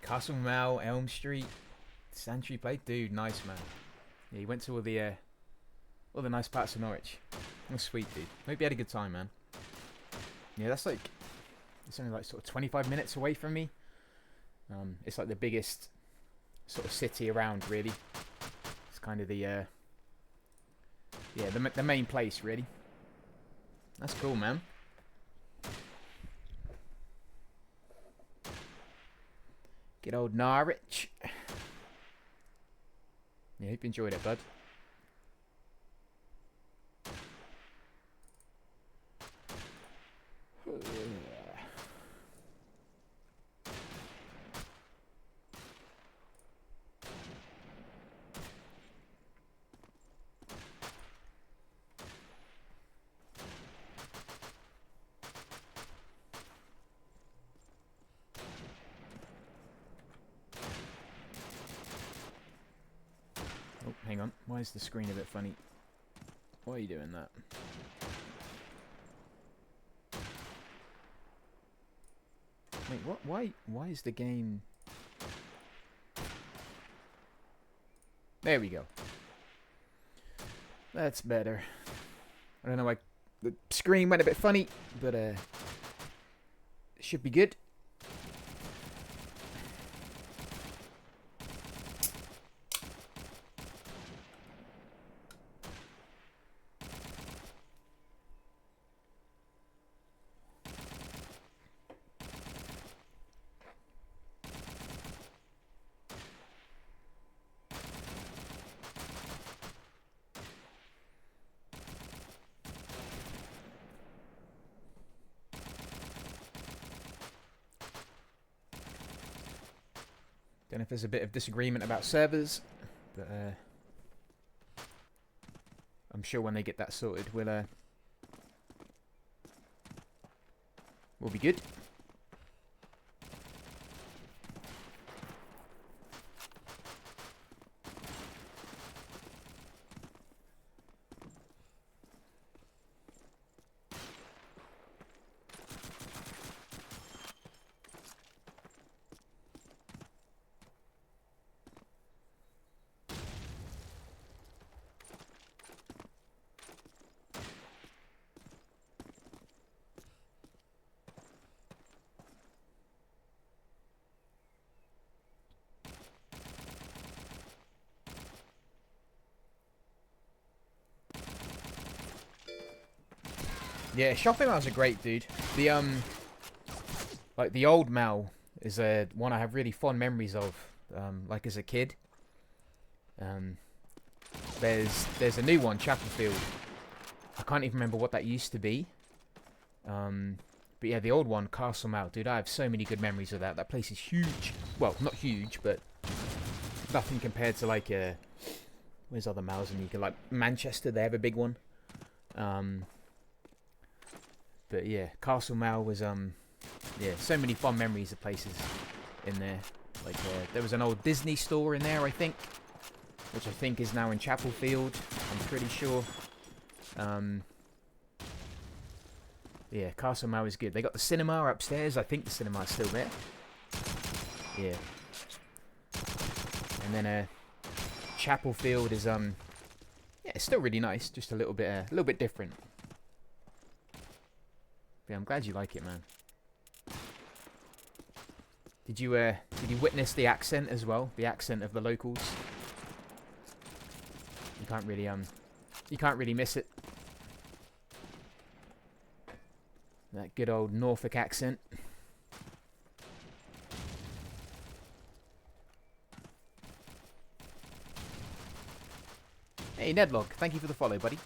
Castle Mel, Elm Street, Santry Place. Dude, nice, man. Yeah, he went to all the nice parts of Norwich. That's sweet, dude. Hope you had a good time, man. Yeah, that's like, it's only like sort of 25 minutes away from me. It's like the biggest sort of city around, really. It's kind of the, yeah, the main place, really. That's cool, man. Good old Norwich. Yeah, hope you enjoyed it, bud. Oh, hang on. Why is the screen a bit funny? Why are you doing that? Wait, what? Why is the game... There we go. That's better. I don't know why the screen went a bit funny, but it should be good. Don't know if there's a bit of disagreement about servers, but I'm sure when they get that sorted, we'll be good. Yeah, shopping malls are great, dude. The like the old mall is one I have really fond memories of. Like as a kid. There's a new one, Chapelfield. I can't even remember what that used to be. But yeah, the old one, Castle Mall, dude. I have so many good memories of that. That place is huge. Well, not huge, but nothing compared to like where's other malls in UK? Like Manchester, they have a big one. But yeah, Castle Mall was yeah, so many fun memories of places in there. Like there was an old Disney store in there, I think, which I think is now in Chapelfield. I'm pretty sure. Yeah, Castle Mall is good. They got the cinema upstairs. I think the cinema is still there. Yeah. And then Chapelfield is yeah, it's still really nice, just a little bit different. Yeah, I'm glad you like it, man. Did you witness the accent as well? The accent of the locals. You can't really miss it. That good old Norfolk accent. Hey Nedlog, thank you for the follow, buddy.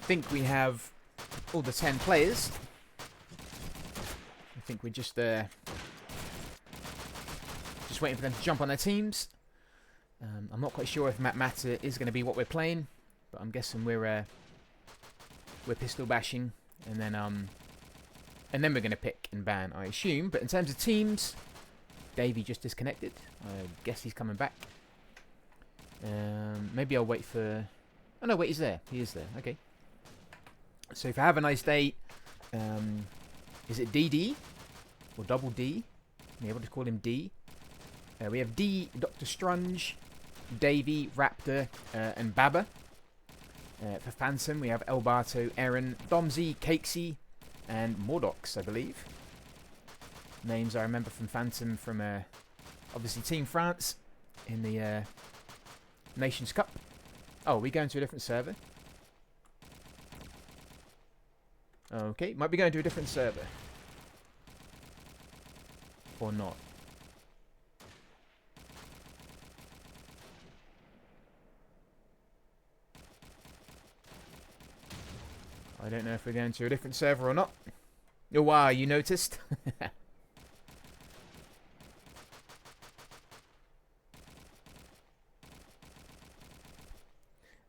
think we have all the 10 players. I think we're just waiting for them to jump on their teams. I'm not quite sure if Map Matter is going to be what we're playing, but I'm guessing we're pistol bashing, and then we're going to pick and ban, I assume. But in terms of teams, Davey just disconnected. I guess he's coming back. Maybe I'll wait for... Oh no, wait, he's there. He is there. Okay. So if I have a nice day, is it DD or double D? Yeah, we'll just call him D. We have D, Dr. Strunge, Davey, Raptor, and Baba. For Phantom, we have Elbato, Aaron, Domsy, Cakesy, and Mordox, I believe. Names I remember from Phantom from, obviously, Team France in the Nations Cup. Oh, are we going to a different server? Okay, might be going to a different server. Or not. I don't know if we're going to a different server or not. Oh, wow, you noticed?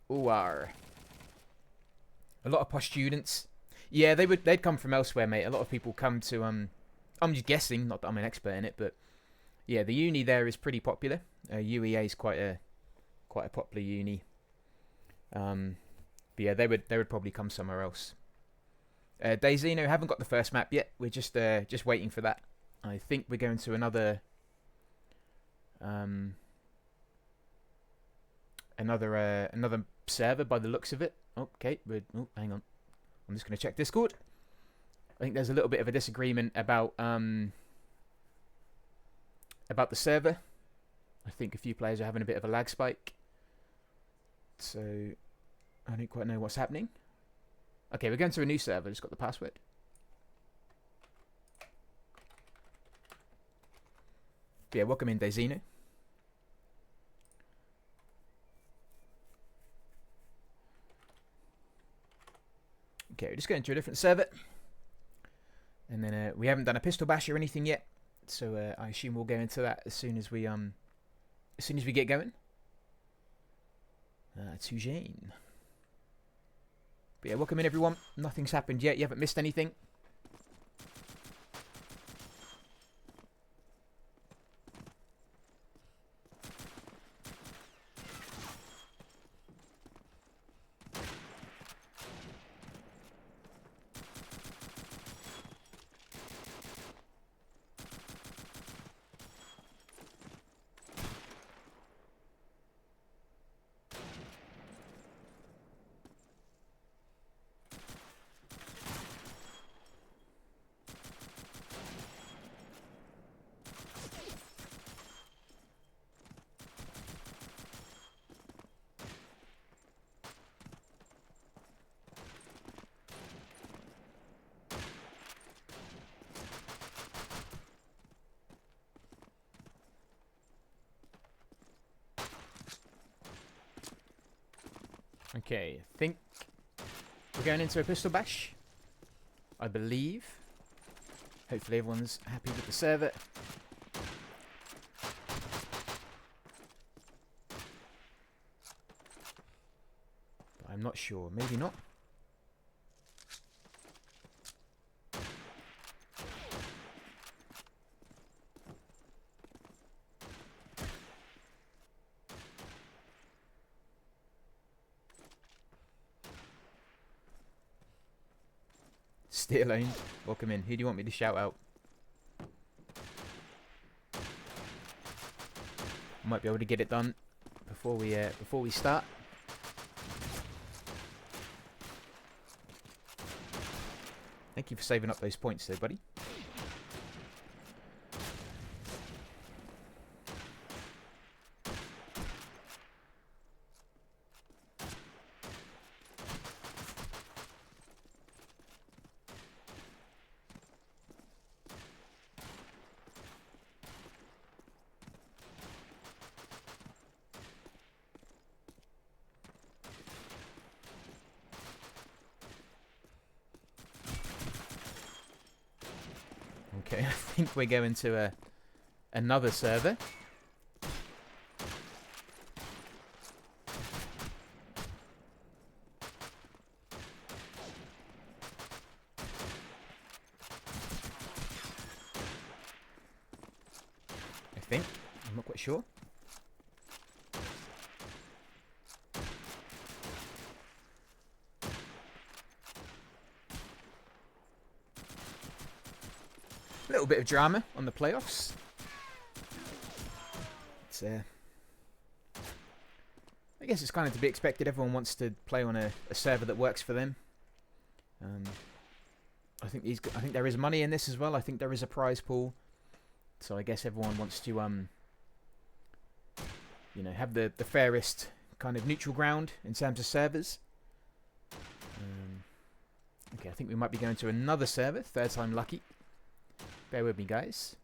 Ooh, a lot of posh students. Yeah, they'd come from elsewhere, mate. A lot of people come to I'm just guessing, not that I'm an expert in it, but yeah, the uni there is pretty popular. UEA is quite a popular uni. But yeah, they would probably come somewhere else. DayZeno haven't got the first map yet. We're just waiting for that. I think we're going to another another server by the looks of it. Okay, hang on. I'm just going to check Discord. I think there's a little bit of a disagreement about the server. I think a few players are having a bit of a lag spike. So I don't quite know what's happening. Okay, we're going to a new server. Just got the password. Yeah, welcome in, DayZeno. Okay, we're just going to a different server. And then we haven't done a pistol bash or anything yet. So I assume we'll go into that as soon as we get going. To Jane. But yeah, welcome in everyone. Nothing's happened yet. You haven't missed anything. Okay, I think we're going into a pistol bash. I believe. Hopefully everyone's happy with the server. But I'm not sure. Maybe not. Stay alone. Welcome in. Who do you want me to shout out? Might be able to get it done before we start. Thank you for saving up those points there, buddy. Okay, I think we're going to another server. I think. I'm not quite sure. A little bit of drama on the playoffs. It's I guess it's kind of to be expected. Everyone wants to play on a server that works for them. I think there is money in this as well. I think there is a prize pool, so I guess everyone wants to have the fairest kind of neutral ground in terms of servers. Okay, I think we might be going to another server. Third time lucky. Bear with me, guys.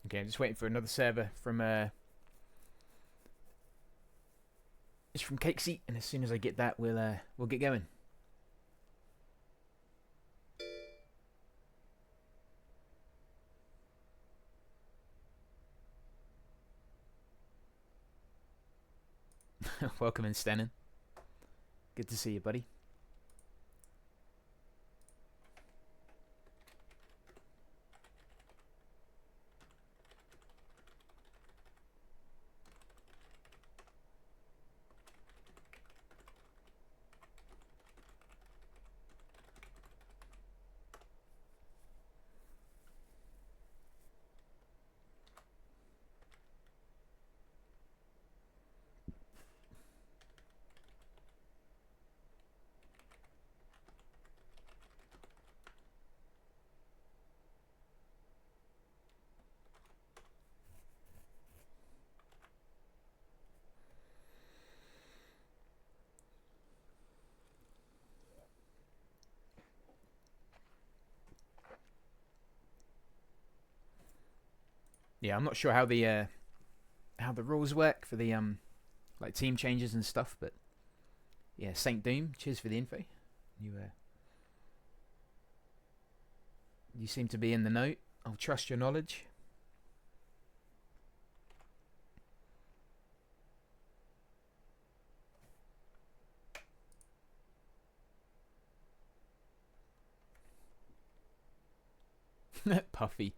Okay, I'm just waiting for another server from it's from Cakesy, and as soon as I get that, we'll get going. Welcome in, Stenin. Good to see you, buddy. Yeah, I'm not sure how the rules work for the like team changes and stuff, but yeah, Saint Doom, cheers for the info. You seem to be in the know. I'll trust your knowledge. Puffy.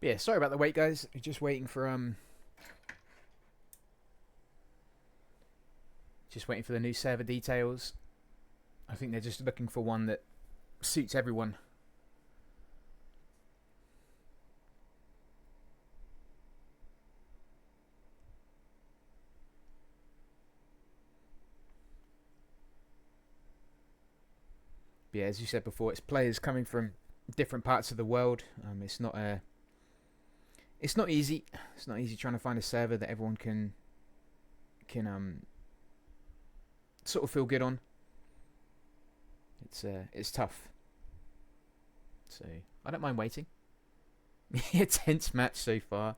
Yeah, sorry about the wait, guys. Just waiting for the new server details. I think they're just looking for one that suits everyone. But yeah, as you said before, it's players coming from different parts of the world. It's not easy. It's not easy trying to find a server that everyone can sort of feel good on. It's tough. So I don't mind waiting. A tense match so far.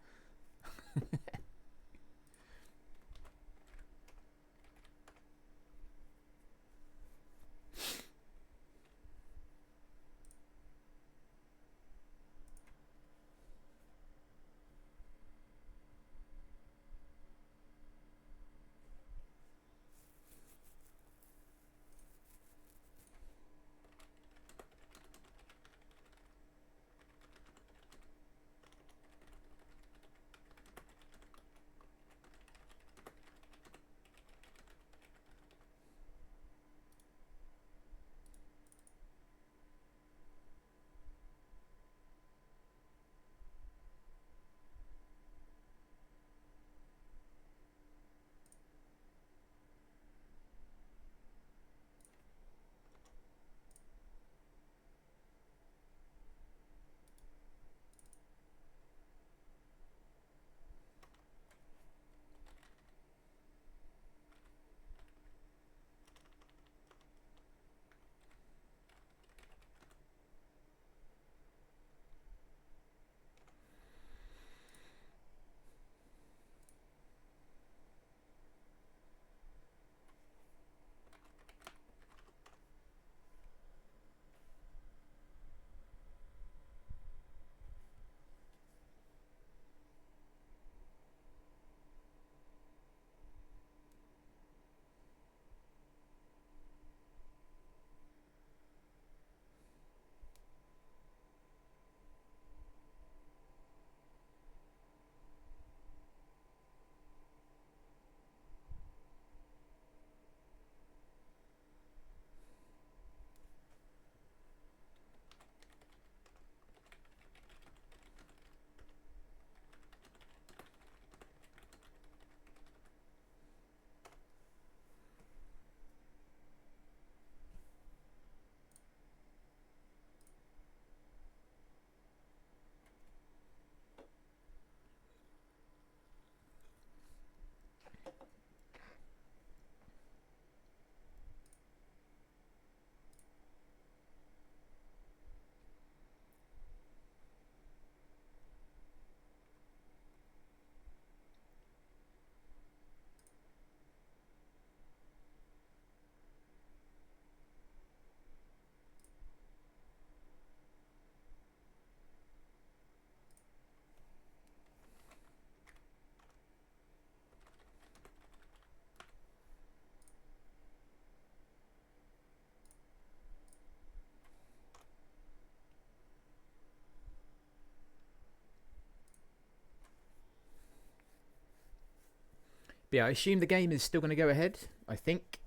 But yeah, I assume the game is still going to go ahead. I think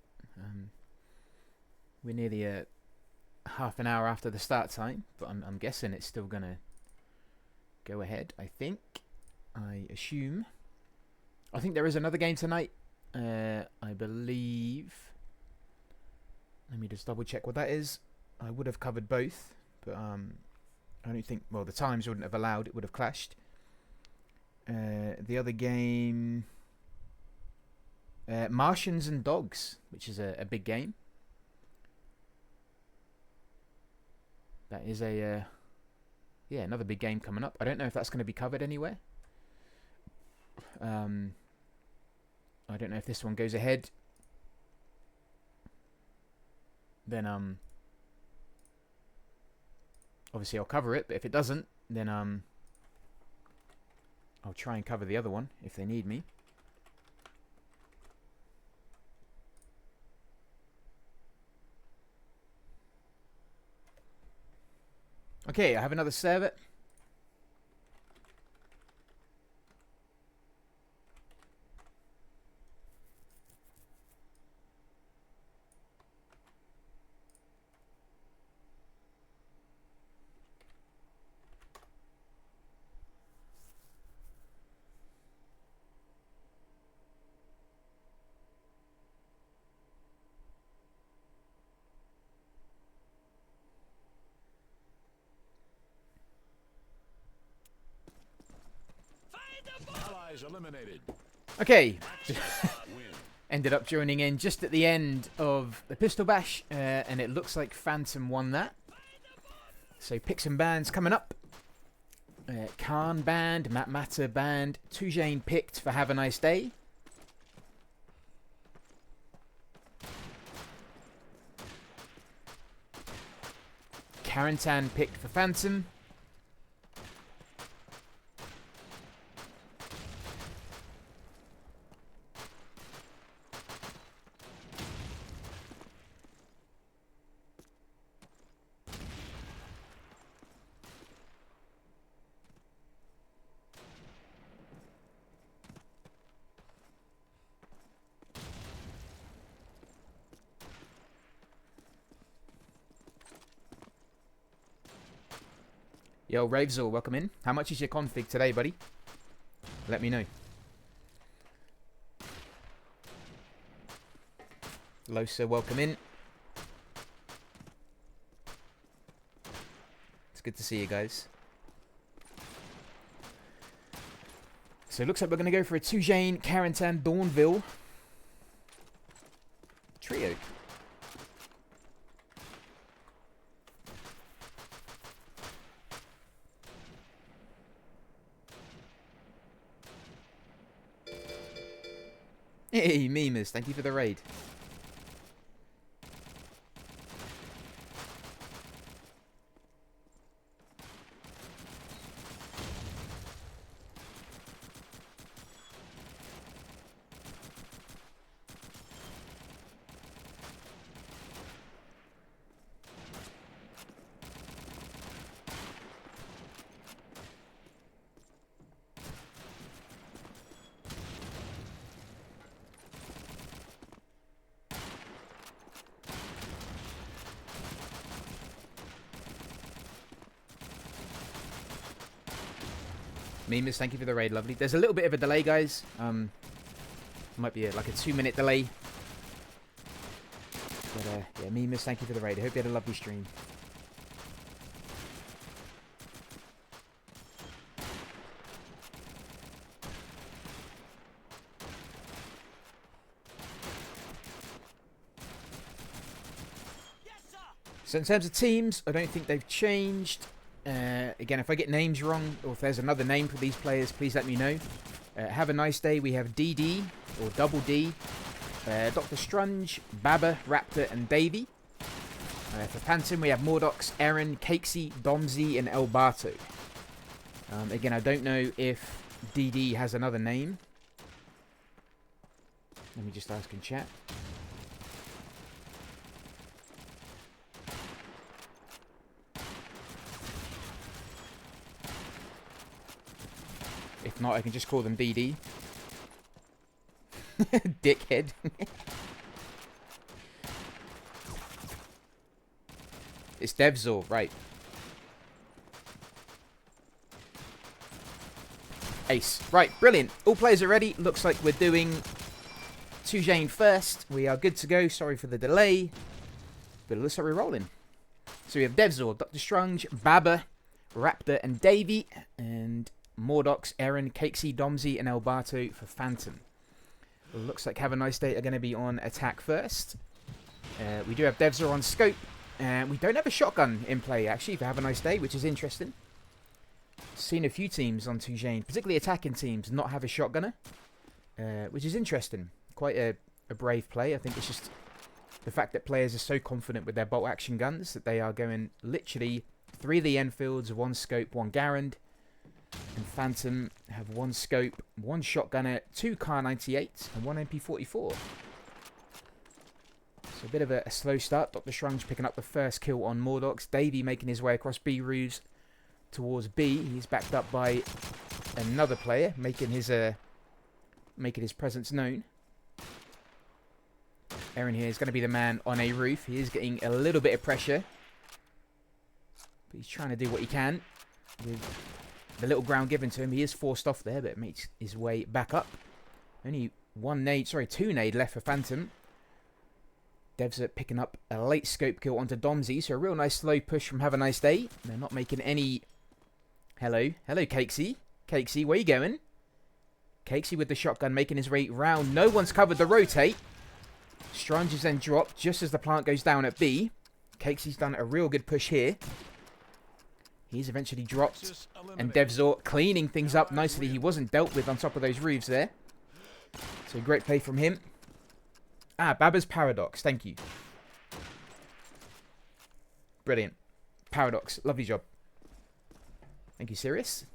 we're nearly half an hour after the start time, but I'm guessing it's still going to go ahead. I assume. I think there is another game tonight. I believe. Let me just double check what that is. I would have covered both, but I don't think. Well, the times wouldn't have allowed. It would have clashed. The other game. Martians and Dogs, which is a big game. That is another big game coming up. I don't know if that's going to be covered anywhere. I don't know if this one goes ahead. Then obviously I'll cover it, but if it doesn't, then I'll try and cover the other one if they need me. Okay, I have another server. Allies eliminated. Okay. Ended up joining in just at the end of the pistol bash, and it looks like Phantom won that. So picks and bans coming up. Khan banned, Matt Matter banned, Tujane picked for Have a Nice Day. Karantan picked for Phantom. Yo, Ravesall, welcome in. How much is your config today, buddy? Let me know. Losa, welcome in. It's good to see you guys. So it looks like we're going to go for a Tujane, Karantan, Dawnville trio. Hey, Memers, thank you for the raid. Memers, thank you for the raid, lovely. There's a little bit of a delay, guys. Might be like a 2-minute delay. But yeah, Memers, thank you for the raid. I hope you had a lovely stream. So in terms of teams, I don't think they've changed. Again, if I get names wrong, or if there's another name for these players, please let me know. Have a Nice Day. We have DD, or Double D, Dr. Strunge, Baba, Raptor, and Davey. For Phantom, we have Mordox, Aaron, Cakesy, Domsy, and Elbato. Again, I don't know if DD has another name. Let me just ask in chat. If not, I can just call them DD. Dickhead. It's Devzor, right. Ace. Right, brilliant. All players are ready. Looks like we're doing Tujane first. We are good to go. Sorry for the delay. But it looks like we're rolling. So we have Devzor, Dr. Strunge, Baba, Raptor, and Davey. And Mordox, Aaron, Cakesy, Domsy, and Elbato for Phantom. Looks like Have a Nice Day are going to be on attack first. We do have Devzor on scope. And we don't have a shotgun in play, actually, for Have a Nice Day, which is interesting. Seen a few teams on Tujane, particularly attacking teams, not have a shotgunner. Which is interesting. Quite a brave play. I think it's just the fact that players are so confident with their bolt action guns that they are going literally 3 of the Enfields, 1 scope, 1 Garand. And Phantom have 1 scope, 1 shotgunner, 2 Car 98, and 1 MP44. So a bit of a slow start. Dr. Strunge picking up the first kill on Mordox. Davey making his way across B roofs towards B. He's backed up by another player, making his presence known. Aaron here is going to be the man on a roof. He is getting a little bit of pressure, but he's trying to do what he can with the little ground given to him. He is forced off there, but makes his way back up. Only 2 nade left for Phantom. Devs are picking up a late scope kill onto Domsy, so a real nice slow push from Have a Nice Day. They're not making any... Hello, Cakesy. Cakesy, where you going? Cakesy with the shotgun, making his way round. No one's covered the rotate. Strange is then dropped just as the plant goes down at B. Cakesy's done a real good push here. He's eventually dropped. And Devzor cleaning things up nicely. He wasn't dealt with on top of those roofs there. So great play from him. Ah, Baba's Paradox. Thank you. Brilliant. Paradox. Lovely job. Thank you, Sirius.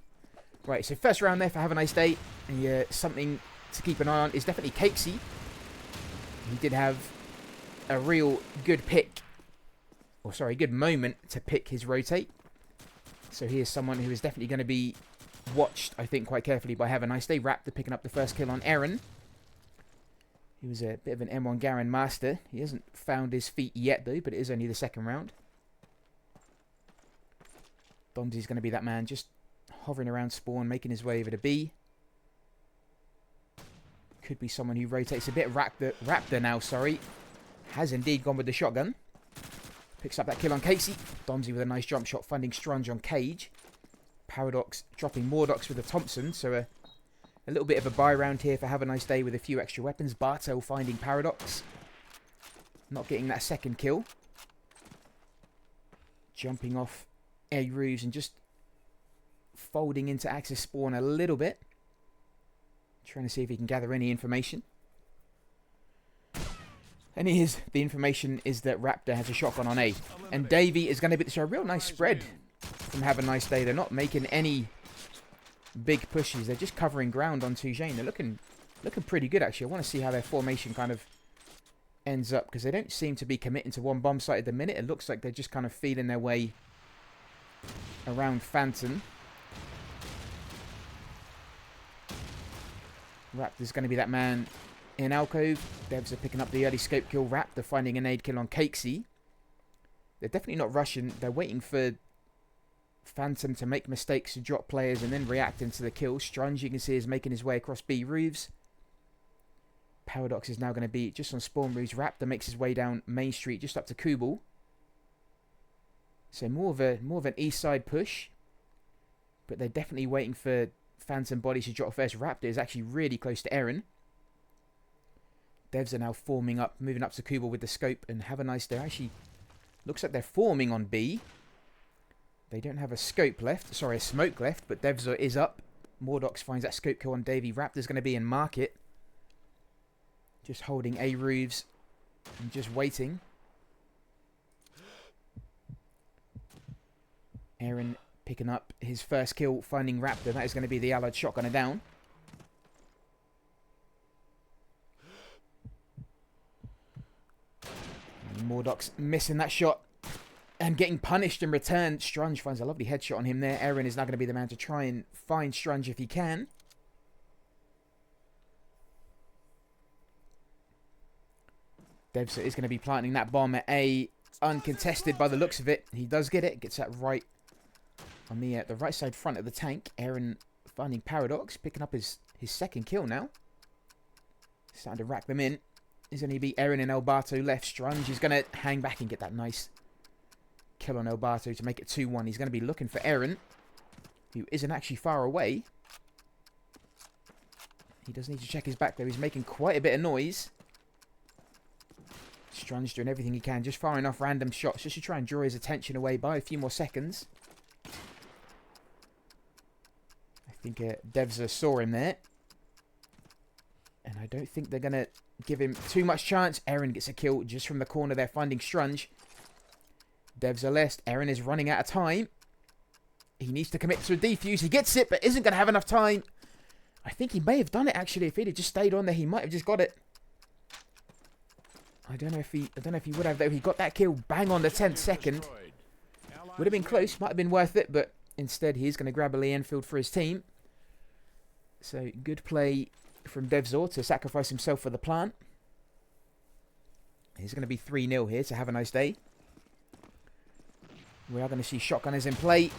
Right, so first round there for Have a Nice Day. And something to keep an eye on is definitely Cakesy. He did have a real good pick. Or sorry, good moment to pick his rotate. So he is someone who is definitely going to be watched, I think, quite carefully by Have a Nice Day. Raptor picking up the first kill on Aaron. He was a bit of an M1 Garen master. He hasn't found his feet yet, though, but it is only the second round. Domsy's going to be that man, just hovering around spawn, making his way over to B. Could be someone who rotates a bit. Raptor now, sorry. Has indeed gone with the shotgun. Picks up that kill on Casey. Domsy with a nice jump shot, finding Strunge on Cage. Paradox dropping Mordox with a Thompson, so a little bit of a buy round here for Have a Nice Day with a few extra weapons. Bartel finding Paradox. Not getting that second kill. Jumping off A roofs and just folding into Axis spawn a little bit. Trying to see if he can gather any information. And the information is that Raptor has a shotgun on A. And Davey is going to be... So a real nice spread from Have a Nice Day. They're not making any big pushes. They're just covering ground on Tujane. They're looking pretty good, actually. I want to see how their formation kind of ends up, because they don't seem to be committing to one bomb site at the minute. It looks like they're just kind of feeling their way around Phantom. Raptor's going to be that man in alcove. Devs are picking up the early scope kill. Raptor finding a nade kill on Cakesy. They're definitely not rushing. They're waiting for Phantom to make mistakes, to drop players, and then react into the kill. Strunge, you can see, is making his way across B roofs. Paradox is now going to be just on spawn roofs. Raptor makes his way down Main Street, just up to Kubel. So more of an east side push. But they're definitely waiting for Phantom bodies to drop first. Raptor is actually really close to Aaron. Devs are now forming up, moving up to Kubel with the scope, and Have a Nice Day. Actually, looks like they're forming on B. They don't have a scope left. Sorry, a smoke left, but Devs is up. Mordox finds that scope kill on Davey. Raptor's going to be in market. Just holding A roofs and just waiting. Aaron picking up his first kill, finding Raptor. That is going to be the allied shotgunner down. And Mordox missing that shot and getting punished in return. Strunge finds a lovely headshot on him there. Aaron is now going to be the man to try and find Strunge if he can. Devsa is going to be planting that bomb at A, uncontested by the looks of it. He does get it. Gets that right on the right side front of the tank. Aaron finding Paradox, picking up his second kill now. Starting to rack them in. Is going to be Aaron and Elbato left. Strunge is going to hang back and get that nice kill on Elbato to make it 2-1. He's going to be looking for Aaron, who isn't actually far away. He does need to check his back though. He's making quite a bit of noise. Strunge doing everything he can, just firing off random shots just to try and draw his attention away by a few more seconds. I think Devza saw him there. And I don't think they're going to give him too much chance. Aaron gets a kill just from the corner there, finding Strunge. Devza left. Aaron is running out of time. He needs to commit to a defuse. He gets it, but isn't going to have enough time. I think he may have done it, actually. If he'd have just stayed on there, he might have just got it. I don't know if he would have, though. He got that kill bang on the 10th second. Would have been close. Might have been worth it, but instead he's going to grab a Lee Enfield for his team. So, good play from Devzor to sacrifice himself for the plant. He's going to be 3-0 here to Have a Nice Day. We are going to see shotgunners in play.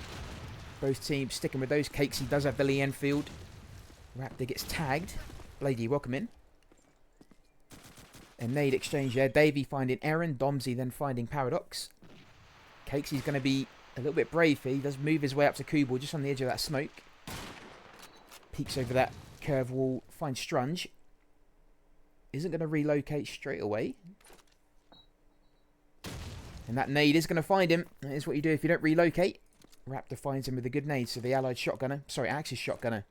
Both teams sticking with those cakes. He does have the Lee Enfield. Raptor gets tagged. Bladey, welcome in. A nade exchange there. Davey finding Aaron. Domsy then finding Paradox. Cakesy's going to be a little bit brave here. He does move his way up to Kubel just on the edge of that smoke. Peeks over that curve wall, finds Strunge. Isn't going to relocate straight away. And that nade is going to find him. That is what you do if you don't relocate. Raptor finds him with a good nade. So the allied shotgunner, sorry, Axis shotgunner,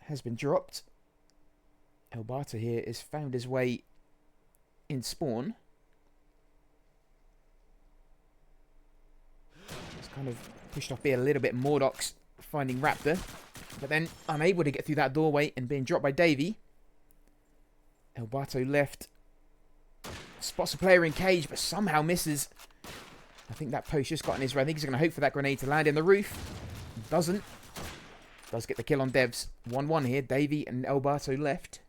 has been dropped. Elbata here has found his way in spawn. It's kind of pushed off here a little bit. Mordox finding Raptor, but then unable to get through that doorway and being dropped by Davey. Elbato left. Spots a player in cage, but somehow misses. I think that post just got in his way. I think he's going to hope for that grenade to land in the roof. Doesn't. Does get the kill on Devs. 1-1 here. Davey and Elbato left.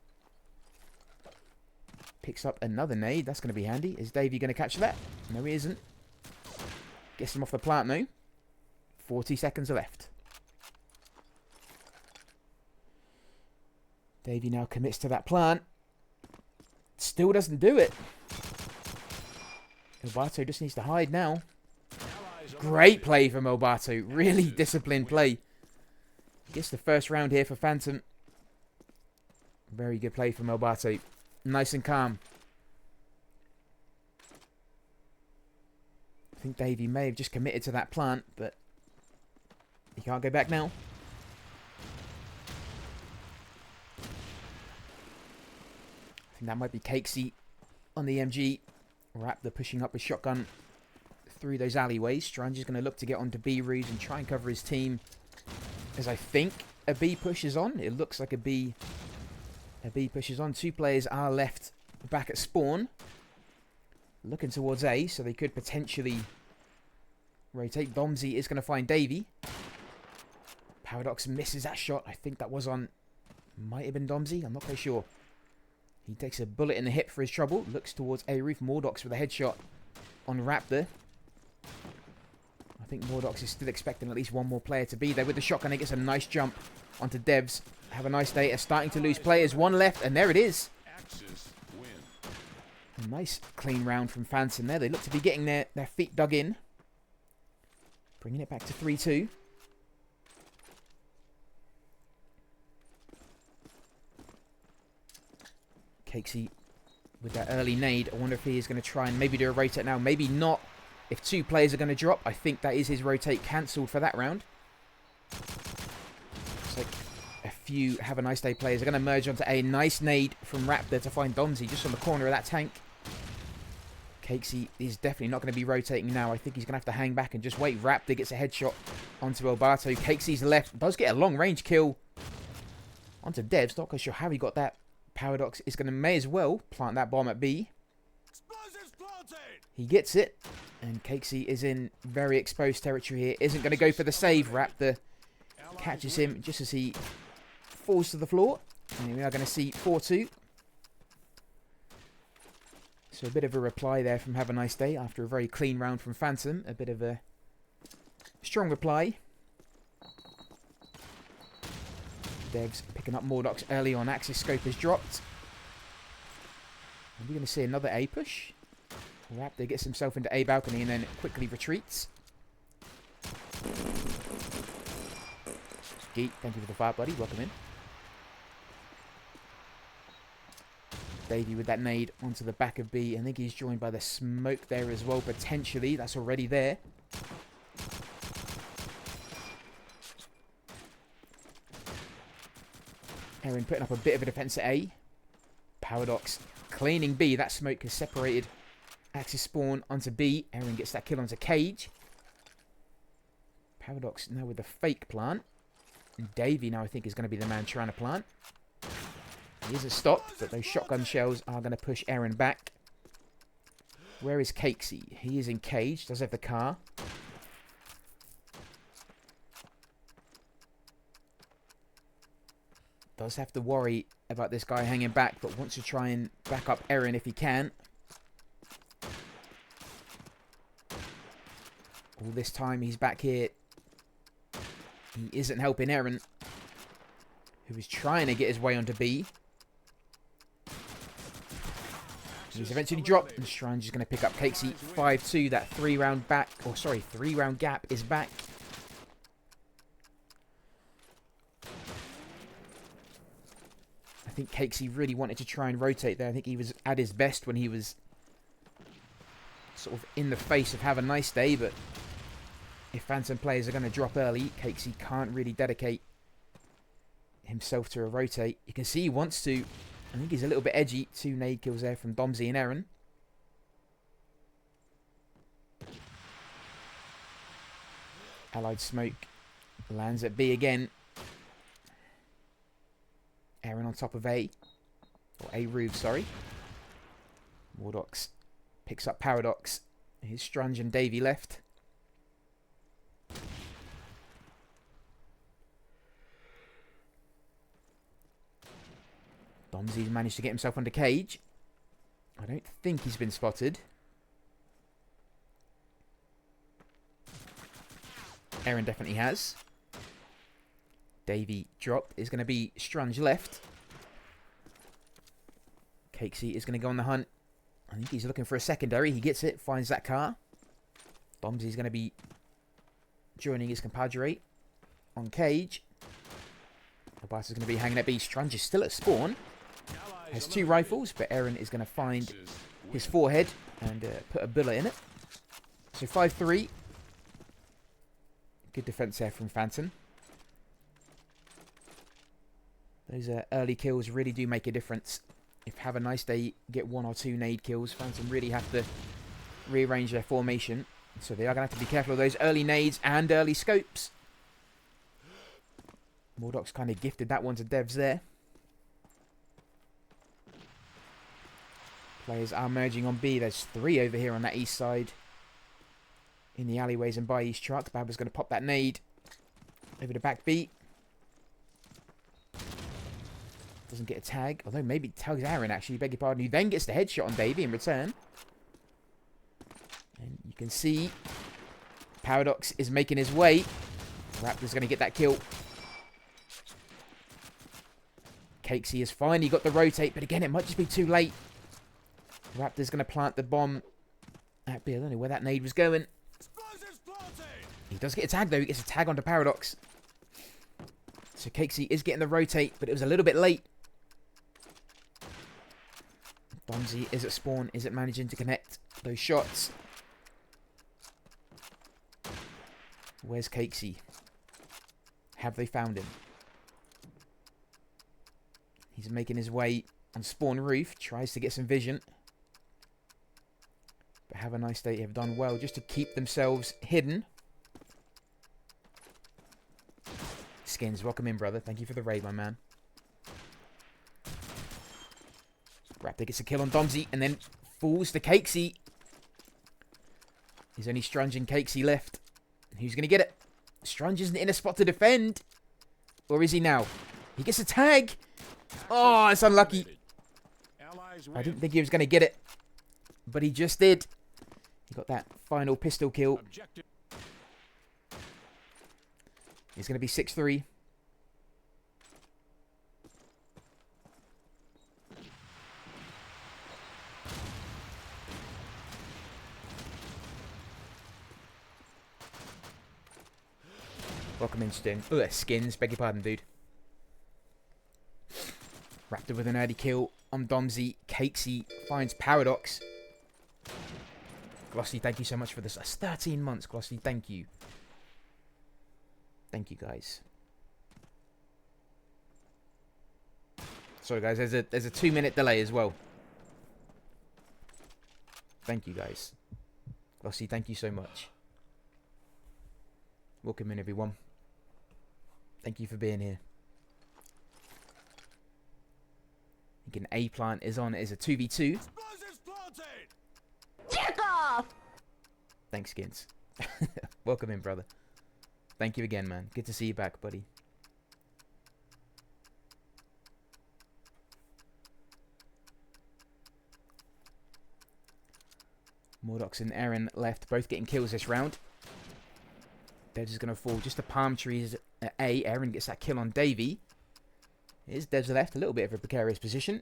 Picks up another nade. That's going to be handy. Is Davey going to catch that? No, he isn't. Gets him off the plant, though. 40 seconds left. Davey now commits to that plant. Still doesn't do it. Elbato just needs to hide now. Great play from Elbato. Really disciplined play. Gets the first round here for Phantom. Very good play from Elbato. Nice and calm. I think Davey may have just committed to that plant, but he can't go back now. I think that might be Cakesy on the MG. Raptor pushing up with shotgun through those alleyways. Strange is going to look to get onto B roofs and try and cover his team, as I think a B push is on. It looks like a B push is on. Two players are left back at spawn, looking towards A, so they could potentially rotate. Domsey is going to find Davey. Paradox misses that shot. I think that was on, might have been Domsey. I'm not quite sure. He takes a bullet in the hip for his trouble. Looks towards A roof. Mordox with a headshot on Raptor. I think Mordox is still expecting at least one more player to be there with the shotgun. He gets a nice jump onto Devs. Have a nice day. Are starting to lose players. One left, and there it is. A nice clean round from Phantom there. They look to be getting their feet dug in. Bringing it back to 3-2. Cakesy with that early nade. I wonder if he is going to try and maybe do a rotate now. Maybe not. If two players are going to drop, I think that is his rotate cancelled for that round. Looks like a few Have a Nice Day players are going to merge onto A. Nice nade from Raptor to find Domsey just on the corner of that tank. Cakesy is definitely not going to be rotating now. I think he's going to have to hang back and just wait. Raptor gets a headshot onto Elbato. Cakesy's left. Does get a long range kill onto Devs. Not quite sure how he got that. Paradox is going to may as well plant that bomb at B. He gets it. And Cakesy is in very exposed territory here. Isn't going to go for the save. Raptor catches him just as he falls to the floor. And we are going to see 4-2. So a bit of a reply there from Have a Nice Day after a very clean round from Phantom. A bit of a strong reply. Devs picking up Mordox early on. Axis scope is dropped. Are we going to see another A push? Raptor gets himself into A balcony and then quickly retreats. Geek, thank you for the fire, buddy. Welcome in. Davey with that nade onto the back of B. I think he's joined by the smoke there as well, potentially. That's already there. Aaron putting up a bit of a defense at A. Paradox cleaning B. That smoke has separated Axis spawn onto B. Aaron gets that kill onto Cage. Paradox now with the fake plant. And Davey now I think is going to be the man trying to plant. He isn't stopped, but those shotgun shells are going to push Aaron back. Where is Cakesy? He is in Cage. Does have the car. Does have to worry about this guy hanging back, but wants to try and back up Aaron if he can. All this time he's back here. He isn't helping Aaron, who is trying to get his way onto B. He's eventually dropped, and Strange is going to pick up Cakesy. 5-2. That 3-round back, or sorry, 3-round gap is back. think Cakesy really wanted to try and rotate there. I think he was at his best when he was sort of in the face of Have a Nice Day, but if Phantom players are going to drop early, Cakesy can't really dedicate himself to a rotate. You can see he wants to. I think he's a little bit edgy. 2 nade kills there from Domsy and Aaron. Allied Smoke lands at B again. Aaron on top of A. Or A Rube, sorry. Mordox picks up Paradox. Here's Strunge and Davey left. Domsy's managed to get himself under cage. I don't think he's been spotted. Aaron definitely has. Davey drop is going to be Strunge left. Cakesy is going to go on the hunt. I think he's looking for a secondary. He gets it, finds that car. Domsy's going to be joining his compadre on cage. Obas is going to be hanging at B. Strunge is still at spawn. Has 2 rifles, but Aaron is going to find his forehead and put a bullet in it. So 5-3. Good defense there from Phantom. Those early kills really do make a difference. If Have a Nice Day get 1 or 2 nade kills, Phantom really have to rearrange their formation. So they are going to have to be careful of those early nades and early scopes. Mordox kind of gifted that one to Devs there. Players are merging on B. There's 3 over here on that east side. In the alleyways and by East Truck. Babba's going to pop that nade over the back B. Doesn't get a tag. Although maybe tags Aaron actually. Beg your pardon. Who then gets the headshot on Davey in return. And you can see Paradox is making his way. Raptor's going to get that kill. Cakesy has finally got the rotate. But again, it might just be too late. Raptor's going to plant the bomb at B. I don't know where that nade was going. He does get a tag though. He gets a tag onto Paradox. So Cakesy is getting the rotate, but it was a little bit late. Domsy is at spawn. Is it managing to connect those shots? Where's Cakesy? Have they found him? He's making his way on spawn roof. Tries to get some vision. But Have a Nice Day have done well just to keep themselves hidden. Skins, welcome in, brother. Thank you for the raid, my man. Raptor gets a kill on Domsy and then falls to Cakesy. There's only Strunge and Cakesy left. Who's going to get it? Strunge isn't in a spot to defend. Or is he now? He gets a tag. Oh, it's unlucky. I didn't think he was going to get it. But he just did. He got that final pistol kill. It's going to be 6-3. Welcome in, Stin. Oh, Skins. Beg your pardon, dude. Raptor with an early kill on Domsy. Cakesy finds Paradox. Glossy, thank you so much for this. That's 13 months, Glossy. Thank you. Thank you, guys. Sorry, guys. There's a 2-minute delay as well. Thank you, guys. Glossy, thank you so much. Welcome in, everyone. Thank you for being here. Again, A plant is on. It is a 2v2. Check off! Thanks, Skins. Welcome in, brother. Thank you again, man. Good to see you back, buddy. Mordox and Aaron left, both getting kills this round. Devs is going to fall just to palm trees at A. Aaron gets that kill on Davey. Here's Devs left, a little bit of a precarious position.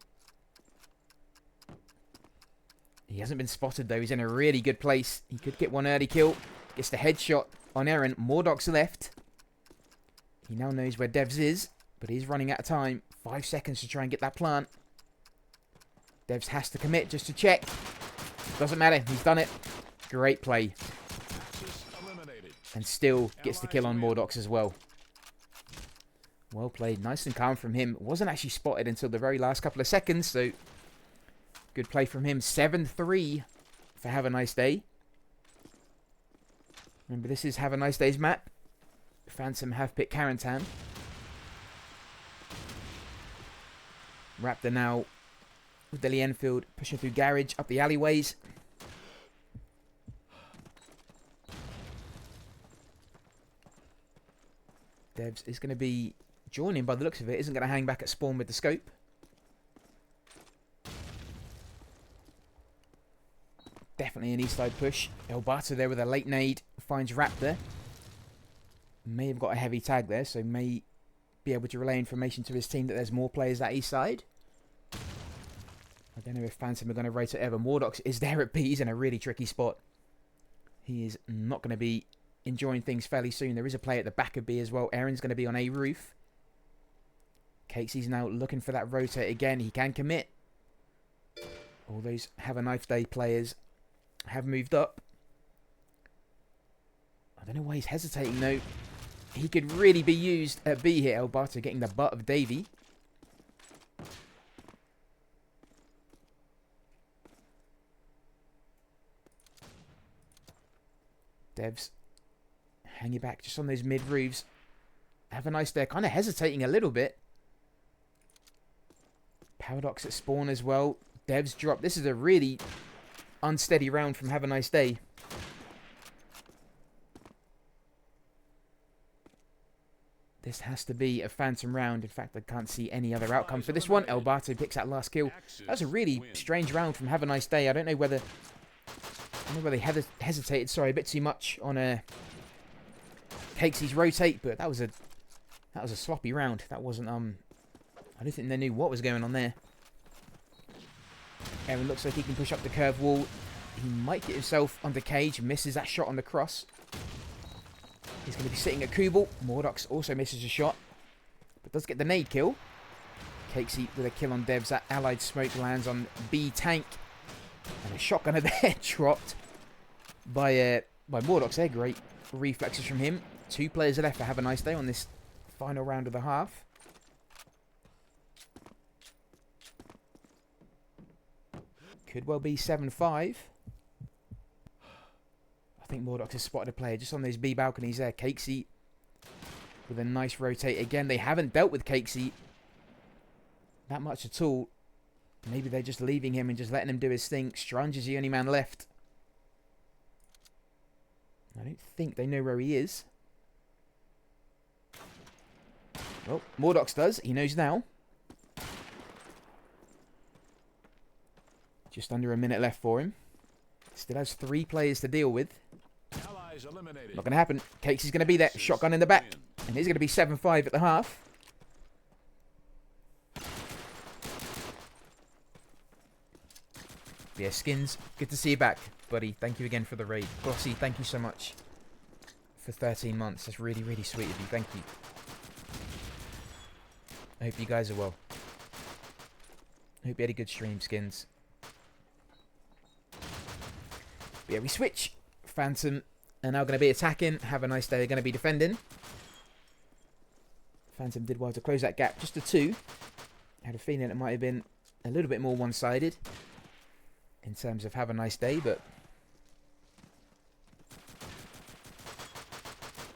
He hasn't been spotted though, he's in a really good place. He could get one early kill. Gets the headshot on Aaron. Mordox left. He now knows where Devs is. But he's running out of time. 5 seconds to try and get that plant. Devs has to commit just to check. Doesn't matter. He's done it. Great play. And still gets the kill on Mordox as well. Well played. Nice and calm from him. Wasn't actually spotted until the very last couple of seconds. So, good play from him. 7-3 for Have a Nice Day. Remember, this is Have a Nice Day's map. Phantom have picked Carentan. Raptor now with Delhi Enfield pushing through garage, up the alleyways. Devs is going to be joining by the looks of it. Isn't going to hang back at spawn with the scope. Definitely an east side push. Elbato there with a late nade. Finds Raptor. May have got a heavy tag there, so may be able to relay information to his team that there's more players at east side. I don't know if Phantom are going to rotate ever. Mordox is there at B. He's in a really tricky spot. He is not going to be enjoying things fairly soon. There is a play at the back of B as well. Aaron's going to be on A roof. Casey's now looking for that rotate again. He can commit. All those Have a Nice Day players have moved up. I don't know why he's hesitating though. He could really be used at B here. Elbato getting the butt of Davey. Devs hanging back just on those mid roofs. Have a Nice Day. Kind of hesitating a little bit. Paradox at spawn as well. Devs drop. This is a really unsteady round from Have a Nice Day. This has to be a phantom round. In fact, I can't see any other outcome for this one. Elbato picks that last kill. That's a really strange round from Have a Nice Day. I don't know whether they hesitated, sorry, a bit too much on Cakesey's rotate, but that was a sloppy round. That wasn't I don't think they knew what was going on there. Aaron looks like he can push up the curve wall. He might get himself under cage. Misses that shot on the cross. He's going to be sitting at Kubel. Mordox also misses a shot, but does get the nade kill. Cakesey with a kill on Devs. That allied smoke lands on B tank. And a shotgunner there dropped by Mordox there. Great reflexes from him. 2 players are left to Have a Nice Day on this final round of the half. Could well be 7-5. I think Mordox has spotted a player just on those B balconies there. Cakesey with a nice rotate. Again, they haven't dealt with Cakesey that much at all. Maybe they're just leaving him and just letting him do his thing. Strunge is the only man left. I don't think they know where he is. Well, Mordox does. He knows now. Just under a minute left for him. Still has 3 players to deal with. Not going to happen. Cakesey's going to be there. Shotgun in the back. And he's going to be 7-5 at the half. Yeah, Skins, good to see you back, buddy. Thank you again for the raid. Glossy, thank you so much for 13 months. That's really, really sweet of you. Thank you. I hope you guys are well. I hope you had a good stream, Skins. But yeah, we switch. Phantom are now going to be attacking. Have a Nice Day. They're going to be defending. Phantom did well to close that gap just to 2. I had a feeling it might have been a little bit more one-sided in terms of Have a Nice Day, but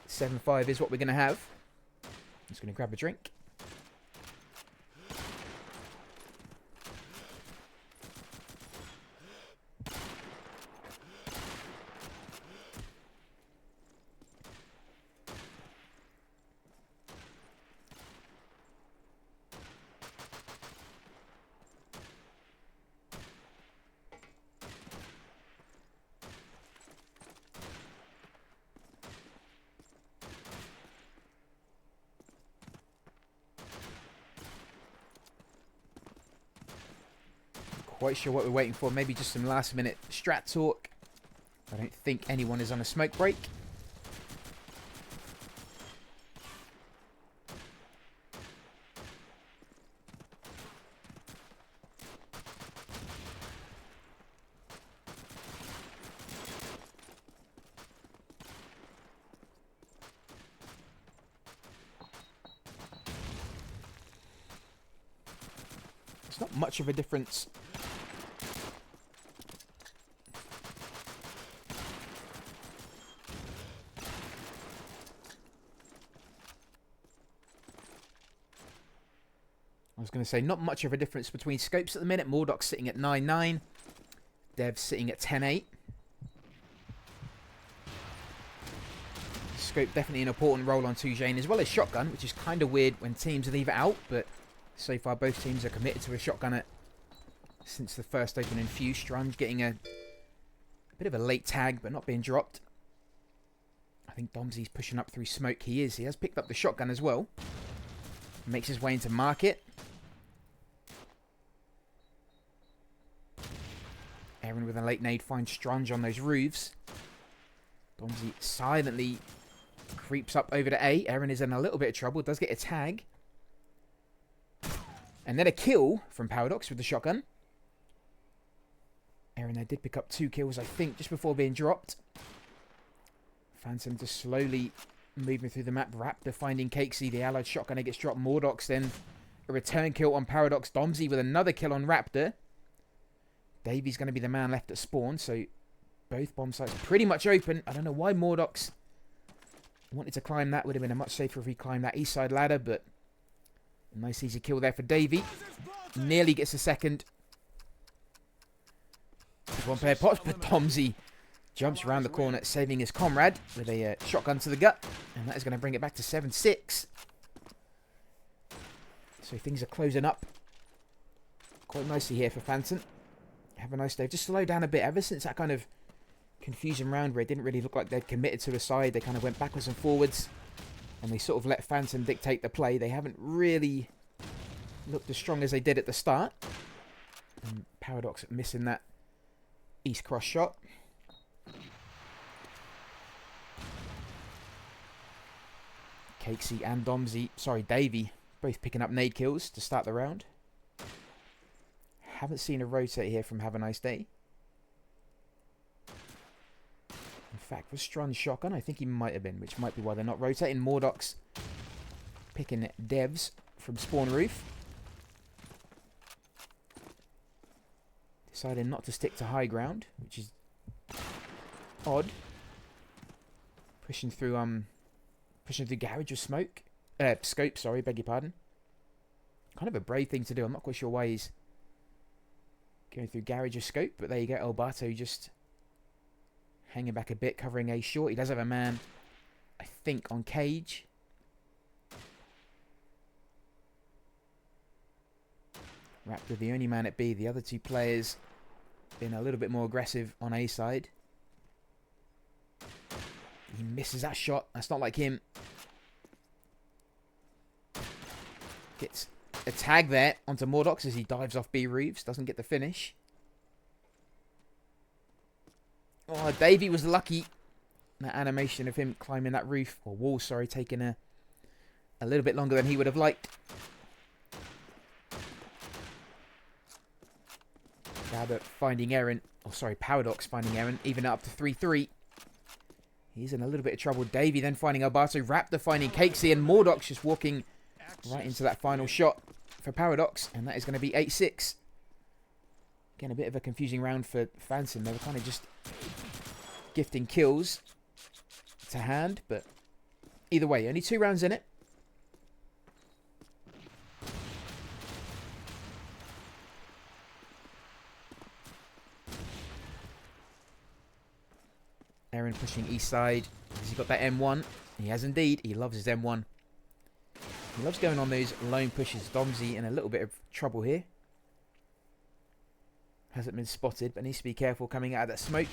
7-5 is what we're going to have. I'm just going to grab a drink. Quite sure what we're waiting for. Maybe just some last minute strat talk. I don't think anyone is on a smoke break. not much of a difference. I was going to say, not much of a difference between scopes at the minute. Mordoc's sitting at 9-9. Dev's sitting at 10-8. Scope definitely an important role on 2Jane, as well as shotgun, which is kind of weird when teams leave it out, but so far both teams are committed to a shotgun since the first opening few. Strunge getting a bit of a late tag, but not being dropped. I think Domsy's pushing up through smoke. He is. He has picked up the shotgun as well. Makes his way into market. Aaron with a late nade finds Strunge on those roofs. Domsy silently creeps up over to A. Aaron is in a little bit of trouble. Does get a tag. And then a kill from Paradox with the shotgun. Aaron there did pick up 2 kills, I think, just before being dropped. Phantom just slowly moving through the map. Raptor finding Cakesy. The allied shotgunner gets dropped. Mordox then a return kill on Paradox. Domsy with another kill on Raptor. Davy's going to be the man left at spawn, so both bomb sites pretty much open. I don't know why Mordox wanted to climb that. Would have been a much safer if he climbed that east side ladder, but a nice easy kill there for Davy. Nearly gets a second. There's one pair pops, but Domsy jumps around the corner, saving his comrade with a shotgun to the gut, and that is going to bring it back to 7-6. So things are closing up quite nicely here for Phantom. Have a nice day. Just slow down a bit. Ever since that kind of confusing round where it didn't really look like they'd committed to a side, they kind of went backwards and forwards, and they sort of let Phantom dictate the play. They haven't really looked as strong as they did at the start. And Paradox missing that east cross shot. Cakesy and Davy, both picking up nade kills to start the round. Haven't seen a rotate here from Have a Nice Day. In fact, was Strunge shotgun? I think he might have been, which might be why they're not rotating. Mordox picking devs from spawn roof. Deciding not to stick to high ground, which is odd. Pushing through garage with smoke. Scope, sorry, beg your pardon. Kind of a brave thing to do. I'm not quite sure why he's going through garage with scope, but there you go. Alberto just hanging back a bit, covering A short. He does have a man, I think, on cage. Raptor the only man at B. The other two players being a little bit more aggressive on A side. He misses that shot. That's not like him. Gets a tag there onto Mordox as he dives off B roofs. Doesn't get the finish. Oh, Davey was lucky. That animation of him climbing that roof, or wall, sorry, taking a little bit longer than he would have liked. Gabbert finding Aaron. Oh, sorry, Paradox finding Aaron. Even up to 3-3. He's in a little bit of trouble. Davey then finding Alberto. Raptor finding Cakesy. And Mordox just walking right into that final shot for Paradox. And that is going to be 8-6. Again, a bit of a confusing round for Phantom. They were kind of just gifting kills to hand. But either way, only 2 rounds in it. Aaron pushing east side. Has he got that M1? He has indeed. He loves his M1. He loves going on those lone pushes. Domsy in a little bit of trouble here. Hasn't been spotted, but needs to be careful coming out of that smoke.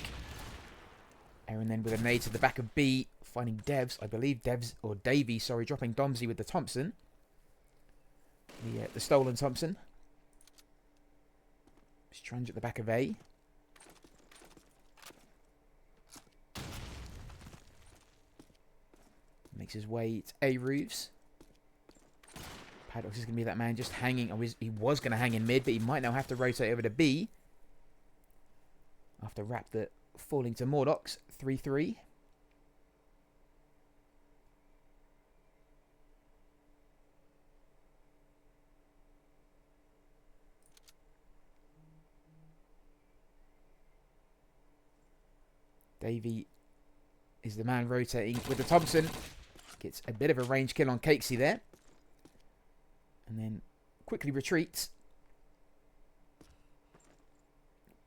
Aaron then with a nade to the back of B. Finding Devs. I believe Devs, or Davey, sorry, dropping Domsy with the Thompson. The stolen Thompson. Strunge at the back of A. Makes his way to A roofs. Paradox is going to be that man just hanging. He was going to hang in mid, but he might now have to rotate over to B. After Raptor falling to Mordox. 3-3. Davey is the man rotating with the Thompson. Gets a bit of a range kill on Cakesy there. And then quickly retreats.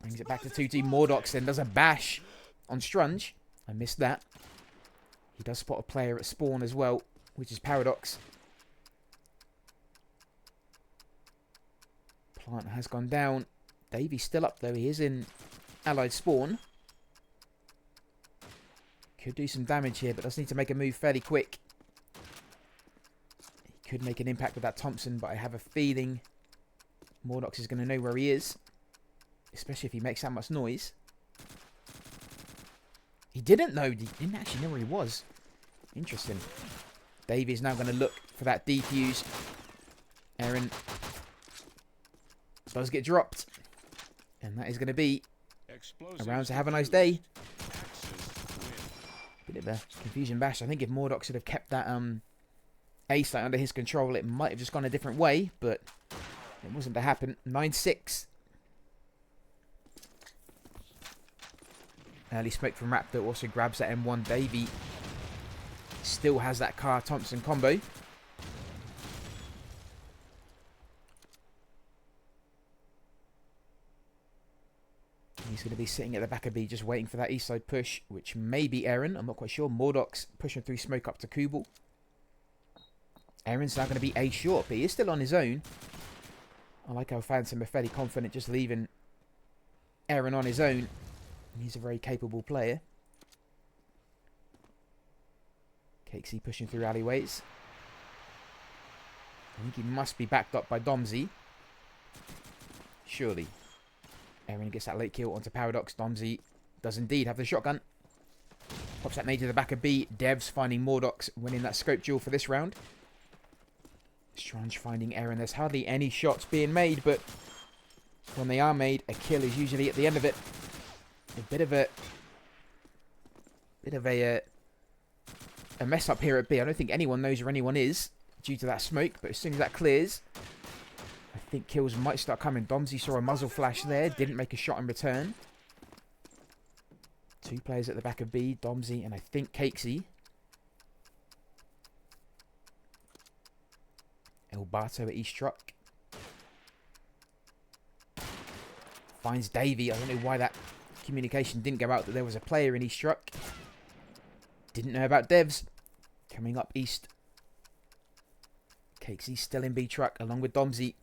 Brings it back to 2T. Mordox then does a bash on Strunge. I missed that. He does spot a player at spawn as well, which is Paradox. Plant has gone down. Davey's still up though. He is in allied spawn. Could do some damage here, but does need to make a move fairly quick. He could make an impact with that Thompson, but I have a feeling Mordox is going to know where he is. Especially if he makes that much noise. He didn't know. He didn't actually know where he was. Interesting. Davey is now going to look for that defuse. Aaron does get dropped. And that is going to be a round to have a nice day. Bit of a confusion bash. I think if Mordox should have kept that A site under his control, it might have just gone a different way. But it wasn't to happen. 9-6. Early smoke from Raptor also grabs that M1. Davey still has that Car Thompson combo. He's going to be sitting at the back of B just waiting for that east side push, which may be Aaron. I'm not quite sure. Mordox pushing through smoke up to Kubel. Aaron's now going to be A short, but he is still on his own. I like how Phantom are fairly confident just leaving Aaron on his own. He's a very capable player. Cakesy pushing through alleyways. I think he must be backed up by Domsey. Surely. Aaron gets that late kill onto Paradox. Domsey does indeed have the shotgun. Pops that nade to the back of B. Devs finding Mordox, winning that scope duel for this round. Strange finding Aaron. There's hardly any shots being made, but when they are made, a kill is usually at the end of it. A bit of a mess up here at B. I don't think anyone knows where anyone is due to that smoke, but as soon as that clears, I think kills might start coming. Domsey saw a muzzle flash there, didn't make a shot in return. Two players at the back of B, Domsey and I think Cakesy. Elbato at East Truck. Finds Davey. I don't know why that communication didn't go out that there was a player in East Truck. Didn't know about Devs. Coming up East. Cakesy still in B Truck along with Domsey.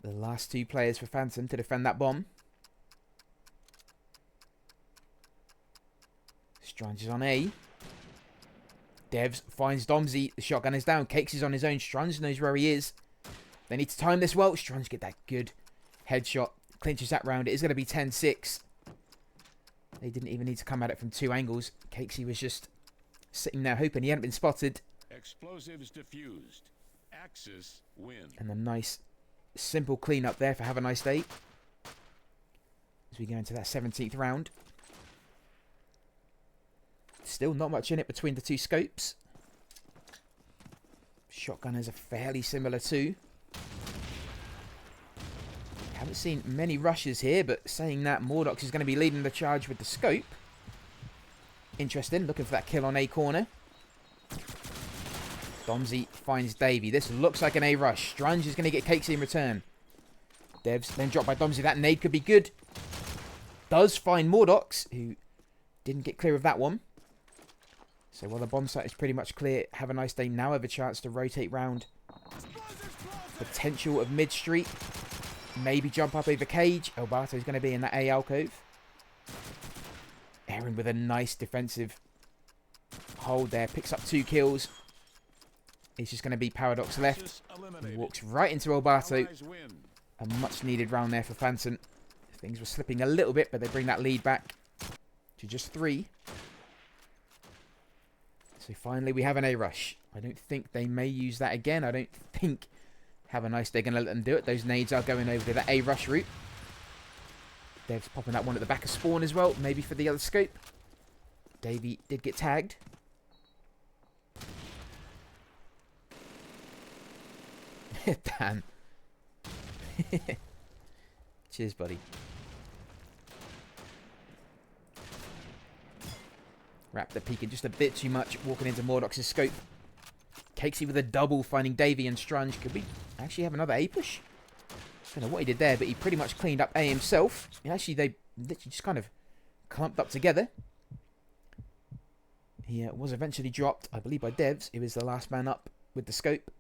The last two players for Phantom to defend that bomb. Strange is on A. Devs finds Domsey. The shotgun is down. Cakesy's on his own. Strange knows where he is. They need to time this well. Strange get that good headshot. Clinches that round. It is going to be 10-6. They didn't even need to come at it from two angles. Cakesy was just sitting there hoping he hadn't been spotted. Explosives diffused. Axis win. And a nice simple clean up there for Have a Nice Day. As we go into that 17th round. Still not much in it between the two scopes. Shotgunners are fairly similar too. Haven't seen many rushes here, but saying that, Mordox is going to be leading the charge with the scope. Interesting, looking for that kill on A corner. Domsey finds Davey. This looks like an A rush. Strange is going to get Cakesy in return. Devs then dropped by Domsey. That nade could be good. Does find Mordox, who didn't get clear of that one. So while the bomb site is pretty much clear, Have a Nice Day now have a chance to rotate round. Potential of mid-street. Maybe jump up over cage. Elbato is going to be in that A alcove. Aaron with a nice defensive hold there. Picks up 2 kills. It's just going to be Paradox left. He walks right into Elbato. A much needed round there for Phantom. Things were slipping a little bit, but they bring that lead back to just 3. So finally we have an A rush. I don't think they may use that again. I don't think Have a Nice Day going to let them do it. Those nades are going over to the A rush route. Dev's popping that one at the back of spawn as well. Maybe for the other scope. Davey did get tagged. Dan. Cheers, buddy. Raptor peeking just a bit too much, walking into Mordox's scope. Cakesy with a double, finding Davey and Strunge. Could we actually have another A push? Don't know what he did there, but he pretty much cleaned up A himself. And actually, they literally just kind of clumped up together. He was eventually dropped, I believe, by Devs. He was the last man up with the scope.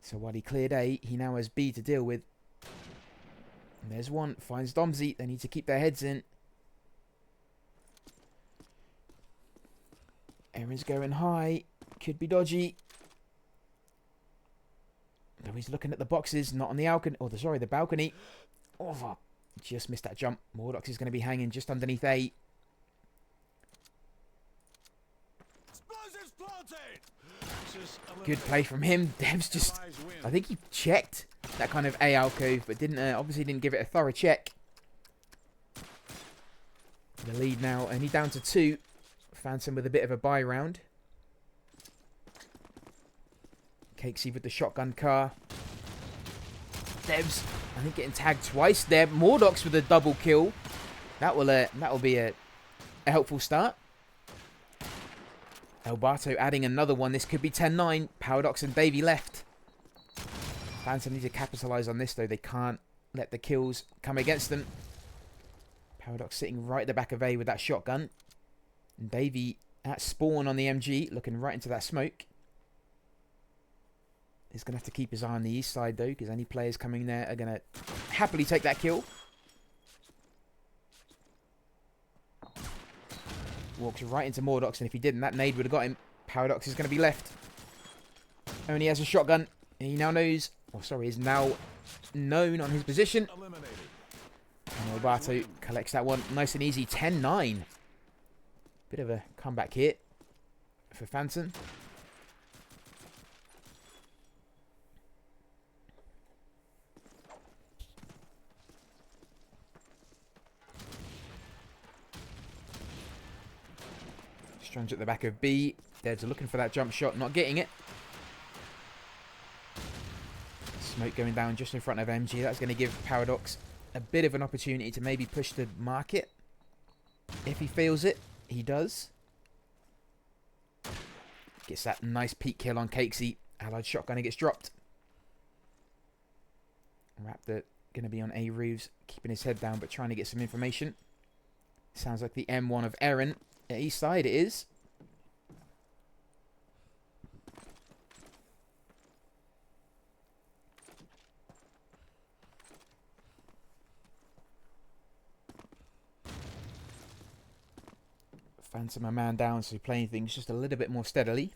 So while he cleared A, he now has B to deal with. And there's one. Finds Domsey. They need to keep their heads in. Aaron's going high. Could be dodgy. Though he's looking at the boxes, not on the balcony. Oh, sorry, the balcony. Oh, just missed that jump. Mordox is going to be hanging just underneath A. Good play from him. Dev's just... I think he checked that kind of A alcove, but didn't obviously didn't give it a thorough check. The lead now, only down to 2. Phantom with a bit of a buy round. Cakesy with the shotgun car. Devs, I think, getting tagged twice there. Mordox with a double kill. That will be a helpful start. Elbato adding another one. This could be 10-9. Paradox and Davey left. Phantom need to capitalise on this, though. They can't let the kills come against them. Paradox sitting right at the back of A with that shotgun. And Davey at spawn on the MG, looking right into that smoke. He's going to have to keep his eye on the east side, though, because any players coming there are going to happily take that kill. Walks right into Mordox, and if he didn't, that nade would have got him. Paradox is going to be left. Only has a shotgun. He now knows... Oh, sorry, is now known on his position. And Elbato collects that one. Nice and easy. 10-9. Bit of a comeback here for Phantom. Strange at the back of B. Devs are looking for that jump shot, not getting it. Smoke going down just in front of MG. That's going to give Paradox a bit of an opportunity to maybe push the market. If he feels it, he does. Gets that nice peak kill on Cakesy. Allied shotgun gets dropped. Raptor going to be on A roofs, keeping his head down but trying to get some information. Sounds like the M1 of Aaron. At east side it is. Phantom a man down, so playing things just a little bit more steadily.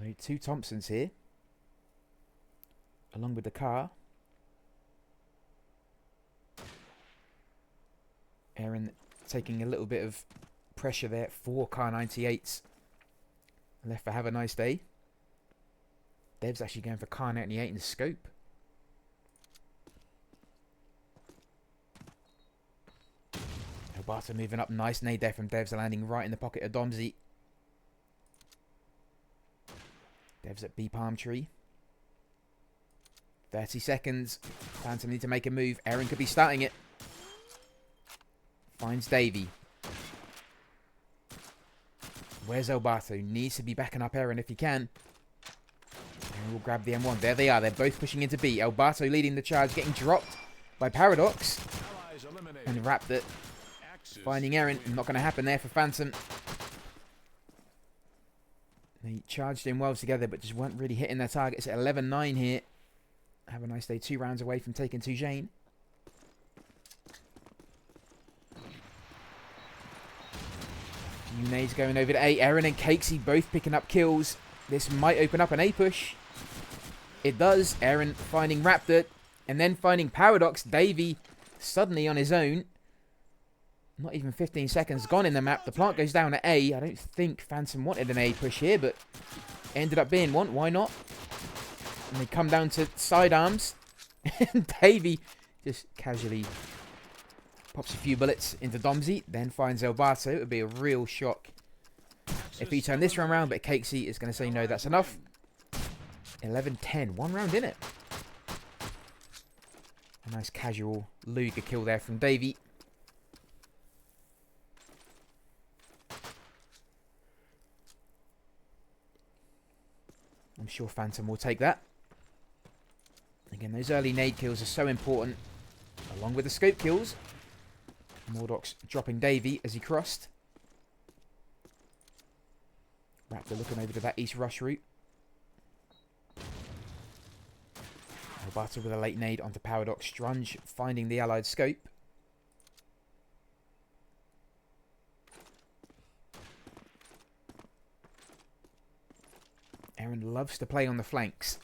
Only 2 Thompsons here, along with the car. Aaron taking a little bit of pressure there. 4 car 98s left for Have a Nice Day. Dev's actually going for car 98 in the scope. Elbato moving up. Nice nade there from Devs, landing right in the pocket of Domsey. Devs at B palm tree. 30 seconds. Phantom need to make a move. Aaron could be starting it. Finds Davey. Where's Elbato? Needs to be backing up Aaron if he can. Aaron will grab the M1. There they are. They're both pushing into B. Elbato leading the charge, getting dropped by Paradox. And Raptor finding Aaron. Not going to happen there for Phantom. They charged in well together, but just weren't really hitting their targets at 11-9 here. Have a Nice Day. 2 rounds away from taking 2 Jane. Nades going over to A. Aaron and Cakesy both picking up kills. This might open up an A push. It does. Aaron finding Raptor and then finding Paradox. Davey suddenly on his own. Not even 15 seconds gone in the map. The plant goes down to A. I don't think Phantom wanted an A push here, but ended up being one. Why not? And they come down to sidearms. And Davey just casually pops a few bullets into Domsey, then finds Elbato. It would be a real shock if he turned this round around, but Cakesy is going to say no, that's enough. 11-10. 1 round in it. A nice casual Luger kill there from Davey. I'm sure Phantom will take that. Again, those early nade kills are so important, along with the scope kills. Mordox dropping Davey as he crossed. Raptor looking over to that east rush route. Alberto with a late nade onto Paradox. Strunge finding the allied scope. Aaron loves to play on the flanks.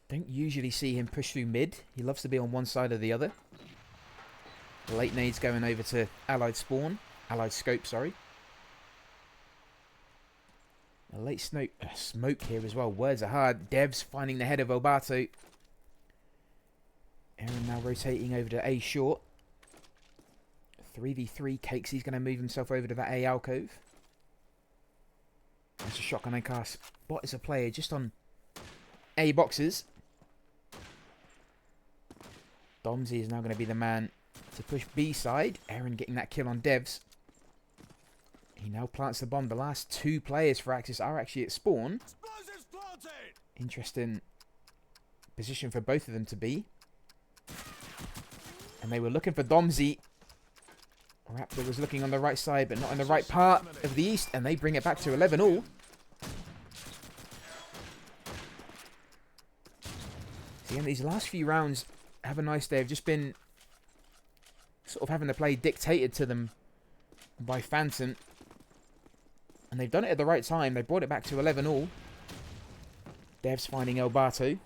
Don't usually see him push through mid. He loves to be on one side or the other. The late nade's going over to allied spawn. Allied scope, sorry. A late smoke here as well. Words are hard. Devs finding the head of Alberto. Aaron now rotating over to A short. 3v3. Cakes. He's going to move himself over to that A alcove. That's a shotgun and cast. Bot is a player just on A boxes. Domsey is now going to be the man to push B side. Aaron getting that kill on Devs. He now plants the bomb. The last two players for Axis are actually at spawn. Interesting position for both of them to be. And they were looking for Domsey. Raptor was looking on the right side, but not in the right part of the east. And they bring it back to 11 all. See, in these last few rounds, Have a Nice Day have just been sort of having the play dictated to them by Phantom. And they've done it at the right time. They brought it back to 11 all. Dev's finding Alberto.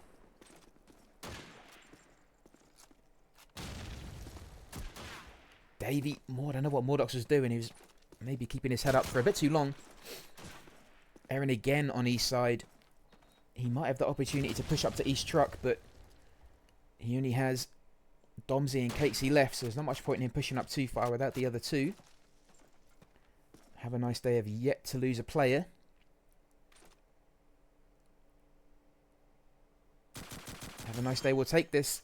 Davey, I don't know what Mordox was doing. He was maybe keeping his head up for a bit too long. Aaron again on east side. He might have the opportunity to push up to east truck, but he only has Domsey and Cakesy left, so there's not much point in him pushing up too far without the other two. Have a Nice Day have yet to lose a player. Have a Nice Day will take this.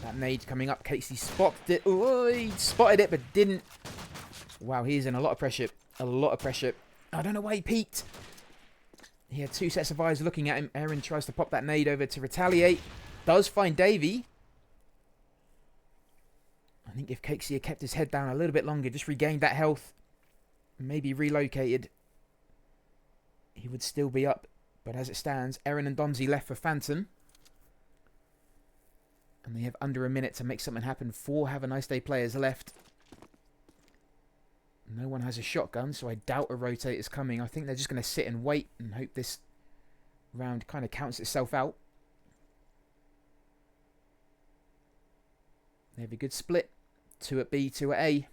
That nade coming up. Casey spotted it. Oh, he spotted it, but didn't. Wow, he's in a lot of pressure. A lot of pressure. I don't know why he peeked. He had two sets of eyes looking at him. Aaron tries to pop that nade over to retaliate. Does find Davey. I think if Cakesy had kept his head down a little bit longer, just regained that health, maybe relocated, he would still be up. But as it stands, Aaron and Domsey left for Phantom. And they have under a minute to make something happen. 4 Have a Nice Day players left. No one has a shotgun, so I doubt a rotate is coming. I think they're just going to sit and wait and hope this round kind of counts itself out. They have a good split. 2 at B, 2 at A.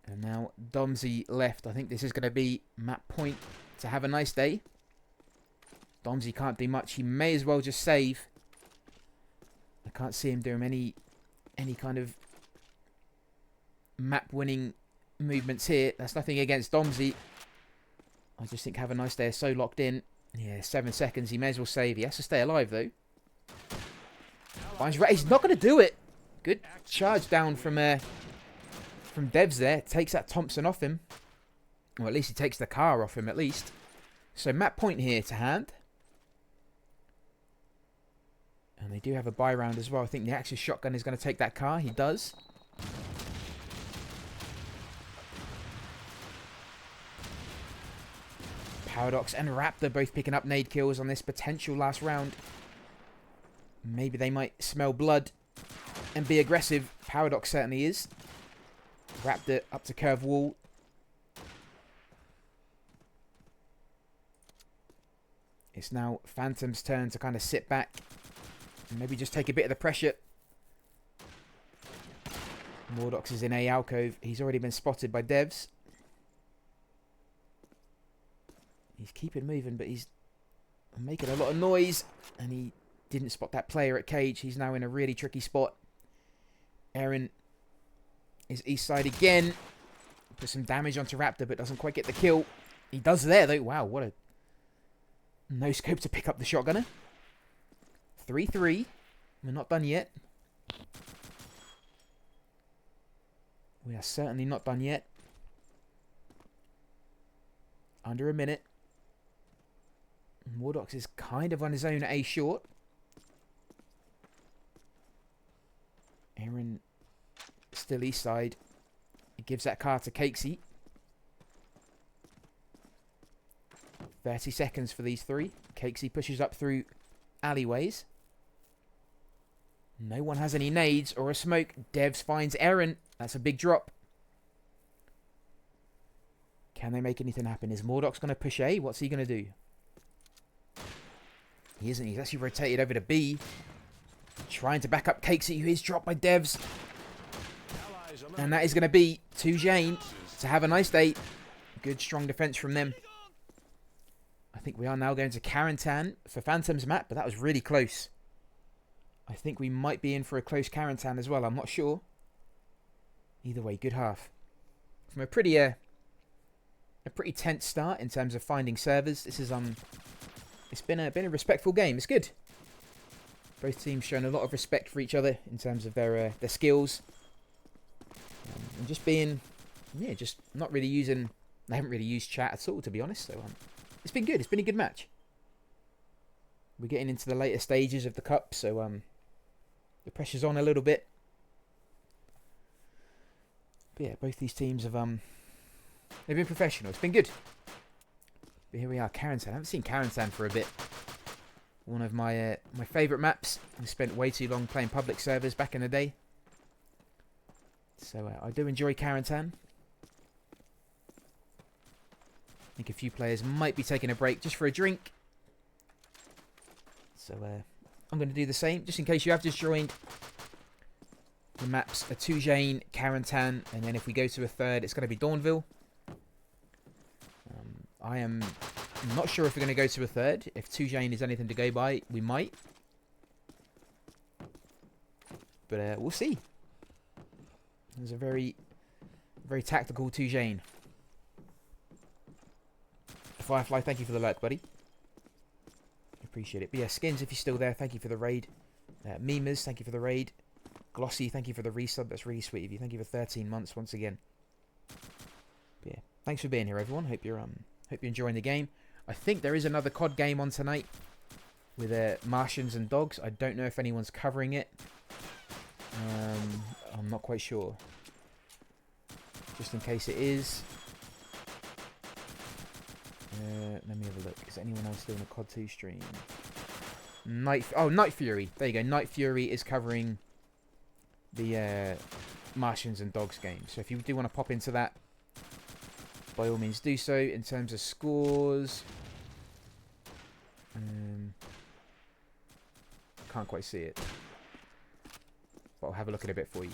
And now Domsey left. I think this is going to be map point to Have a Nice Day. Domsey can't do much. He may as well just save. I can't see him doing any kind of map-winning movements here. That's nothing against Domsey. I just think Have a Nice Day is so locked in. Yeah, 7 seconds. He may as well save. He has to stay alive, though. He's not going to do it. Good charge down from Devs there. Takes that Thompson off him. Or at least he takes the car off him, at least. So map point here to hand. And they do have a buy round as well. I think the Axis shotgun is going to take that car. He does. Paradox and Raptor both picking up nade kills on this potential last round. Maybe they might smell blood and be aggressive. Paradox certainly is. Raptor up to curve wall. It's now Phantom's turn to kind of sit back and maybe just take a bit of the pressure. Mordox is in A alcove. He's already been spotted by Devs. He's keeping moving, but he's making a lot of noise. And he didn't spot that player at cage. He's now in a really tricky spot. Aaron is east side again. Put some damage onto Raptor, but doesn't quite get the kill. He does there, though. Wow, what a No scope to pick up the shotgunner. 3-3. We're not done yet. We are certainly not done yet. Under a minute. Wardox is kind of on his own at A short. Aaron still east side. He gives that car to Cakesy. 30 seconds for these three. Cakesy pushes up through alleyways. No one has any nades or a smoke. Devs finds Aaron. That's a big drop. Can they make anything happen? Is Mordock's going to push A? What's he going to do? He isn't. He's actually rotated over to B. Trying to back up Cakesy, who is dropped by Devs. And that is going to be to Jane to have a nice day. Good, strong defense from them. I think we are now going to Carentan for Phantom's map, but that was really close. I think we might be in for a close Carentan as well. I'm not sure. Either way, good half. From a pretty tense start in terms of finding servers. This is it's been a respectful game. It's good. Both teams showing a lot of respect for each other in terms of their skills. And just being, yeah, just not really using. They haven't really used chat at all, to be honest. So it's been good. It's been a good match. We're getting into the later stages of the cup, so the pressure's on a little bit. But yeah, both these teams have they've been professional. It's been good. But here we are, Carentan. I haven't seen Carentan for a bit. One of my my favourite maps. I spent way too long playing public servers back in the day. So I do enjoy Carentan. I think a few players might be taking a break just for a drink. So I'm going to do the same, just in case you have just joined. The maps are Tujane, Carentan, and then if we go to a third, it's going to be Dawnville. I am not sure if we're going to go to a third. If Tujane is anything to go by, we might. But we'll see. There's a very, very tactical Tujane. Firefly, thank you for the lurk, buddy. Appreciate it. But yeah, Skins, if you're still there, thank you for the raid. Memers, thank you for the raid. Glossy, thank you for the resub. That's really sweet of you. Thank you for 13 months once again. But yeah, thanks for being here, everyone. Hope you're enjoying the game. I think there is another COD game on tonight with Martians and Dogs. I don't know if anyone's covering it. I'm not quite sure. Just in case it is. Let me have a look. Is anyone else doing a COD 2 stream? Night Fury. There you go. Night Fury is covering the Martians and Dogs game. So if you do want to pop into that, by all means do so. In terms of scores, can't quite see it, but I'll have a look at it a bit for you.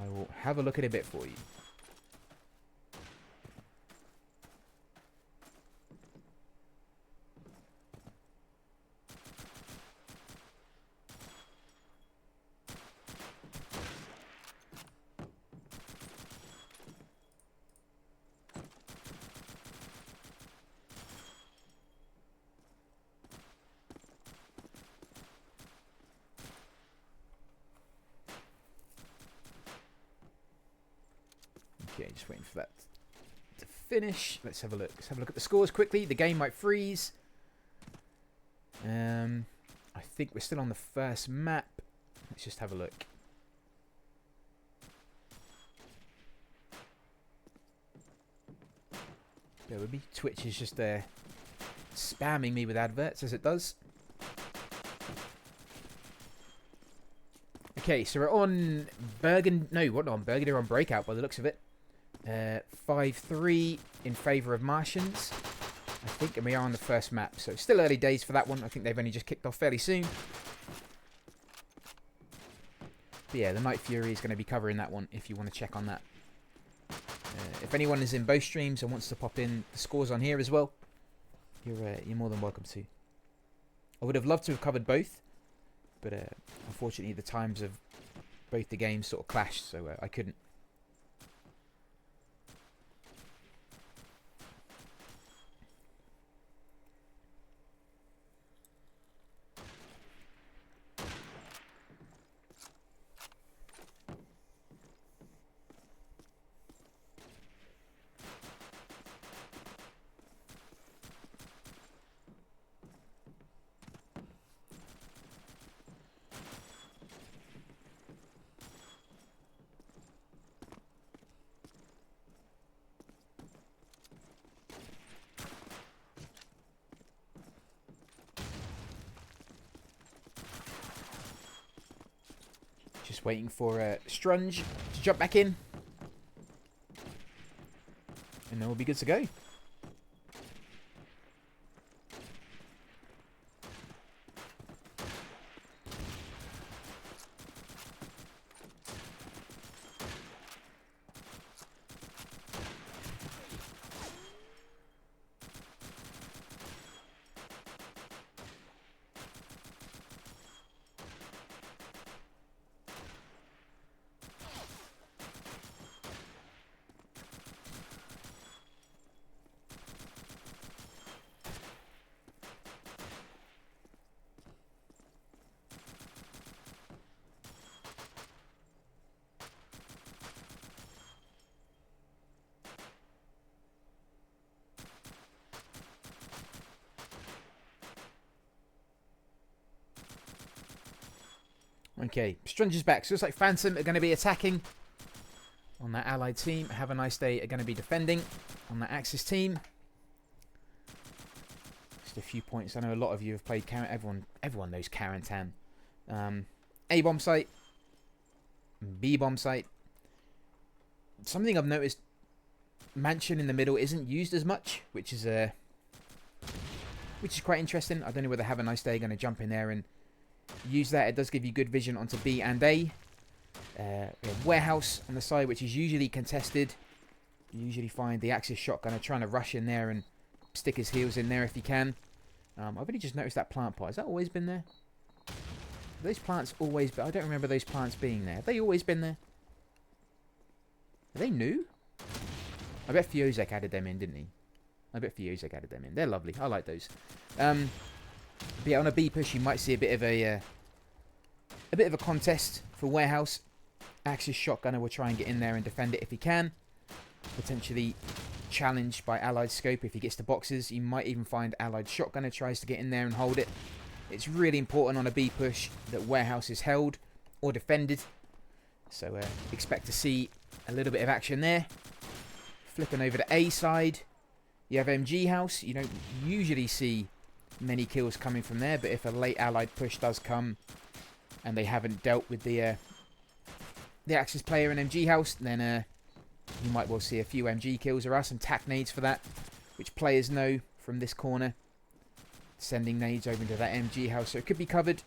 I will have a look at it a bit for you. Okay, just waiting for that to finish. Let's have a look. Let's have a look at the scores quickly. The game might freeze. I think we're still on the first map. Let's just have a look. There would be. Twitch is just spamming me with adverts as it does. Okay, so we're on Burgundy. No, we're not on Burgundy. We're on Breakout by the looks of it. 5-3 in favour of Martians, I think, and we are on the first map. So still early days for that one. I think they've only just kicked off fairly soon. But yeah, the Night Fury is going to be covering that one if you want to check on that. If anyone is in both streams and wants to pop in the scores on here as well, you're more than welcome to. I would have loved to have covered both, but unfortunately the times of both the games sort of clashed, so I couldn't. Just waiting for Strunge to jump back in. And then we'll be good to go. Okay, Strunge is back. So it's like Phantom are going to be attacking on that allied team. Have a Nice Day are going to be defending on that Axis team. Just a few points. I know a lot of you have played everyone knows Carentan. A bomb site, B bomb site. Something I've noticed, Mansion in the middle isn't used as much, which is quite interesting. I don't know whether Have a Nice Day are going to jump in there and use that. It does give you good vision onto B and A. We have Warehouse on the side, which is usually contested. You usually find the Axis shotgunner trying to rush in there and stick his heels in there if he can. I've only just noticed that plant pot. Has that always been there? Those plants always... But I don't remember those plants being there. Have they always been there? Are they new? I bet Fiozek added them in, didn't he? I bet Fiozek added them in. They're lovely. I like those. But yeah, on a B push, you might see a bit of a contest for Warehouse. Axis shotgunner will try and get in there and defend it if he can. Potentially challenged by Allied scope if he gets to boxes. You might even find Allied shotgunner tries to get in there and hold it. It's really important on a B push that Warehouse is held or defended. So expect to see a little bit of action there. Flipping over to A side, you have MG House. You don't usually see many kills coming from there, but if a late Allied push does come and they haven't dealt with the Axis player in MG House, then you might well see a few MG kills. There are some tac nades for that, which players know from this corner, sending nades over into that MG House, so it could be covered.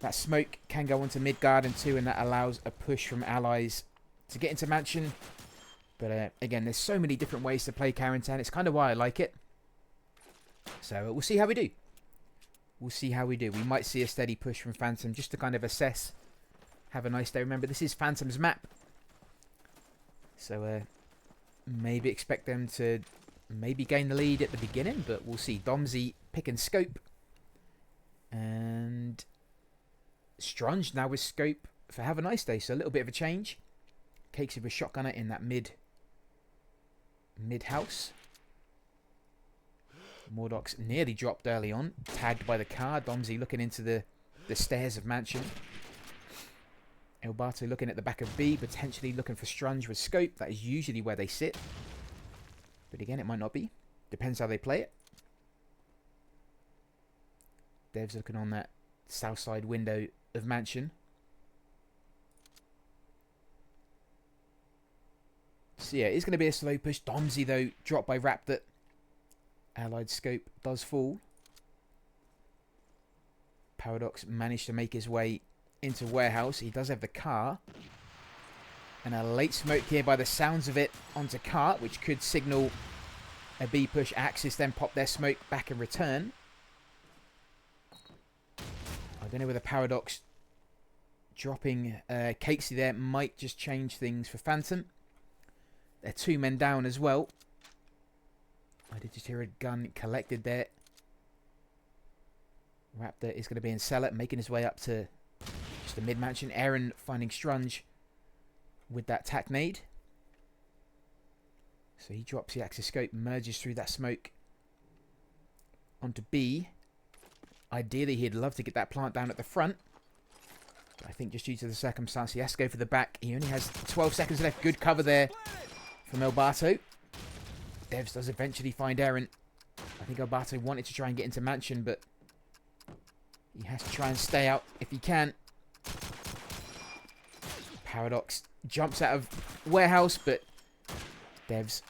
That smoke can go onto mid garden too, and that allows a push from Allies to get into Mansion. But again, there's so many different ways to play Carentan. It's kind of why I like it. So we'll see how we do. We'll see how we do. We might see a steady push from Phantom just to kind of assess. Have a Nice Day. Remember, this is Phantom's map. So maybe expect them to maybe gain the lead at the beginning, but we'll see. Domsey pick and scope. And Strunge now with scope for Have a Nice Day. So a little bit of a change. Cakes with a shotgunner in that mid house. Mordox nearly dropped early on. Tagged by the car. Domsey looking into the stairs of Mansion. Elbato looking at the back of B. Potentially looking for Strunge with scope. That is usually where they sit. But again, it might not be. Depends how they play it. Dev's looking on that south side window of Mansion. So yeah, it's going to be a slow push. Domsey, though, dropped by Raptor. Allied scope does fall. Paradox managed to make his way into Warehouse. He does have the car. And a late smoke here by the sounds of it onto cart, which could signal a B push. Axis then pop their smoke back and return. I don't know whether Paradox dropping Cakesy there might just change things for Phantom. They're 2 men down as well. I did just hear a gun collected there. Raptor is going to be in cellar, making his way up to just the mid-mansion. Aaron finding Strunge with that tac nade. So he drops the Axis scope, merges through that smoke onto B. Ideally, he'd love to get that plant down at the front. But I think just due to the circumstance, he has to go for the back. He only has 12 seconds left. Good cover there from Elbato. Devs does eventually find Aaron. I think Elbato wanted to try and get into Mansion, but he has to try and stay out if he can. Paradox jumps out of warehouse, but Devs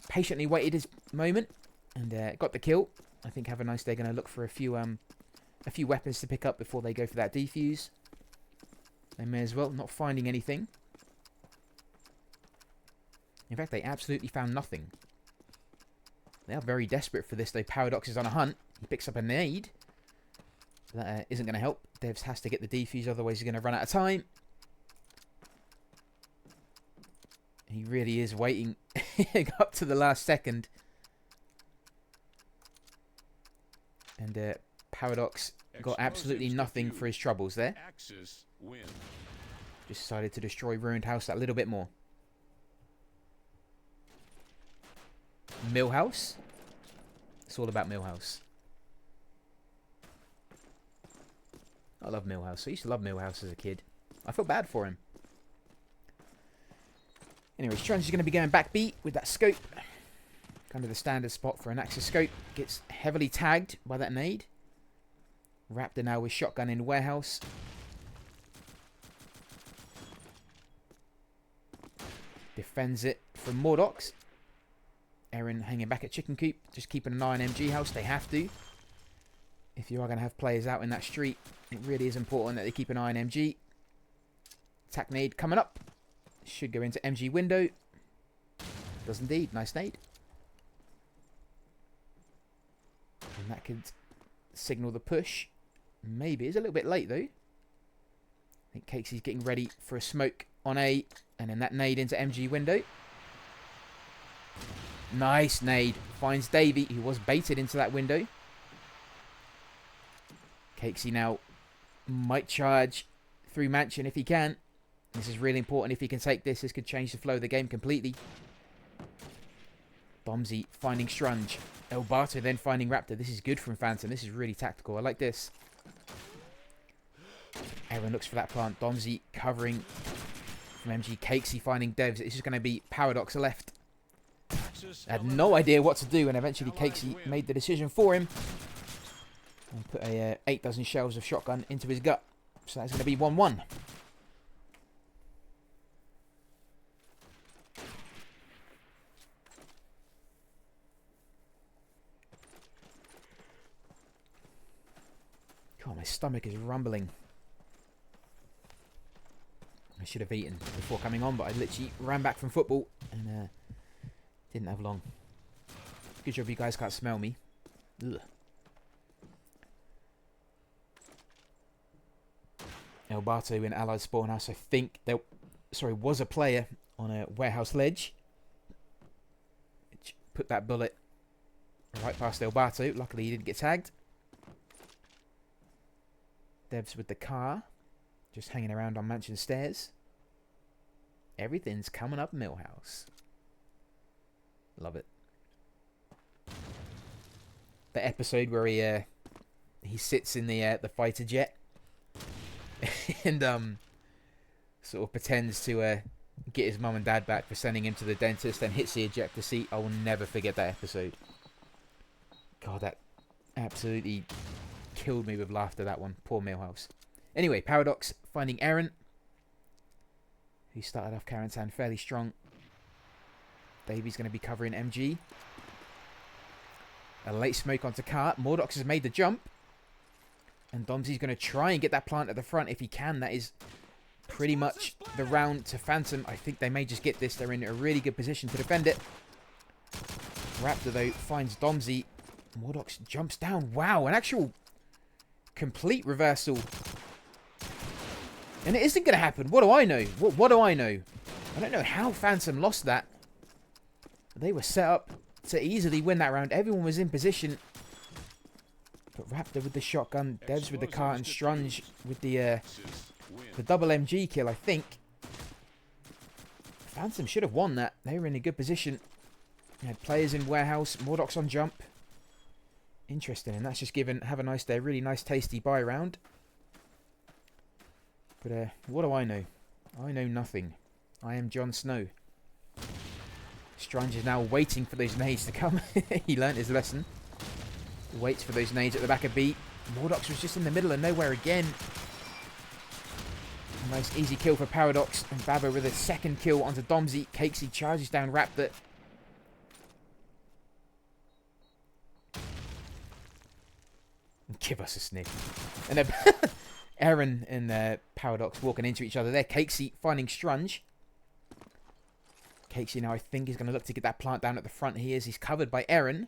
patiently waited his moment and got the kill. I think Have a Nice Day going to look for a few weapons to pick up before they go for that defuse. They may as well, not finding anything. In fact, they absolutely found nothing. They are very desperate for this, though. Paradox is on a hunt. He picks up a nade. That isn't going to help. Devs has to get the defuse, otherwise he's going to run out of time. He really is waiting up to the last second. And Paradox got absolutely nothing for his troubles there. Just decided to destroy Ruined House that little bit more. Millhouse. It's all about Millhouse. I love Millhouse. I used to love Millhouse as a kid. I feel bad for him. Anyway, Strange is going to be going back beat with that scope. Kind of the standard spot for an Axis scope. Gets heavily tagged by that nade. Raptor now with shotgun in warehouse. Defends it from Mordox. Aaron hanging back at Chicken Coop. Just keeping an eye on MG House. They have to. If you are going to have players out in that street, it really is important that they keep an eye on MG. Attack nade coming up. Should go into MG window. Does indeed. Nice nade. And that could signal the push. Maybe. It's a little bit late though. I think Cakesy's getting ready for a smoke on A. And then that nade into MG window. Nice nade. Finds Davey, who was baited into that window. Cakesy now might charge through Mansion if he can. This is really important. If he can take this, this could change the flow of the game completely. Bomsy finding Strunge. Elbato then finding Raptor. This is good from Phantom. This is really tactical. I like this. Aaron looks for that plant. Bomsy covering from MG. Cakesy finding Devs. It's just going to be Paradox left. I had no idea what to do, and eventually Cakesy made the decision for him. And put a 8 dozen shells of shotgun into his gut. So that's going to be 1-1. God, my stomach is rumbling. I should have eaten before coming on, but I literally ran back from football and didn't have long. Good job you guys can't smell me. Ugh. Elbato in Allied Spawn House. I think there was a player on a warehouse ledge. Which put that bullet right past Elbato. Luckily he didn't get tagged. Devs with the car. Just hanging around on Mansion stairs. Everything's coming up Millhouse. Love it. The episode where he sits in the fighter jet and sort of pretends to get his mum and dad back for sending him to the dentist and hits the ejector seat. I will never forget that episode. God, that absolutely killed me with laughter, that one. Poor Millhouse. Anyway, Paradox finding Aaron. He started off Karantan fairly strong. Davy's going to be covering MG. A late smoke onto Cart. Mordox has made the jump. And Domsy's going to try and get that plant at the front if he can. That is pretty much the round to Phantom. I think they may just get this. They're in a really good position to defend it. Raptor, though, finds Domsy. Mordox jumps down. Wow, an actual complete reversal. And it isn't going to happen. What do I know? What do I know? I don't know how Phantom lost that. They were set up to easily win that round. Everyone was in position. But Raptor with the shotgun, Devs with the car, and Strunge with the double MG kill, I think. Phantom should have won that. They were in a good position. They had players in warehouse, Mordox on jump. Interesting, and that's just given Have a Nice Day a really nice tasty buy round. But what do I know? I know nothing. I am Jon Snow. Strange is now waiting for those nades to come. He learnt his lesson. Waits for those nades at the back of B. Mordox was just in the middle of nowhere again. Nice easy kill for Paradox. And Baba with a second kill onto Domsy. Cakesy charges down Raptor. Give us a sniff. And then Aaron and Paradox walking into each other there. Cakesy finding Strunge. Cakesy now I think is going to look to get that plant down at the front. He is. He's covered by Aaron.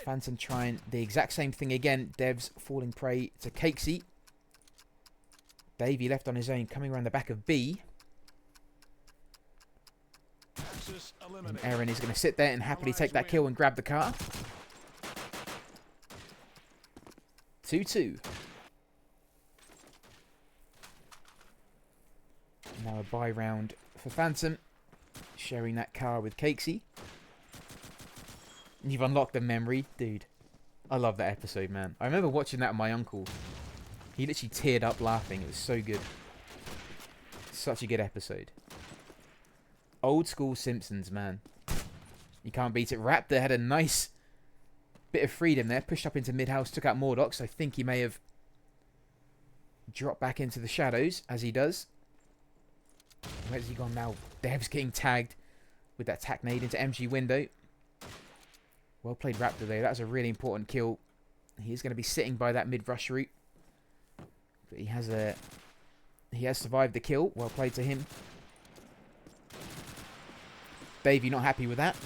Phantom trying the exact same thing again. Devs falling prey to Cakesy. Davey left on his own, coming around the back of B. And Aaron is going to sit there and happily take that kill and grab the car. 2-2. Now a buy round for Phantom. Sharing that car with Cakesy. You've unlocked the memory. Dude, I love that episode, man. I remember watching that with my uncle. He literally teared up laughing. It was so good. Such a good episode. Old school Simpsons, man. You can't beat it. Raptor had a nice bit of freedom there. Pushed up into mid-house. Took out Mordox. I think he may have dropped back into the shadows, as he does. Where's he gone now? Dev's getting tagged with that tack nade into MG window. Well played Raptor though. That was a really important kill. He is going to be sitting by that mid-rush route. But he has survived the kill. Well played to him. Davey not happy with that.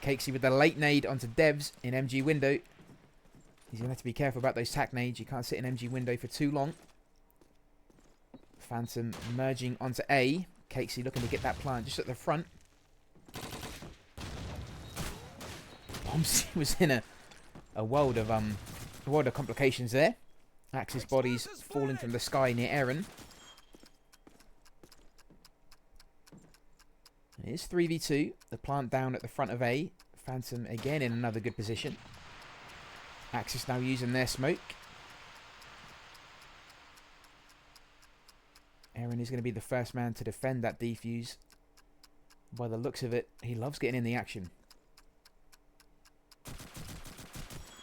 Cakesy with the late nade onto Devs in MG window. He's going to have to be careful about those tack nades. You can't sit in MG window for too long. Phantom merging onto A. Cakesy looking to get that plant just at the front. Bombsy was in a world of complications there. Axis bodies falling from the sky near Aaron. It is 3v2. The plant down at the front of A. Phantom again in another good position. Axis now using their smoke. Aaron is going to be the first man to defend that defuse. By the looks of it, he loves getting in the action.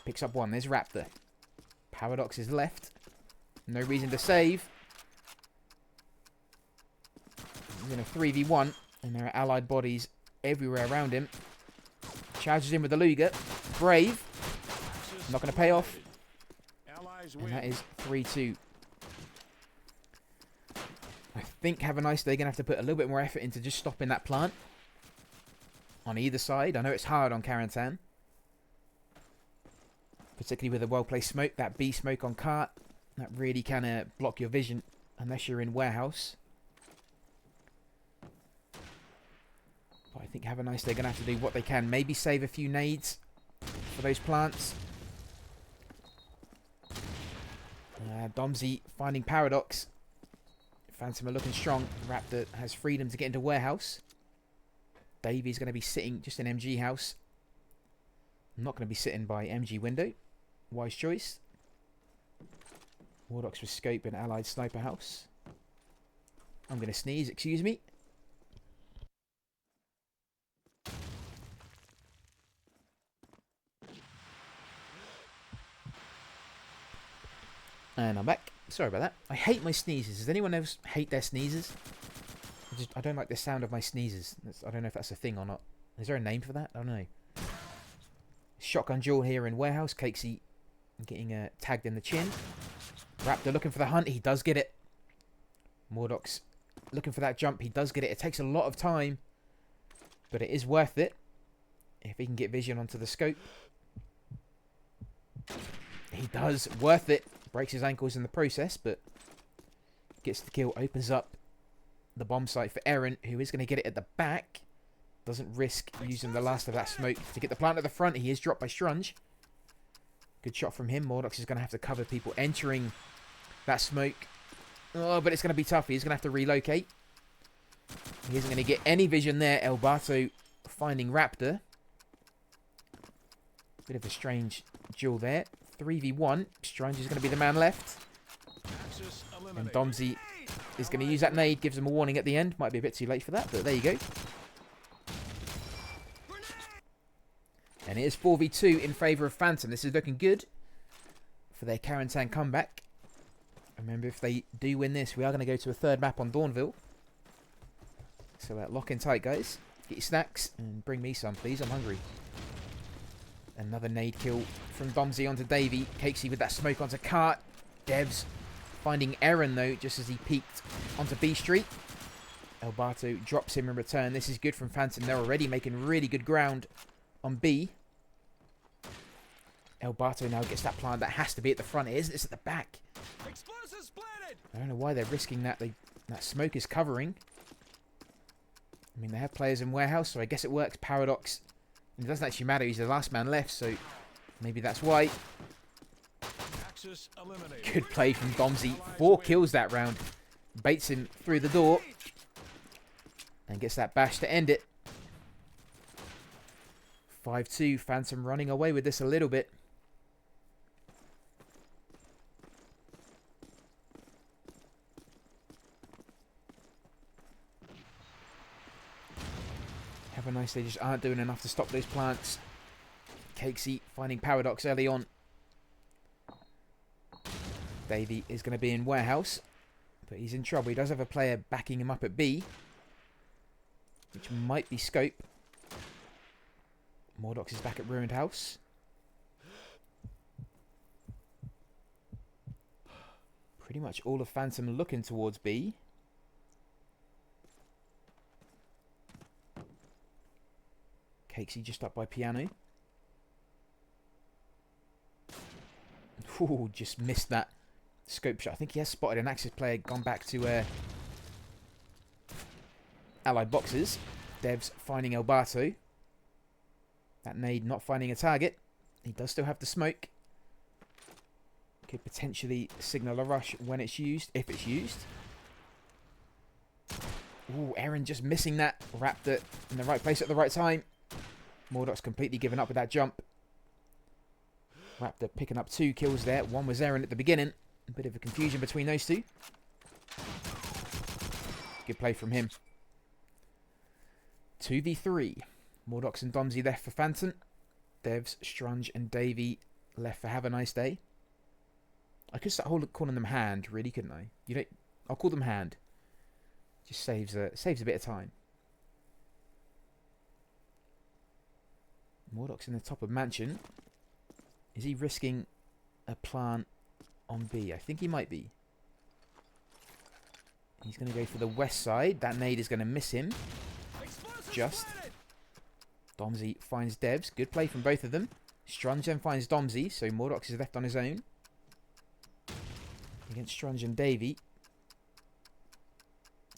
Picks up one. There's Raptor. Paradox is left. No reason to save. He's in a 3v1. And there are allied bodies everywhere around him. Charges in with the Luger. Brave. Not going to pay off. And that is 3-2. I think Have a Nice Day going to have to put a little bit more effort into just stopping that plant. On either side. I know it's hard on Karantan. Particularly with a well-placed smoke. That B smoke on cart. That really can block your vision. Unless you're in warehouse. But I think Have a Nice Day going to have to do what they can. Maybe save a few nades for those plants. Domsy finding Paradox. Phantom are looking strong. Raptor has freedom to get into warehouse. Davey's going to be sitting just in MG house. Not going to be sitting by MG window. Wise choice. Wardox with scope in allied sniper house. I'm going to sneeze, excuse me. And I'm back. Sorry about that. I hate my sneezes. Does anyone else hate their sneezes? I don't like the sound of my sneezes. I don't know if that's a thing or not. Is there a name for that? I don't know. Shotgun duel here in warehouse. Cakesy getting tagged in the chin. Raptor looking for the hunt. He does get it. Mordox looking for that jump. He does get it. It takes a lot of time. But it is worth it. If he can get vision onto the scope. He does. Worth it. Breaks his ankles in the process, but gets the kill. Opens up the bomb site for Aaron, who is going to get it at the back. Doesn't risk using the last of that smoke to get the plant at the front. He is dropped by Strunge. Good shot from him. Mordox is going to have to cover people entering that smoke. Oh, but it's going to be tough. He's going to have to relocate. He isn't going to get any vision there. Elbato finding Raptor. Bit of a strange duel there. 3v1. Strunge is going to be the man left. And Domsy is going to use that nade. Gives him a warning at the end. Might be a bit too late for that, but there you go. And it is 4v2 in favour of Phantom. This is looking good for their Karantan comeback. Remember, if they do win this, we are going to go to a third map on Dawnville. So lock in tight, guys. Get your snacks and bring me some, please. I'm hungry. Another nade kill from Domsey onto Davey. Cakesy with that smoke onto Cart. Devs finding Aaron, though, just as he peeked onto B Street. Elbato drops him in return. This is good from Phantom. They're already making really good ground on B. Elbato now gets that plant. That has to be at the front. It isn't. It's at the back. Explosives planted. I don't know why they're risking that. That smoke is covering. I mean, they have players in warehouse, so I guess it works. Paradox. It doesn't actually matter. He's the last man left, so maybe that's why. Axis eliminated. Good play from Domsey. 4 kills that round. Baits him through the door. And gets that bash to end it. 5-2. Phantom running away with this a little bit. Have a nice day. Just aren't doing enough to stop those plants. Cakesy finding Paradox early on. Davey is going to be in warehouse. But he's in trouble. He does have a player backing him up at B. Which might be Scope. Mordox is back at Ruined House. Pretty much all of Phantom looking towards B. Cakesy just up by Piano. Ooh, just missed that scope shot. I think he has spotted an Axis player, gone back to Allied boxes. Devs finding Elbato. That nade not finding a target. He does still have the smoke. Could potentially signal a rush when it's used, if it's used. Ooh, Aaron just missing that. Wrapped it in the right place at the right time. Mordoc's completely given up with that jump. Raptor picking up 2 kills there. One was Aaron at the beginning. A bit of a confusion between those two. Good play from him. 2v3. Mordox and Domsey left for Phantom. Devs, Strunge and Davey left for Have a Nice Day. I could start calling them Hand, really, couldn't I? You don't. I'll call them Hand. Just saves a bit of time. Mordox in the top of Mansion. Is he risking a plant on B? I think he might be. He's going to go for the west side. That nade is going to miss him. Just. Domsey finds Devs. Good play from both of them. Strunge then finds Domsey, so Mordox is left on his own. Against Strunge and Davey.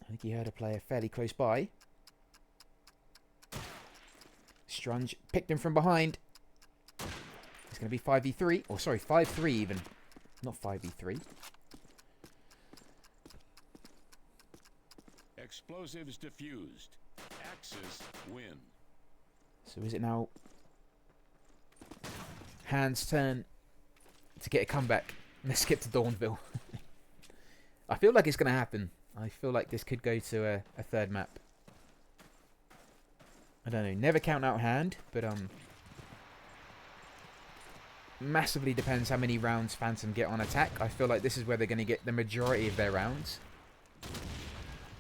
I think he heard a player fairly close by. Strunge picked him from behind. It's going to be 5v3. Or sorry, 5-3 even. Not 5v3. Explosives diffused. Axis win. So is it now Hand's turn to get a comeback? Let's skip to Dawnville. I feel like it's going to happen. I feel like this could go to a third map. I don't know. Never count out Hand, but massively depends how many rounds Phantom get on attack. I feel like this is where they're going to get the majority of their rounds.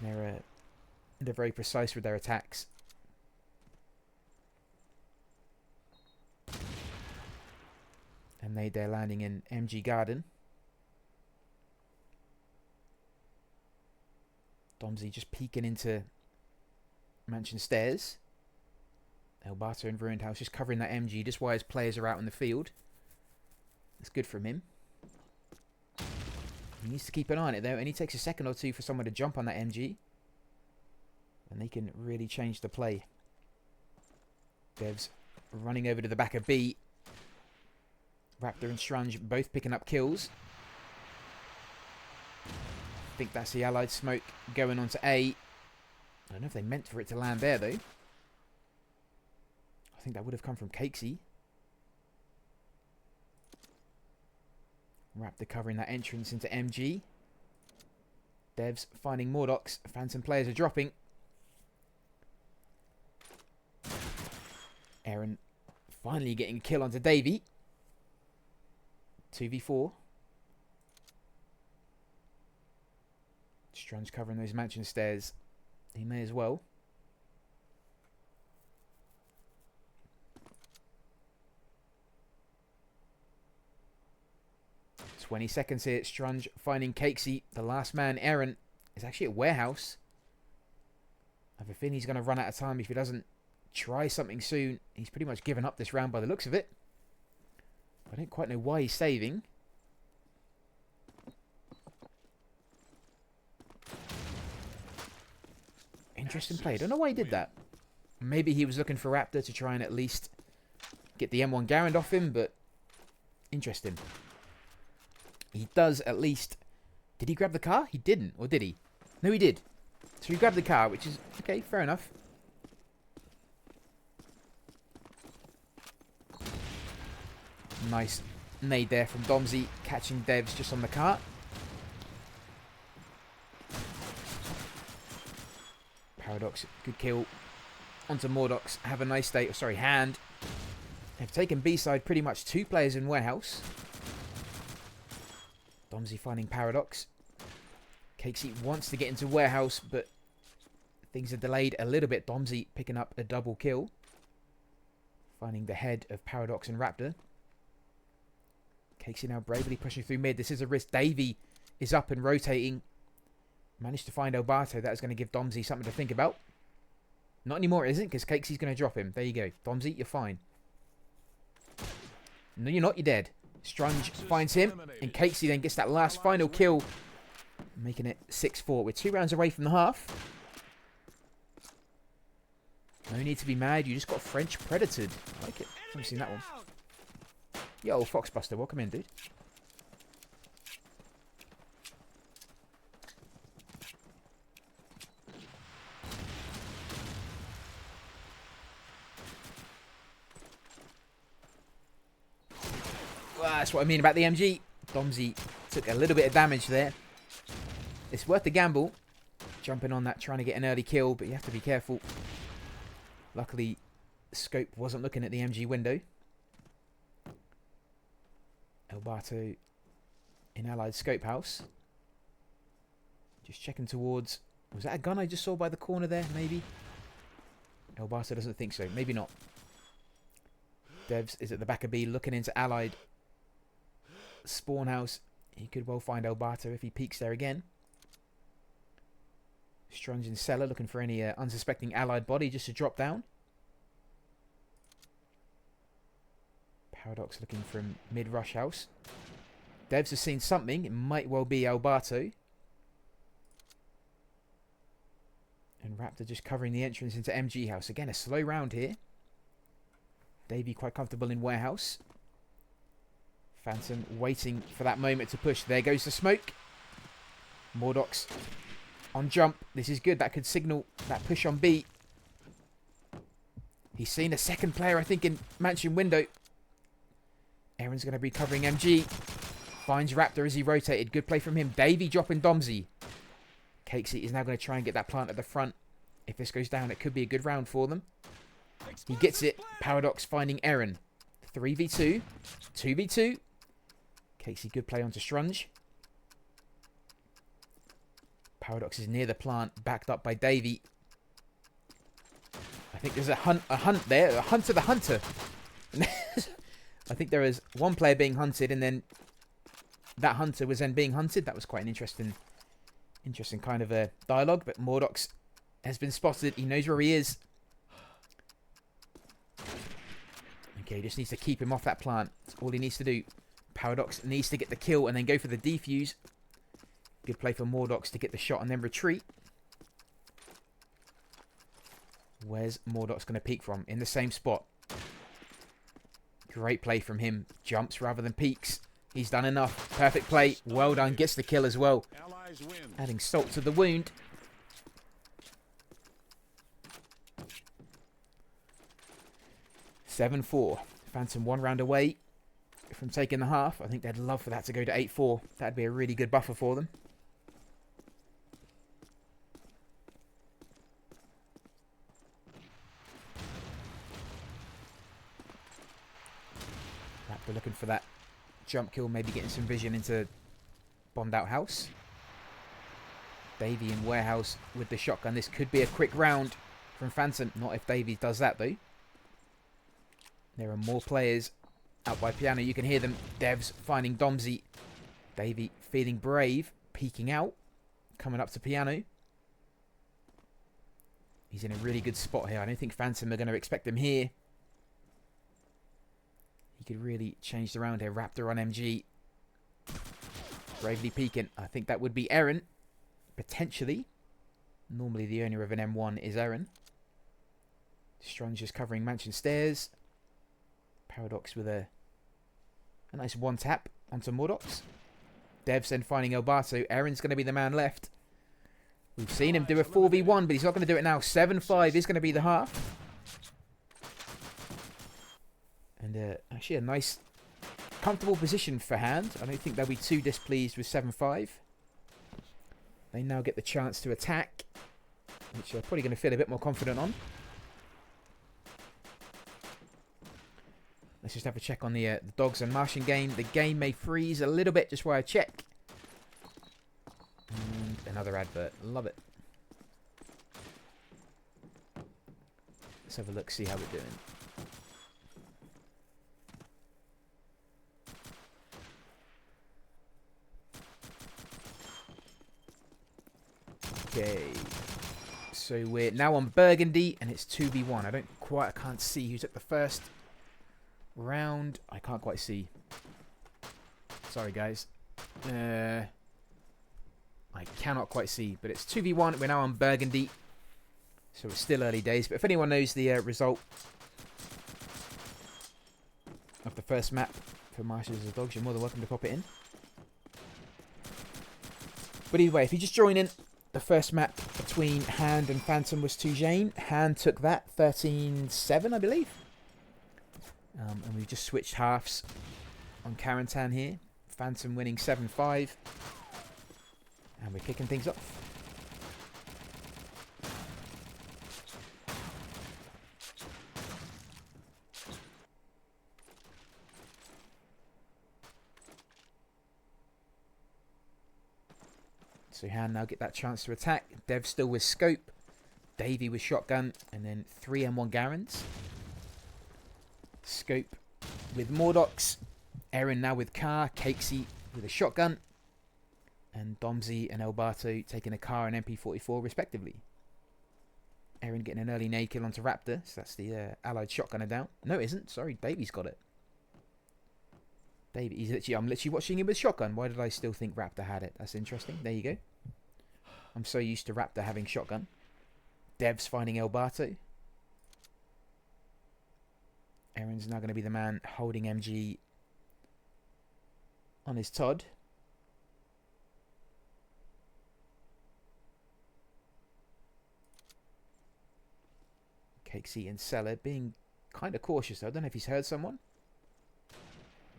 They're very precise with their attacks. And they're landing in MG Garden. Domsey just peeking into Mansion Stairs. Elbato and Ruined House just covering that MG just while his players are out in the field. That's good from him. He needs to keep an eye on it though. It only takes a second or two for someone to jump on that MG. And they can really change the play. Devs running over to the back of B. Raptor and Strunge both picking up kills. I think that's the Allied smoke going on to A. I don't know if they meant for it to land there though. I think that would have come from Cakesy. Raptor covering that entrance into MG. Devs finding Mordox. Phantom players are dropping. Aaron finally getting a kill onto Davey. 2v4. Strunge covering those mansion stairs. He may as well. "20 seconds here. Strunge finding Cakesy. The last man, Aaron, is actually at warehouse. I have a feeling he's going to run out of time if he doesn't try something soon. He's pretty much given up this round by the looks of it. I don't quite know why he's saving. Interesting play. I don't know why he did that. Maybe he was looking for Raptor to try and at least get the M1 Garand off him, but interesting. He does at least... Did he grab the car? He didn't, or did he? No, he did. So he grabbed the car, which is... Okay, fair enough. Nice nade there from Domsey, catching Devs just on the car. Paradox, good kill. Onto Mordox, have a nice day. Oh, sorry, Hand. They've taken B-side pretty much 2 players in warehouse. Domsey finding Paradox. Cakesy wants to get into warehouse, but things are delayed a little bit. Domsey picking up a double kill. Finding the head of Paradox and Raptor. Cakesy now bravely pushing through mid. This is a risk. Davey is up and rotating. Managed to find Elbato. That is going to give Domsey something to think about. Not anymore, it isn't, because Cakesy's going to drop him. There you go. Domsey, you're fine. No, you're not. You're dead. Strunge finds him, and Cakesy then gets that last final kill, making it 6-4. We're 2 rounds away from the half. No need to be mad. You just got French predatored. I like it. I haven't seen that one. Yo, Foxbuster, welcome in, dude. Well, that's what I mean about the MG. Domsey took a little bit of damage there. It's worth the gamble. Jumping on that, trying to get an early kill, but you have to be careful. Luckily, Scope wasn't looking at the MG window. Elbato in Allied Scope House. Just checking towards... Was that a gun I just saw by the corner there? Maybe? Elbato doesn't think so. Maybe not. Devs is at the back of B looking into Allied Spawn House. He could well find Elbato if he peeks there again. Strunge in cellar looking for any unsuspecting Allied body just to drop down. Paradox looking from mid-rush house. Devs has seen something. It might well be Elbato. And Raptor just covering the entrance into MG house. Again, a slow round here. Davey quite comfortable in warehouse. Phantom waiting for that moment to push. There goes the smoke. Mordox on jump. This is good. That could signal that push on B. He's seen a second player, I think, in mansion window. Aaron's going to be covering MG. Finds Raptor as he rotated. Good play from him. Davey dropping Domsey. Cakesy is now going to try and get that plant at the front. If this goes down, it could be a good round for them. He gets it. Paradox finding Aaron. 3v2. 2v2. Cakesy, good play onto Strunge. Paradox is near the plant, backed up by Davey. I think there's a hunt there. A hunt to the hunter. I think there is one player being hunted, and then that hunter was then being hunted. That was quite an interesting kind of a dialogue. But Mordox has been spotted. He knows where he is. Okay, he just needs to keep him off that plant. That's all he needs to do. Paradox needs to get the kill and then go for the defuse. Good play for Mordox to get the shot and then retreat. Where's Mordox going to peek from? In the same spot. Great play from him. Jumps rather than peeks. He's done enough. Perfect play. Well done. Gets the kill as well. Adding salt to the wound. (7-4). Phantom 1 round away from taking the half. I think they'd love for that to go to 8-4. That'd be a really good buffer for them. Raptor looking for that jump kill, maybe getting some vision into bombed out house. Davey in warehouse with the shotgun. This could be a quick round from Phantom. Not if Davey does that, though. There are more players out by piano. You can hear them. Devs finding Domsey. Davey feeling brave. Peeking out. Coming up to piano. He's in a really good spot here. I don't think Phantom are going to expect him here. He could really change the round here. Raptor on MG. Bravely peeking. I think that would be Aaron. Potentially. Normally the owner of an M1 is Aaron. Strunge just covering Mansion Stairs. Paradox with a nice one tap onto Mordox. Devs then finding Elbato. Aaron's going to be the man left. We've seen him do a 4v1, but he's not going to do it now. 7-5 is going to be the half. And actually a nice, comfortable position for Hand. I don't think they'll be too displeased with 7-5. They now get the chance to attack, which they're probably going to feel a bit more confident on. Let's just have a check on the Dogs and Martian game. The game may freeze a little bit just while I check. And another advert. Love it. Let's have a look, see how we're doing. Okay. So we're now on Burgundy, and it's 2v1. I can't see who took the first round. I can't quite see. Sorry, guys. I cannot quite see, but it's 2v1. We're now on Burgundy, so it's still early days. But if anyone knows the result of the first map for Masters of the Dogs, you're more than welcome to pop it in. But either way, if you just join in, the first map between Hand and Phantom was to Jane. Hand took that 13-7, I believe. And we've just switched halves on Carentan here. Phantom winning 7-5. And we're kicking things off. So Hand now get that chance to attack. Dev still with scope. Davey with shotgun. And then 3 M1 Garants. Scope with Mordox. Aaron now with car. Cakesy with a shotgun. And Domsey and Elbato taking a car and MP44 respectively. Aaron getting an early nade kill onto Raptor. So that's the allied shotgunner down. No, it isn't. Sorry, Davey's got it. Davey, I'm literally watching him with shotgun. Why did I still think Raptor had it? That's interesting. There you go. I'm so used to Raptor having shotgun. Dev's finding Elbato. Aaron's now going to be the man holding MG on his Todd. Cakesy and Cellar being kind of cautious though. I don't know if he's heard someone.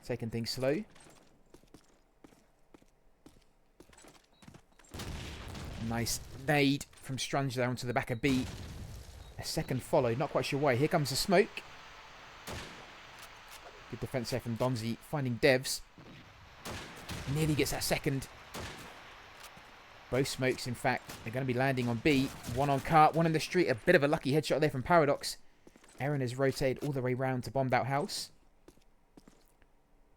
Taking things slow. Nice nade from Strunge there onto the back of B. A second followed. Not quite sure why. Here comes the smoke. Good defense there from Domsey. Finding Devs. Nearly gets that second. Both smokes, in fact. They're going to be landing on B. One on cart, one in the street. A bit of a lucky headshot there from Paradox. Aaron has rotated all the way round to bombed out house.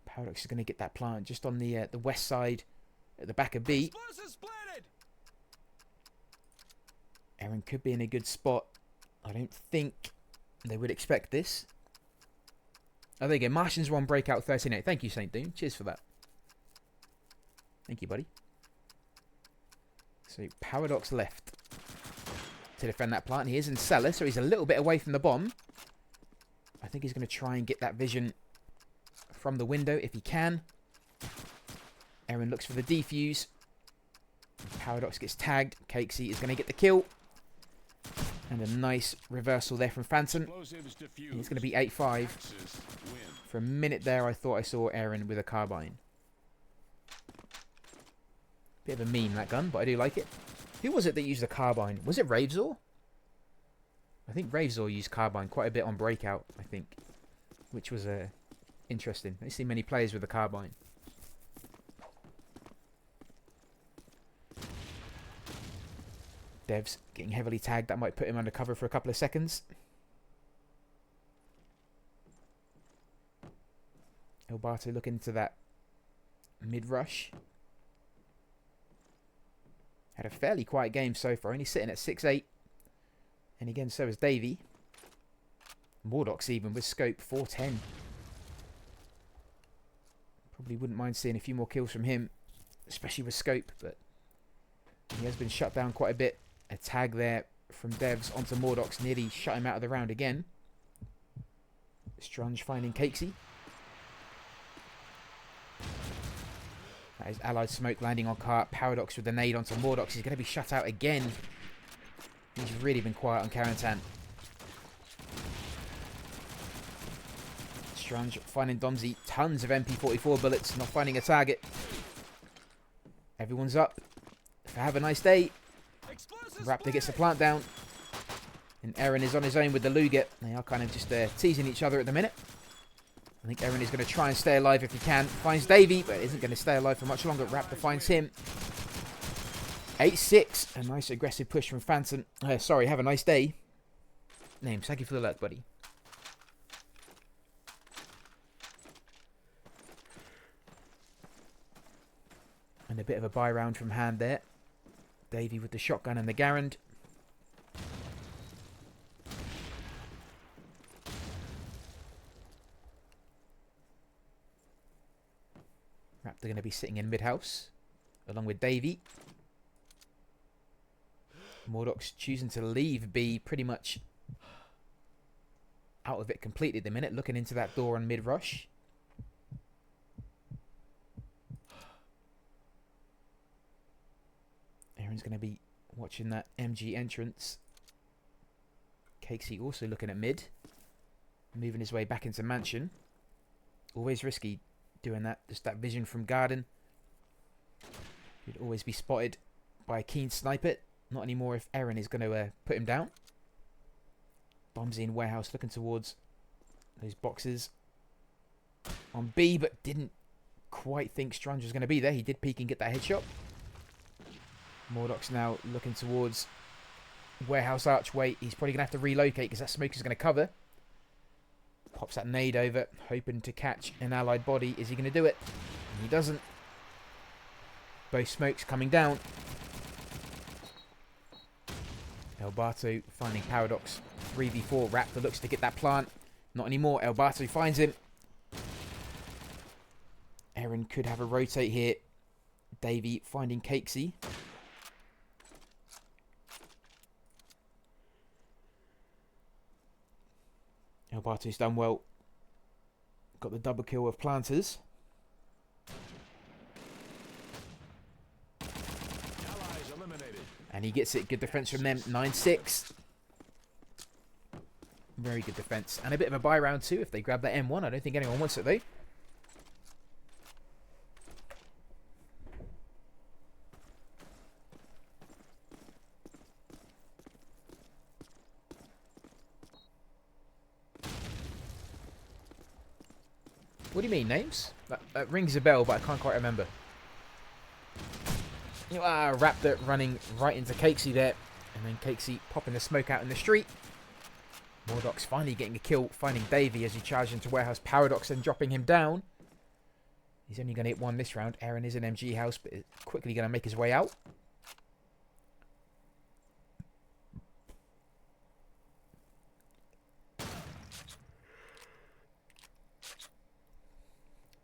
Paradox is going to get that plant just on the west side at the back of B. Aaron could be in a good spot. I don't think they would expect this. Oh, there you go. Martians won breakout 13-8. Thank you, Saint Doom. Cheers for that. Thank you, buddy. So Paradox left to defend that plant. He is in cellar, so he's a little bit away from the bomb. I think he's going to try and get that vision from the window if he can. Aaron looks for the defuse. Paradox gets tagged. Cakesy is going to get the kill. And a nice reversal there from Phantom. It's going to be 8-5. For a minute there, I thought I saw Aaron with a carbine. Bit of a meme, that gun, but I do like it. Who was it that used a carbine? Was it Ravesor? I think Ravesor used carbine quite a bit on breakout, I think. Which was interesting. I don't see many players with a carbine. Dev's getting heavily tagged. That might put him under cover for a couple of seconds. Elbato looking into that mid-rush. Had a fairly quiet game so far. Only sitting at 6-8. And again, so is Davey. Mordock's even with scope, 410. Probably wouldn't mind seeing a few more kills from him, especially with scope, but he has been shut down quite a bit. A tag there from Devs onto Mordock's nearly shut him out of the round again. Strunge finding Cakesy. That is allied smoke landing on Cart. Paradox with the nade onto Mordox. He's going to be shut out again. He's really been quiet on Karantan. Strunge finding Domsey. Tons of MP44 bullets. Not finding a target. Everyone's up. Have a nice day. Raptor gets the plant down. And Aaron is on his own with the Luger. They are kind of just teasing each other at the minute. I think Aaron is going to try and stay alive if he can. Finds Davey, but isn't going to stay alive for much longer. Raptor finds him. 8-6. A nice aggressive push from Phantom. Sorry, have a nice day. Names, thank you for the alert, buddy. And a bit of a buy round from Hand there. Davey with the shotgun and the Garand. Raptor going to be sitting in mid-house, along with Davey. Mordock's choosing to leave B pretty much out of it completely at the minute, looking into that door on mid-rush. Aaron's going to be watching that MG entrance. Cakesy also looking at mid, moving his way back into mansion. Always risky doing that, just that vision from Garden. He'd always be spotted by a keen sniper. Not anymore if Aaron is going to put him down. Bombs in warehouse looking towards those boxes on B, but didn't quite think Strunge was going to be there. He did peek and get that headshot. Mordock's now looking towards warehouse archway. He's probably going to have to relocate because that smoke is going to cover. Pops that nade over, hoping to catch an allied body. Is he going to do it? He doesn't. Both smokes coming down. Elbato finding Paradox. 3v4. Raptor looks to get that plant. Not anymore. Elbato finds him. Aaron could have a rotate here. Davey finding Cakesy. Elbato's done well. Got the double kill of planters. Allies eliminated. And he gets it. Good defense from them. 9-6. Very good defense. And a bit of a buy round too if they grab that M1. I don't think anyone wants it though. What do you mean, names? That rings a bell, but I can't quite remember. Raptor running right into Cakesy there. And then Cakesy popping the smoke out in the street. Mordock's finally getting a kill, finding Davey as he charged into warehouse. Paradox and dropping him down. He's only going to hit one this round. Aaron is in MG house, but quickly going to make his way out.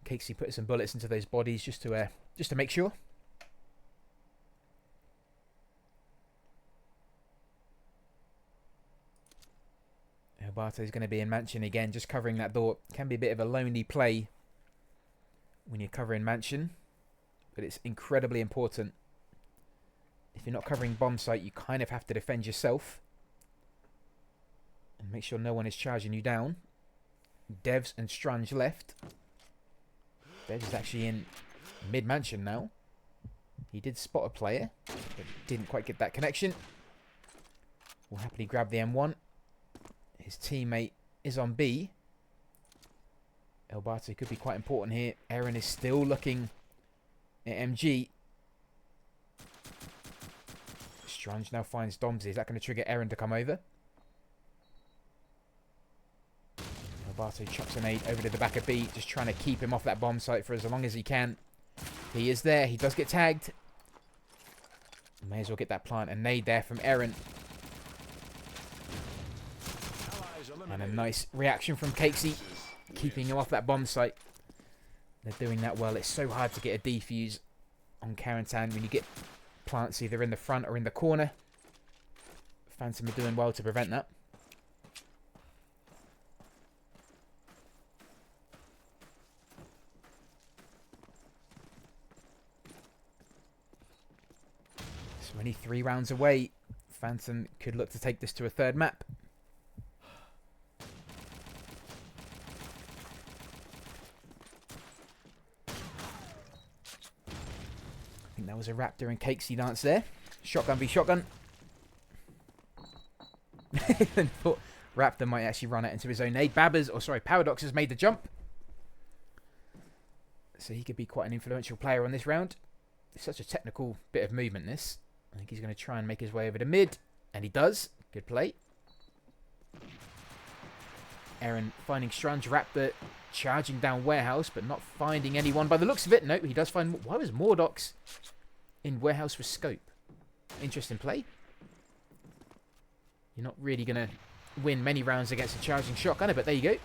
Cakesy put some bullets into those bodies just to make sure. Elbato is going to be in mansion again, just covering that door. Can be a bit of a lonely play when you're covering mansion, but it's incredibly important. If you're not covering bomb site, you kind of have to defend yourself and make sure no one is charging you down. Devs and Strunge left. Devs is actually in mid-mansion now. He did spot a player, but didn't quite get that connection. Will happily grab the M1. His teammate is on B. Elbato could be quite important here. Aaron is still looking at MG. Strange now finds Domsey. Is that going to trigger Aaron to come over? Alberto chucks a nade over to the back of B, just trying to keep him off that bomb site for as long as he can. He is there. He does get tagged. May as well get that plant. A nade there from Aaron. And a nice reaction from Cakesy, keeping him off that bomb site. They're doing that well. It's so hard to get a defuse on Karantan when you get plants either in the front or in the corner. Phantom are doing well to prevent that. So only 3 rounds away. Phantom could look to take this to a third map. I think that was a Raptor and Cakesy dance there. Shotgun v shotgun. Thought Raptor might actually run out into his own nade. Paradox has made the jump. So he could be quite an influential player on this round. It's such a technical bit of movement, this. I think he's going to try and make his way over to mid. And he does. Good play. Aaron finding Strange. Raptor charging down Warehouse, but not finding anyone by the looks of it. No, he does find... Why was Mordox in Warehouse with Scope? Interesting play. You're not really going to win many rounds against a charging shotgunner, but there you go.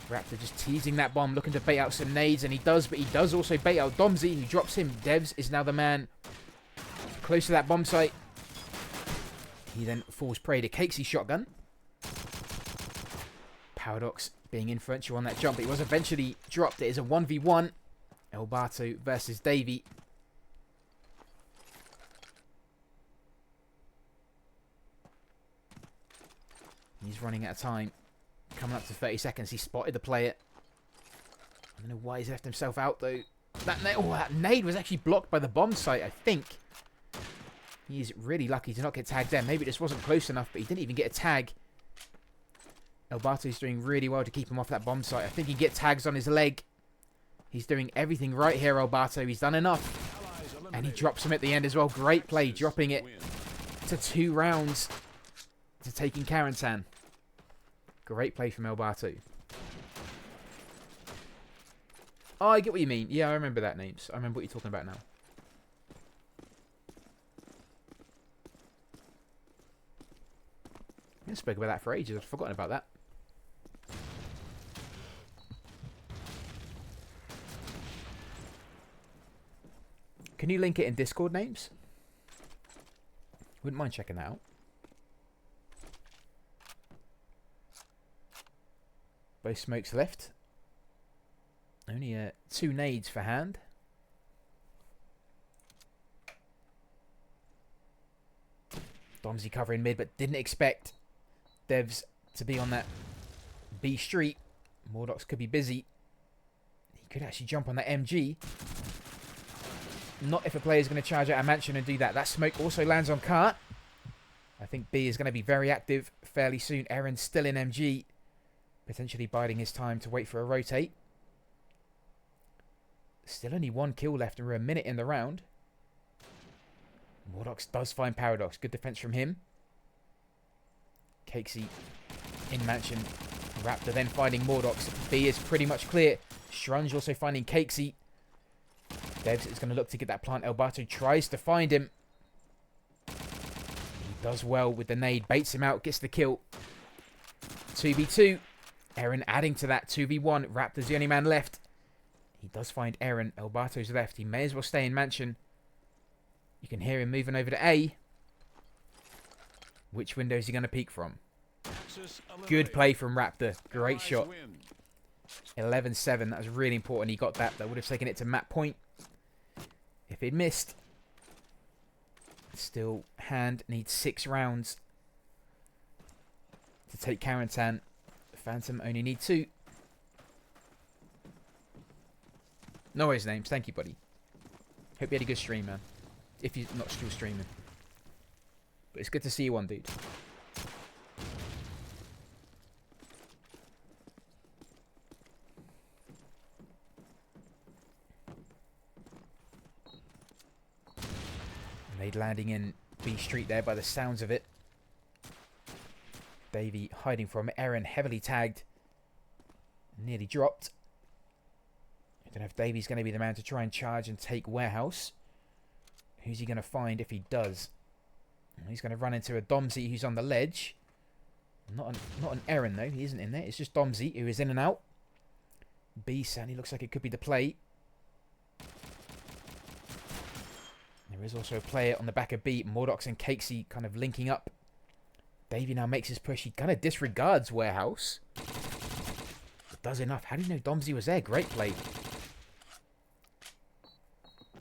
Raptor just teasing that bomb, looking to bait out some nades, and he does, but he does also bait out Domsey, who drops him. Devs is now the man close to that bomb site. He then falls prey to Cakesy's shotgun. Paradox being influential on that jump, but he was eventually dropped. It is a 1v1. Elbato versus Davey. He's running out of time. Coming up to 30 seconds. He spotted the player. I don't know why he's left himself out, though. That nade was actually blocked by the bomb site, I think. He's really lucky to not get tagged there. Maybe it just wasn't close enough, but he didn't even get a tag. Elbato's doing really well to keep him off that bomb site. I think he gets tags on his leg. He's doing everything right here, Elbato. He's done enough. And he drops him at the end as well. Great play, dropping it to 2 rounds to taking Karantan. Great play from Elbato. Oh, I get what you mean. Yeah, I remember that names. I remember what you're talking about now. I spoke about that for ages. I've forgotten about that. Can you link it in Discord names? Wouldn't mind checking that out. Both smokes left. Only 2 nades for hand. Domsey covering mid, but didn't expect Devs to be on that B street. Mordox could be busy. He could actually jump on that MG. Not if a player is going to charge out a mansion and do that. That smoke also lands on Cart. I think B is going to be very active fairly soon. Aaron's still in MG. Potentially biding his time to wait for a rotate. Still only 1 kill left and we're a minute in the round. Mordox does find Paradox. Good defense from him. Cakesy in mansion. Raptor then finding Mordox. B is pretty much clear. Shrunge also finding Cakesy. Devs is going to look to get that plant. Elbato tries to find him. He does well with the nade. Baits him out. Gets the kill. 2v2. Aaron adding to that 2v1. Raptor's the only man left. He does find Aaron. Elbato's left. He may as well stay in mansion. You can hear him moving over to A. Which window is he going to peek from? Good play from Raptor. Great shot. 11-7. That was really important. He got that. That would have taken it to map point. If he'd missed. Still, hand needs 6 rounds to take Karantan. Phantom only need 2. No worries, names. Thank you, buddy. Hope you had a good stream, man. If you're not still streaming. But it's good to see you on, dude. Nade landing in B Street there by the sounds of it. Davey hiding from Aaron, heavily tagged. Nearly dropped. I don't know if Davey's going to be the man to try and charge and take Warehouse. Who's he going to find if he does? He's going to run into a Domsey who's on the ledge. Not an Aaron though, he isn't in there. It's just Domsey who is in and out. B certainly looks like it could be the play. There is also a player on the back of B. Mordox and Cakesy kind of linking up. Davey now makes his push. He kind of disregards Warehouse. But does enough. How do you know Domsey was there? Great play.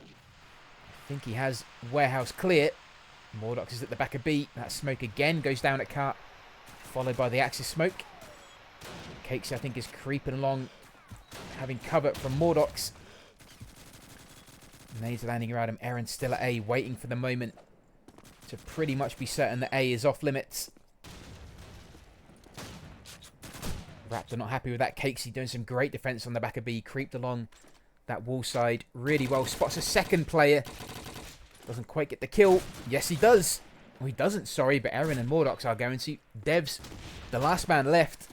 I think he has Warehouse clear. Mordox is at the back of B. That smoke again goes down at Cart. Followed by the Axis smoke. Cakesy, I think, is creeping along. Having cover from Mordox. Nades landing around him. Aaron still at A, waiting for the moment to pretty much be certain that A is off limits. Raptor not happy with that. Cakesy doing some great defense on the back of B. Creeped along that wall side really well. Spots a second player. Doesn't quite get the kill. Yes, he does. Well, he doesn't, sorry, but Aaron and Mordox are going to. Devs, the last man left.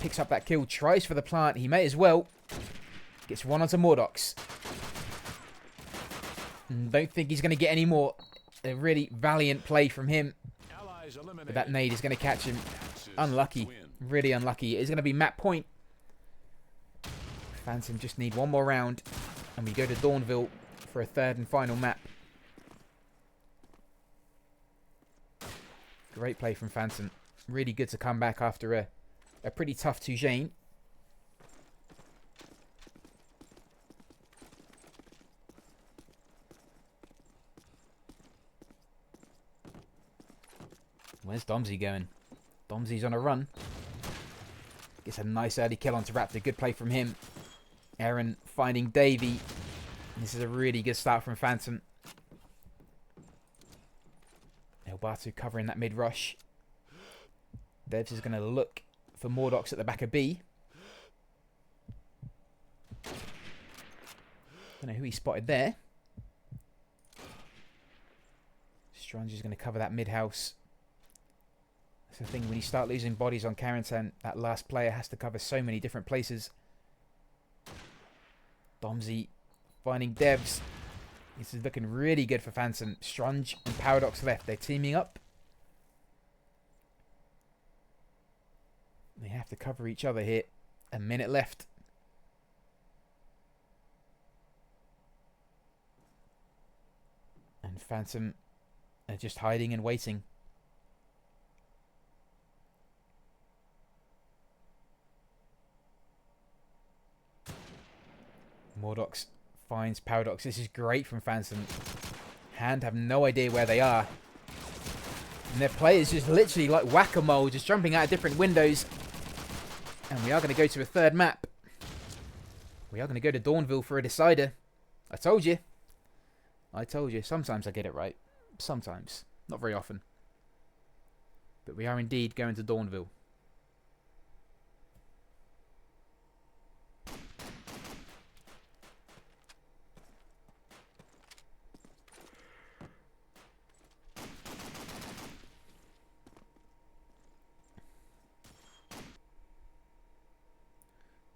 Picks up that kill. Tries for the plant. He may as well. Gets one onto Mordox. Don't think he's going to get any more. A really valiant play from him. But that nade is going to catch him. Unlucky. Really unlucky. It is going to be map point. Phantom just need one more round. And we go to Dawnville for a third and final map. Great play from Phantom. Really good to come back after a pretty tough Tujane. Where's Domsey going? Domsey's on a run. Gets a nice early kill onto Raptor. Good play from him. Aaron finding Davey. This is a really good start from Phantom. Elbatu covering that mid-rush. Devs is going to look for Mordox at the back of B. Don't know who he spotted there. Strange is going to cover that mid-house. That's the thing, when you start losing bodies on Carentan, that last player has to cover so many different places. Domsey finding Devs. This is looking really good for Phantom. Strange and Paradox left. They're teaming up. They have to cover each other here. A minute left. And Phantom are just hiding and waiting. Mordox finds Paradox. This is great from Phantom. Hand have no idea where they are. And their players just literally like whack-a-mole, just jumping out of different windows. And we are going to go to a third map. We are going to go to Dawnville for a decider. I told you. I told you. Sometimes I get it right. Sometimes. Not very often. But we are indeed going to Dawnville.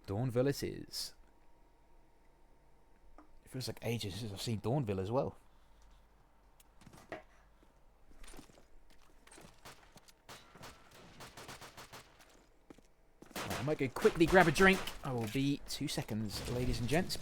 Dawnville it is. It feels like ages since I've seen Dawnville as well. Right, I might go quickly grab a drink. I will be 2 seconds, ladies and gents.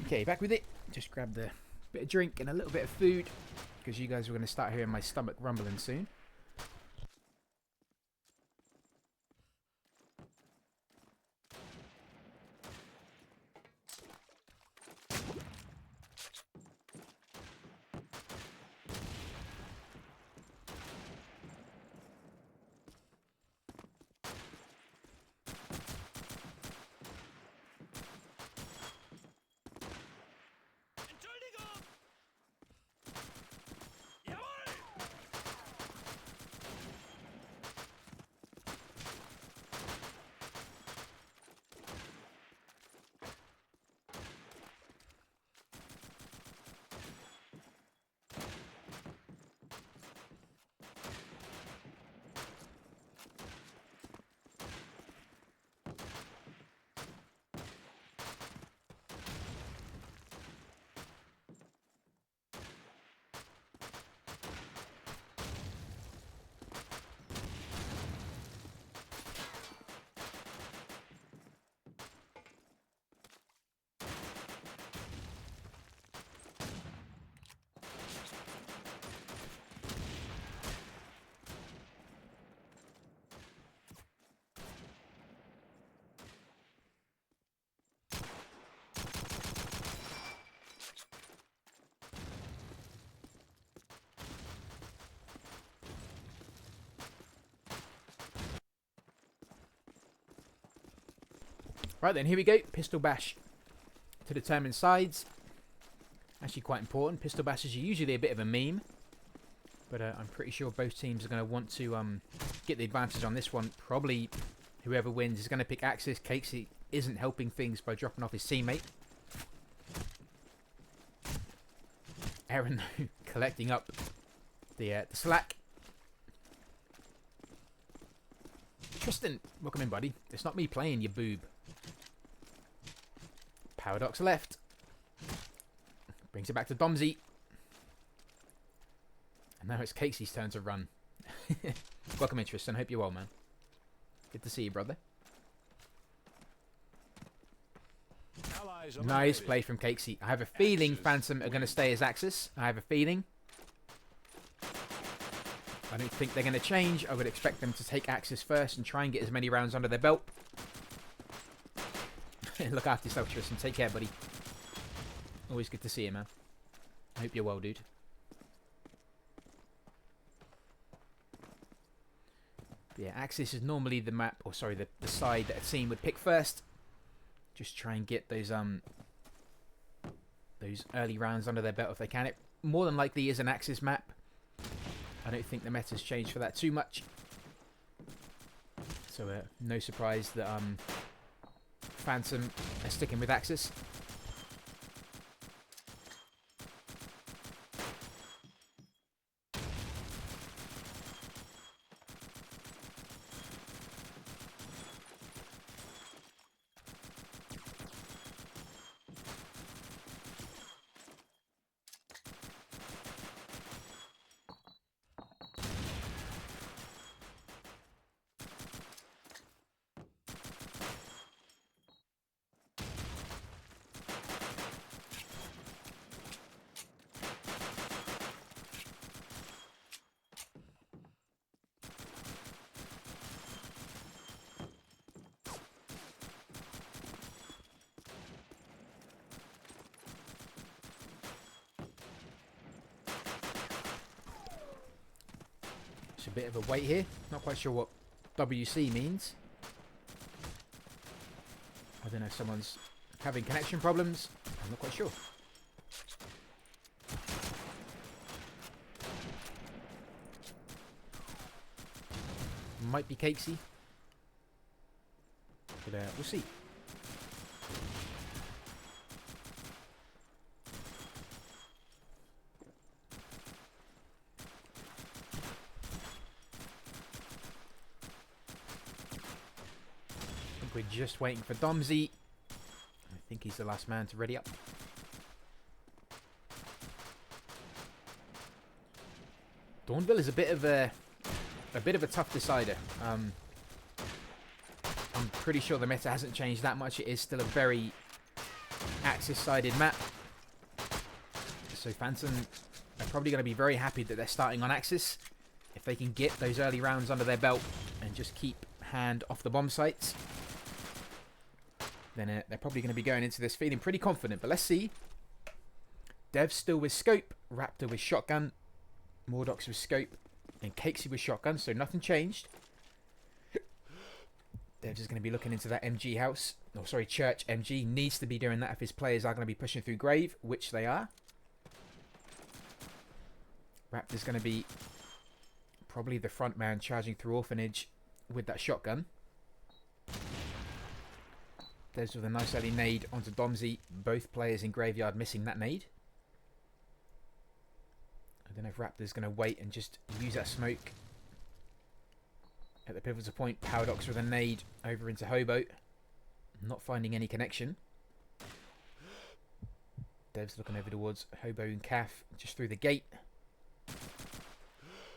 Okay, back with it. Just grabbed a bit of drink and a little bit of food because you guys are going to start hearing my stomach rumbling soon. Right then, here we go. Pistol bash to determine sides. Actually quite important. Pistol bashes are usually a bit of a meme. But I'm pretty sure both teams are going to want to get the advantage on this one. Probably whoever wins is going to pick Axis. Casey isn't helping things by dropping off his teammate. Aaron collecting up the slack. Tristan, welcome in, buddy. It's not me playing, you boob. Paradox left. Brings it back to Domsey. And now it's Casey's turn to run. Welcome in, Tristan. Hope you're well, man. Good to see you, brother. Nice play from Casey. I have a feeling Phantom are going to stay as Axis. I have a feeling. I don't think they're going to change. I would expect them to take Axis first and try and get as many rounds under their belt. Look after yourself, Tristan. Take care, buddy. Always good to see you, man. I hope you're well, dude. But yeah, Axis is normally the map, or sorry, the side that a team would pick first. Just try and get those early rounds under their belt if they can. It more than likely is an Axis map. I don't think the meta's changed for that too much. So no surprise that Phantom are sticking with Axis. A bit of a wait here. Not quite sure what WC means. I don't know if someone's having connection problems. I'm not quite sure. Might be Casey. But we'll see. We're just waiting for Domsey. I think he's the last man to ready up. Dawnville is a bit of a tough decider. I'm pretty sure the meta hasn't changed that much. It is still a very Axis-sided map. So Phantom are probably going to be very happy that they're starting on Axis. If they can get those early rounds under their belt and just keep hand off the bomb sites, then they're probably going to be going into this feeling pretty confident. But let's see. Dev's still with scope, Raptor with shotgun, Mordox with scope, and Cakesy with shotgun, so nothing changed. Dev's is going to be looking into that MG house. Oh, sorry, Church MG. Needs to be doing that if his players are going to be pushing through Grave, which they are. Raptor's going to be probably the front man charging through Orphanage with that shotgun. Dev's with a nice early nade onto Domsey. Both players in Graveyard missing that nade. I don't know if Raptor's going to wait and just use that smoke at the pivotal point. Paradox with a nade over into Hobo. Not finding any connection. Dev's looking over towards Hobo and Calf just through the gate.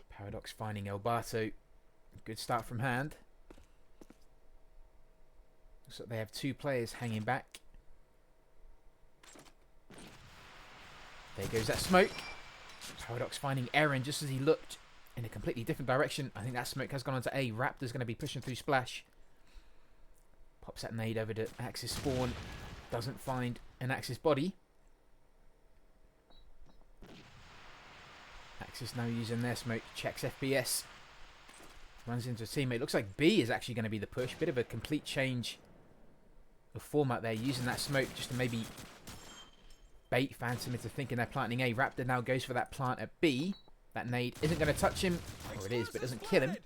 Paradox finding Elbato. Good start from hand. Looks like they have two players hanging back. There goes that smoke. Paradox finding Aaron just as he looked in a completely different direction. I think that smoke has gone onto A. Raptor's going to be pushing through Splash. Pops that nade over to Axis spawn. Doesn't find an Axis body. Axis now using their smoke. Checks FPS. Runs into a teammate. Looks like B is actually going to be the push. Bit of a complete change of format there. Using that smoke just to maybe bait Phantom into thinking they're planting A. Raptor now goes for that plant at B. That nade isn't going to touch him. Or it is, but it doesn't kill him.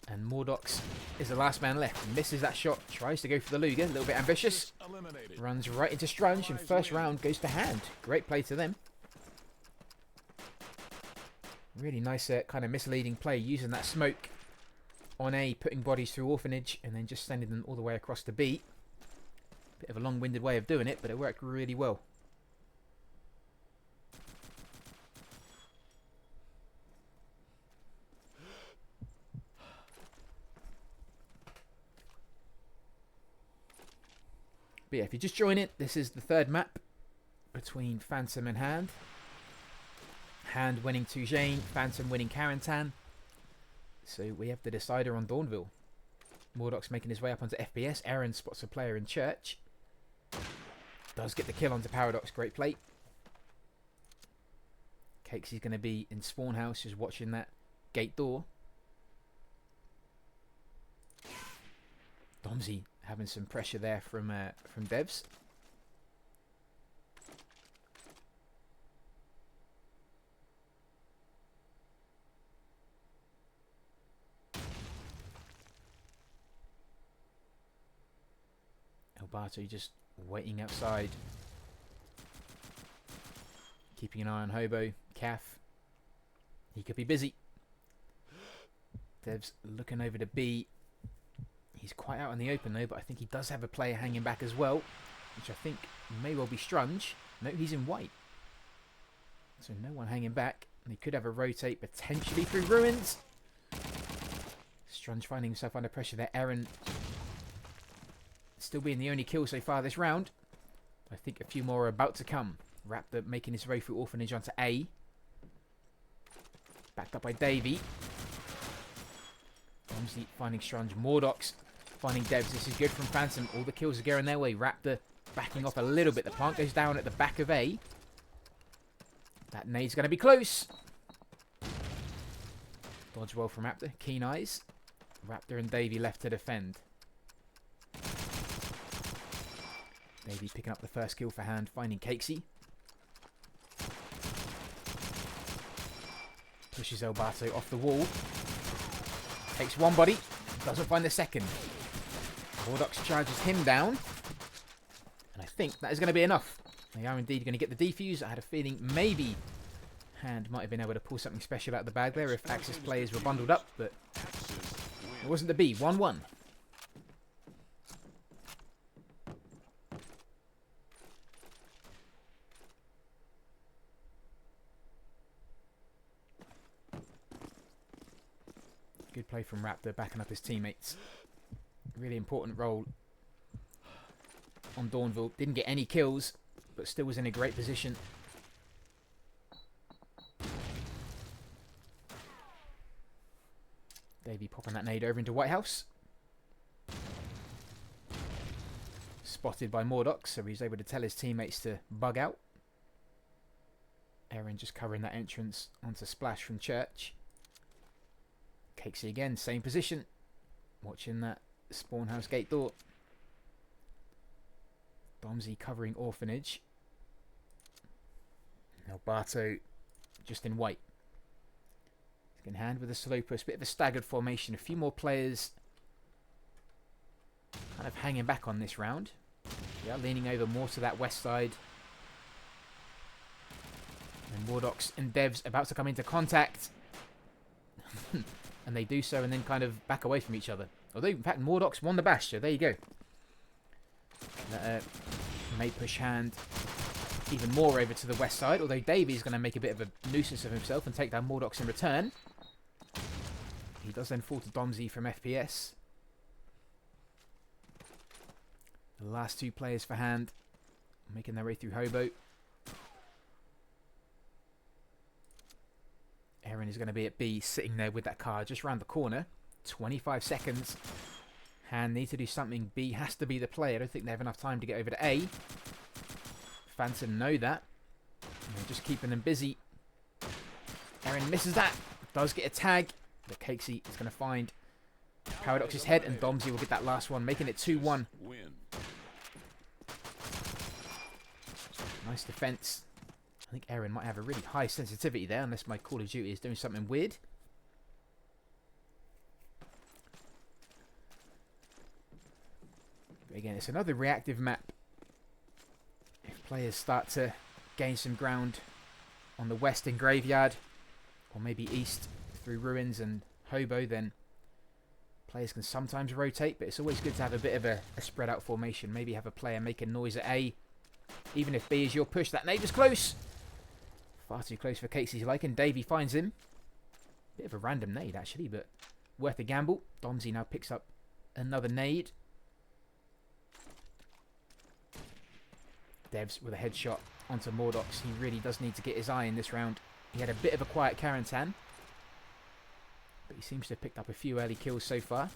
And Mordox is the last man left. Misses that shot. Tries to go for the Luger. A little bit ambitious. Runs right into Strunge. And first round goes to hand. Great play to them. Really nice kind of misleading play. Using that smoke on A. Putting bodies through Orphanage. And then just sending them all the way across to B. Bit of a long-winded way of doing it. But it worked really well. But yeah, if you just join it, this is the third map between Phantom and Hand. Hand winning Tujane, Phantom winning Carentan. So we have the decider on Dawnville. Mordox making his way up onto FPS. Aaron spots a player in Church. Does get the kill onto Paradox. Great play. Cakesy's going to be in Spawn House just watching that gate door. Domsey having some pressure there from Devs. Elbato just waiting outside. Keeping an eye on Hobo. Calf. He could be busy. Devs looking over to B. He's quite out in the open though, but I think he does have a player hanging back as well, which I think may well be Strunge. No, he's in white. So no one hanging back. And he could have a rotate potentially through Ruins. Strunge finding himself under pressure there. Aaron still being the only kill so far this round. I think a few more are about to come. Raptor making his way through Orphanage onto A. Backed up by Davey. Domsey finding Strunge. Mordox finding Devs. This is good from Phantom. All the kills are going their way. Raptor backing off a little bit. The plant goes down at the back of A. That nade's going to be close. Dodge well from Raptor. Keen eyes. Raptor and Davey left to defend. Davey picking up the first kill for Hand. Finding Cakesy. Pushes Elbato off the wall. Takes one body. Doesn't find the second. Mordox charges him down. And I think that is going to be enough. They are indeed going to get the defuse. I had a feeling maybe Hand might have been able to pull something special out of the bag there if Axis players were bundled up. But it wasn't the B. 1-1. Good play from Raptor, backing up his teammates. Really important role on Dawnville. Didn't get any kills. but still was in a great position. Davey popping that nade over into White House. Spotted by Mordox, so he's able to tell his teammates to bug out. Aaron just covering that entrance onto Splash from Church. Cakesy again, same position. Watching that spawn house gate door. Domsey covering Orphanage. Now Barto just in white. In hand with a slow push, bit of a staggered formation. A few more players kind of hanging back on this round. Yeah, leaning over more to that west side. And Mordox and Devs about to come into contact. And they do so and then kind of back away from each other. Although, in fact, Mordox won the bash, so there you go. May push hand even more over to the west side, although Davey's going to make a bit of a nuisance of himself and take down Mordox in return. He does then fall to Domsey from FPS. The last two players for hand, making their way through Hobo. Aaron is going to be at B, sitting there with that car just round the corner. 25 seconds. Hand need to do something. B has to be the play. I don't think they have enough time to get over to A. Phantom know that. And they're just keeping them busy. Aaron misses that. Does get a tag. But Cakesy is going to find Paradox's head, and Domsey will get that last one, making it 2-1. Nice defense. I think Aaron might have a really high sensitivity there, unless my Call of Duty is doing something weird. But again, it's another reactive map. If players start to gain some ground on the west in Graveyard, or maybe east through Ruins and Hobo, then players can sometimes rotate, but it's always good to have a bit of a spread out formation. Maybe have a player making noise at A, even if B is your push. That nade is close. Far too close for Casesy's liking. Davey finds him. Bit of a random nade, actually, but worth a gamble. Domsey now picks up another nade. Devs with a headshot onto Mordox. He really does need to get his eye in this round. He had a bit of a quiet Karantan, but he seems to have picked up a few early kills so far.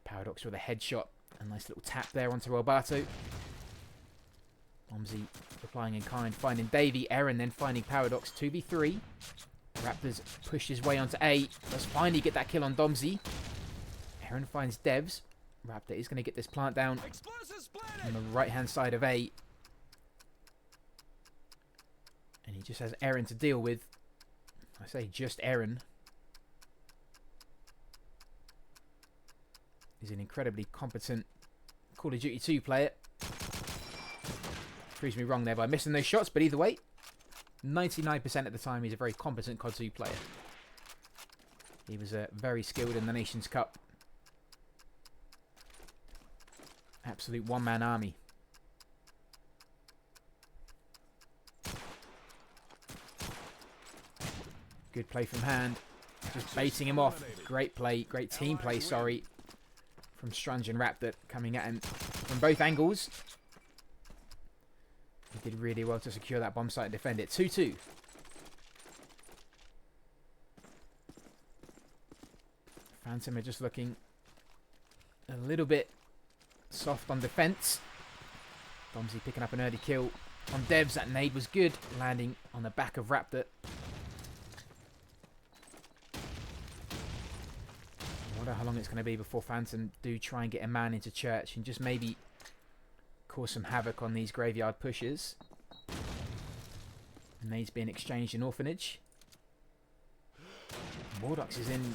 Paradox with a headshot. A nice little tap there onto Roberto. Domsey replying in kind, finding Davey. Aaron then finding Paradox. 2v3. Raptors push his way onto A. Does finally get that kill on Domsey. Aaron finds Devs. Raptor is going to get this plant down on the right hand side of A. And he just has Aaron to deal with. I say just Aaron. He's an incredibly competent Call of Duty 2 player. Proves me wrong there by missing those shots, but either way, 99% of the time he's a very competent COD 2 player. He was very skilled in the Nations Cup. Absolute one-man army. Good play from hand. Just baiting him off. Great play. Great team play, sorry. From Strange and Raptor coming at him from both angles. He did really well to secure that bomb site and defend it. 2-2. Phantom are just looking a little bit soft on defense. Domsey picking up an early kill on Devs. That nade was good, landing on the back of Raptor. I wonder how long it's going to be before Phantom do try and get a man into Church and just maybe cause some havoc on these Graveyard pushes. Nades being exchanged in Orphanage. Mordox is in...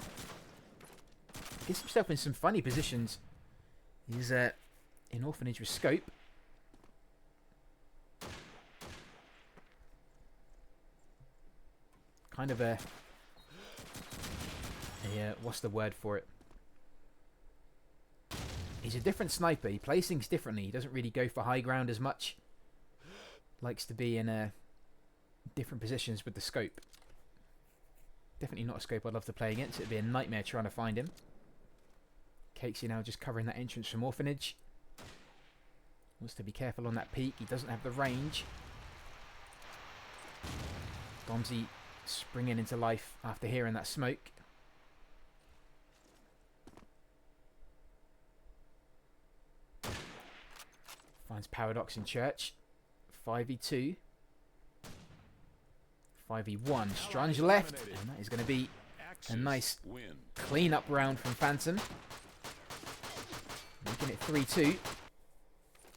Gets himself in some funny positions. He's in Orphanage with Scope. Kind of a what's the word for it? He's a different sniper. He plays things differently. He doesn't really go for high ground as much. Likes to be in different positions with the scope. Definitely not a scope I'd love to play against. It'd be a nightmare trying to find him. Cakesy now just covering that entrance from Orphanage. Wants to be careful on that peak. He doesn't have the range. Domsey springing into life after hearing that smoke. Finds Paradox in church. 5v2. 5v1. Strunge left. And that is going to be a nice clean-up round from Phantom. Making it 3-2.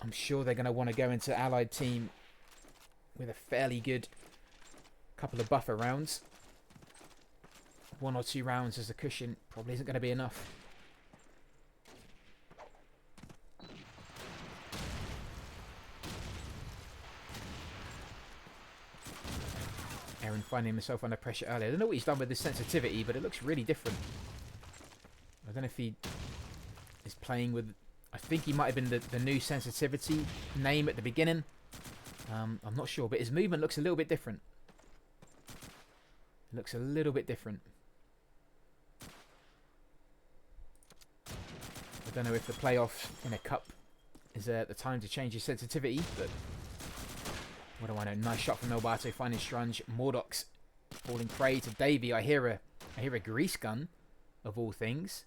I'm sure they're going to want to go into Allied team with a fairly good couple of buffer rounds. 1 or 2 rounds as a cushion probably isn't going to be enough. Aaron finding himself under pressure earlier. I don't know what he's done with this sensitivity, but it looks really different. I don't know if he is playing with... I think he might have been the new sensitivity name at the beginning. I'm not sure, but his movement looks a little bit different. It looks a little bit different. I don't know if the playoff in a cup is the time to change his sensitivity, but what do I know? Nice shot from Elbato finding Strunge. Mordox falling prey to Davey. I hear a grease gun, of all things.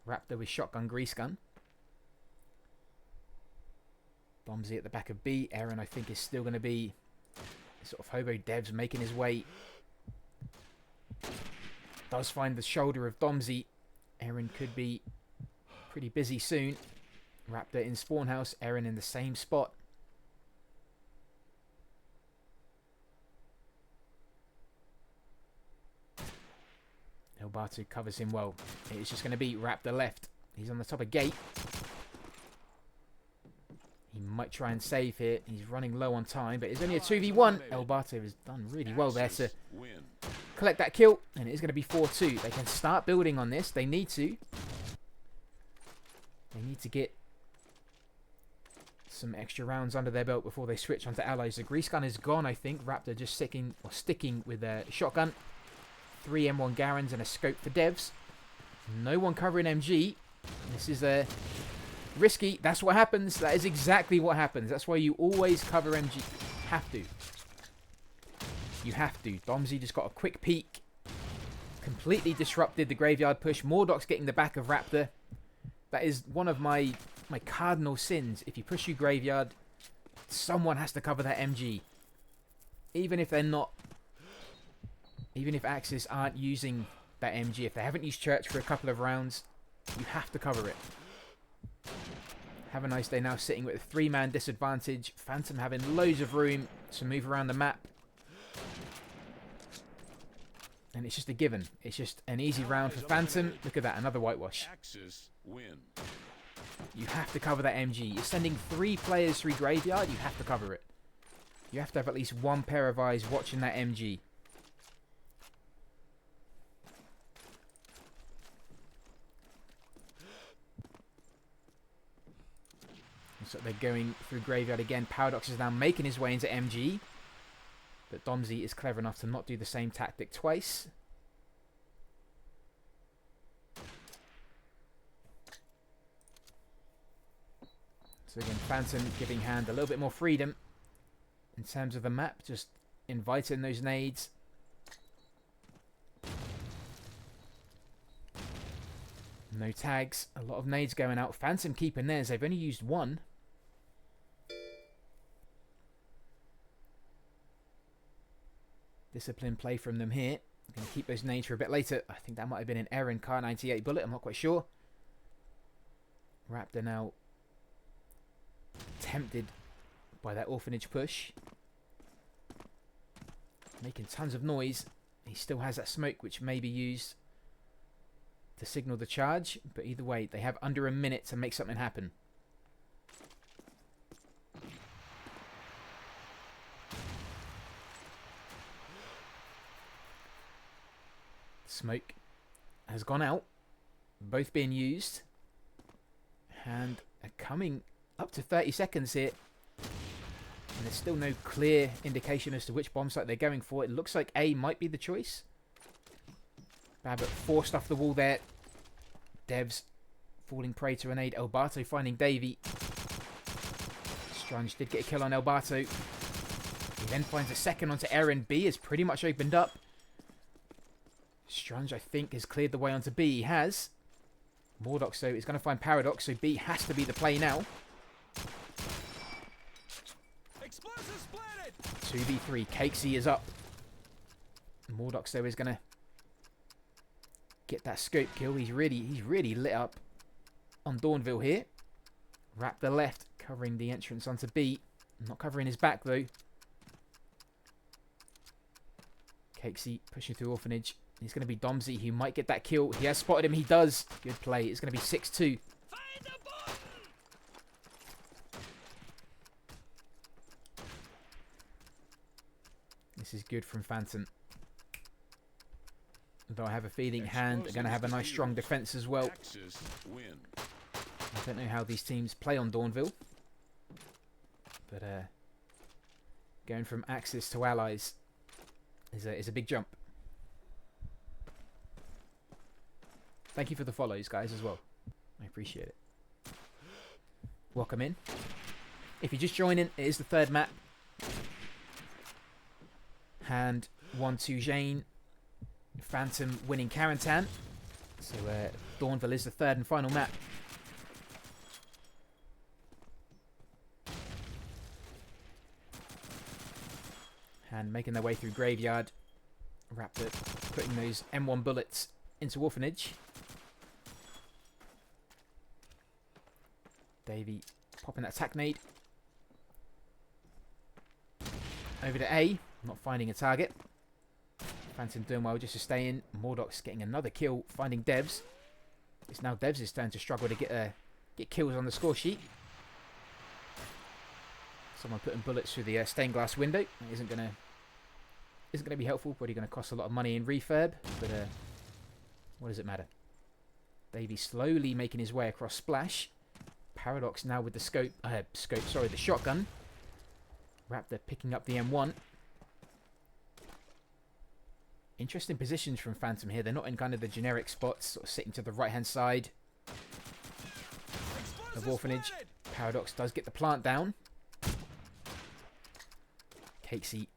Raptor with shotgun grease gun. Domsey at the back of B. Aaron, I think, is still going to be sort of hobo devs making his way. Does find the shoulder of Domsey. Aaron could be pretty busy soon. Raptor in spawn house. Aaron in the same spot. Elbato covers him well. It's just going to be Raptor left. He's on the top of gate. He might try and save here. He's running low on time, but it's only a 2v1. Elbato has done really well there to collect that kill, and it is going to be 4-2. They can start building on this. They need to. They need to get some extra rounds under their belt before they switch onto allies. The grease gun is gone, I think. Raptor just sticking with a shotgun. 3 M1 Garens and a scope for devs. No one covering MG. This is risky. That's what happens. That is exactly what happens. That's why you always cover MG. Have to. You have to. Domsey just got a quick peek. Completely disrupted the graveyard push. Mordox getting the back of Raptor. That is one of my cardinal sins. If you push you graveyard, someone has to cover that MG. Even if they're not... Even if Axis aren't using that MG, if they haven't used Church for a couple of rounds, you have to cover it. Have a nice day now sitting with a 3-man disadvantage. Phantom having loads of room to move around the map. And it's just a given. It's just an easy round for Phantom. Look at that, another whitewash. You have to cover that MG. You're sending 3 players through graveyard, you have to cover it. You have to have at least one pair of eyes watching that MG. So they're going through graveyard again. Paradox is now making his way into MG. But Domsey is clever enough to not do the same tactic twice. So again, Phantom giving Hand a little bit more freedom in terms of the map. Just inviting those nades. No tags. A lot of nades going out. Phantom keeping theirs. They've only used 1. Disciplined play from them here. Going to keep those nades for a bit later. I think that might have been an Aaron Car 98 bullet. I'm not quite sure. Raptor now tempted by that orphanage push. Making tons of noise. He still has that smoke which may be used to signal the charge. But either way, they have under a minute to make something happen. Smoke has gone out. Both being used. And coming up to 30 seconds here. And there's still no clear indication as to which bomb site they're going for. It looks like A might be the choice. Babbitt forced off the wall there. Devs falling prey to a nade. Elbato finding Davey. Strange did get a kill on Elbato. He then finds a second onto Aaron. B is pretty much opened up. Strange, I think, has cleared the way onto B. He has. Mordox, though, is going to find Paradox, so B has to be the play now. 2v3. Cakesy is up. Mordox, though, is going to get that scope kill. He's really lit up on Dawnville here. Raptor left, covering the entrance onto B. Not covering his back, though. Cakesy pushing through Orphanage. He's going to be Domsey. He might get that kill. He has spotted him. He does. Good play. It's going to be 6-2. This is good from Phantom. Though I have a feeling Hand are going to have a nice strong defense as well. I don't know how these teams play on Dawnville. But going from Axis to Allies is a big jump. Thank you for the follows, guys, as well. I appreciate it. Welcome in. If you're just joining, it is the third map. Hand 1-2 Jane. Phantom winning Carentan. So Dawnville is the third and final map. Hand making their way through Graveyard. Raptor putting those M1 bullets into Orphanage. Davey popping that attack nade. Over to A. Not finding a target. Phantom doing well just to stay in. Mordox getting another kill. Finding Devs. It's now Devs' turn to struggle to get kills on the score sheet. Someone putting bullets through the stained glass window. That isn't gonna be helpful. Probably gonna cost a lot of money in refurb. But what does it matter? Davey slowly making his way across Splash. Paradox now with the the shotgun. Raptor picking up the M1. Interesting positions from Phantom here. They're not in kind of the generic spots, sort of sitting to the right hand side of Orphanage. Paradox does get the plant down. Cakesy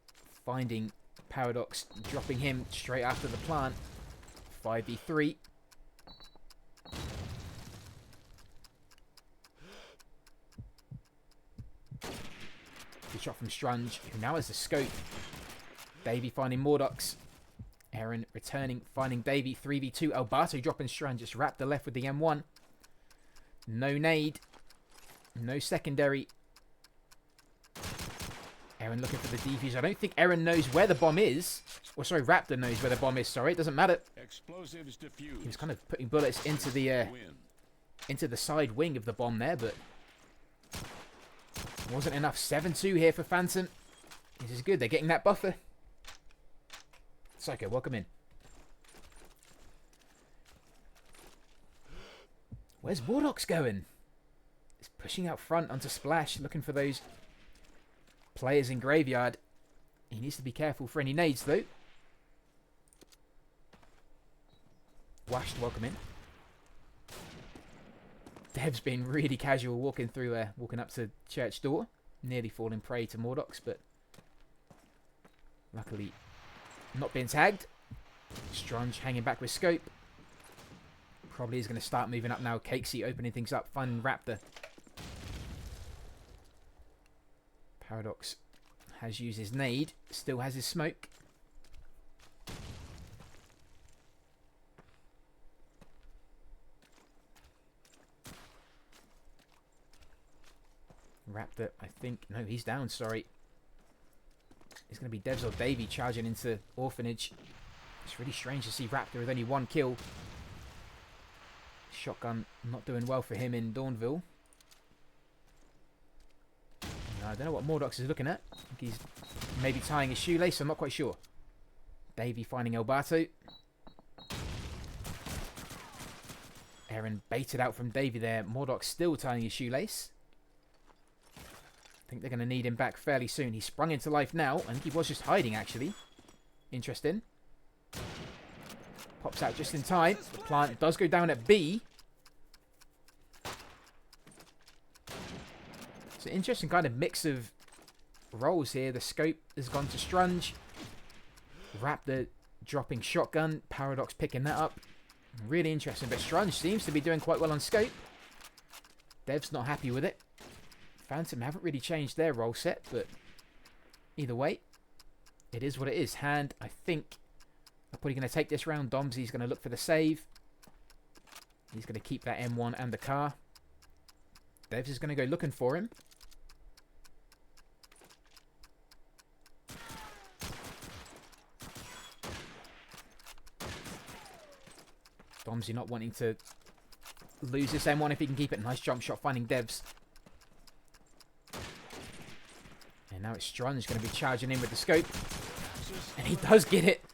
finding Paradox, dropping him straight after the plant. 5v3. Good shot from Strange, who now has the scope. Davey finding Mordox. Aaron returning, finding Davey. 3v2. Elbato dropping Strange. Just Raptor left with the M1. No nade. No secondary. Aaron looking for the defuse. I don't think Aaron knows where the bomb is. Or sorry, Raptor knows where the bomb is. Sorry, it doesn't matter. Explosives diffused. He was kind of putting bullets into the side wing of the bomb there, but wasn't enough. 7-2 here for Phantom. This is good. They're getting that buffer. Psycho, welcome in. Where's Mordox going? He's pushing out front onto Splash, looking for those players in Graveyard. He needs to be careful for any nades, though. Washed, welcome in. Dev's been really casual walking up to church door. Nearly falling prey to Mordox, but luckily not being tagged. Strange hanging back with scope. Probably is going to start moving up now. Cakesy opening things up. Fun Raptor. Paradox has used his nade. Still has his smoke. Raptor, I think. No, he's down, sorry. It's going to be Devs or Davey charging into Orphanage. It's really strange to see Raptor with only one kill. Shotgun not doing well for him in Dawnville. I don't know what Mordox is looking at. I think he's maybe tying his shoelace. I'm not quite sure. Davey finding Elbato. Aaron baited out from Davey there. Mordox still tying his shoelace. I think they're going to need him back fairly soon. He sprung into life now. I think he was just hiding, actually. Interesting. Pops out just in time. The plant does go down at B. It's an interesting kind of mix of roles here. The scope has gone to Strunge. Raptor dropping shotgun. Paradox picking that up. Really interesting. But Strunge seems to be doing quite well on scope. Dev's not happy with it. Phantom haven't really changed their role set, but either way, it is what it is. Hand, I think, are probably going to take this round. Domsy's going to look for the save. He's going to keep that M1 and the car. Devs is going to go looking for him. Domsy not wanting to lose this M1 if he can keep it. Nice jump shot finding Devs. And now it's Strunge going to be charging in with the scope. And he does get it.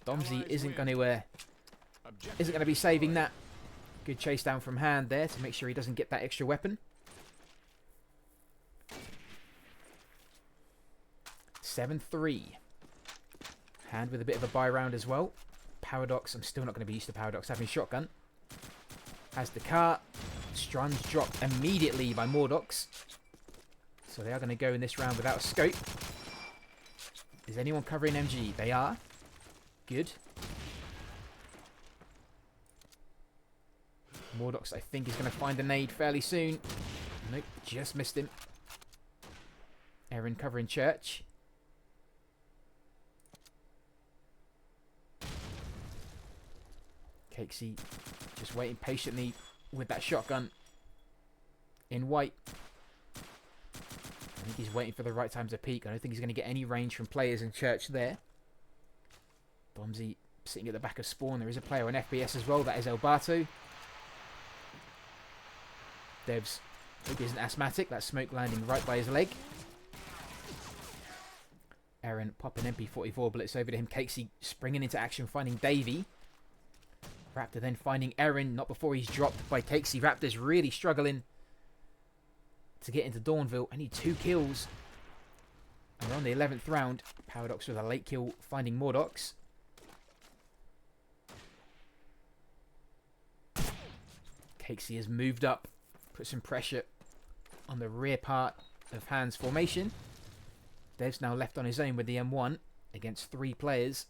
Domsy isn't going to be saving that. Good chase down from Hand there to make sure he doesn't get that extra weapon. 7-3. Hand with a bit of a buy round as well. Paradox, I'm still not going to be used to Paradox having shotgun. Has the car. Strunge dropped immediately by Mordox. So they are going to go in this round without a scope. Is anyone covering MG? They are. Good. Mordox, I think, is going to find a nade fairly soon. Nope, just missed him. Aaron covering Church. Cakesy just waiting patiently with that shotgun in white. I think he's waiting for the right time to peek. I don't think he's going to get any range from players in Church there. Domsy sitting at the back of Spawn. There is a player on FPS as well. That is Elbato. Devs hope he isn't asthmatic. That smoke landing right by his leg. Aaron popping MP44 bullets over to him. Cakesy springing into action, finding Davey. Raptor then finding Aaron, not before he's dropped by Cakesy. Raptor's really struggling to get into Dawnville. I need 2 kills. And we're on the 11th round. Paradox with a late kill, finding Mordox. Cakesy has moved up, put some pressure on the rear part of Hand's formation. Dev's now left on his own with the M1 against 3 players.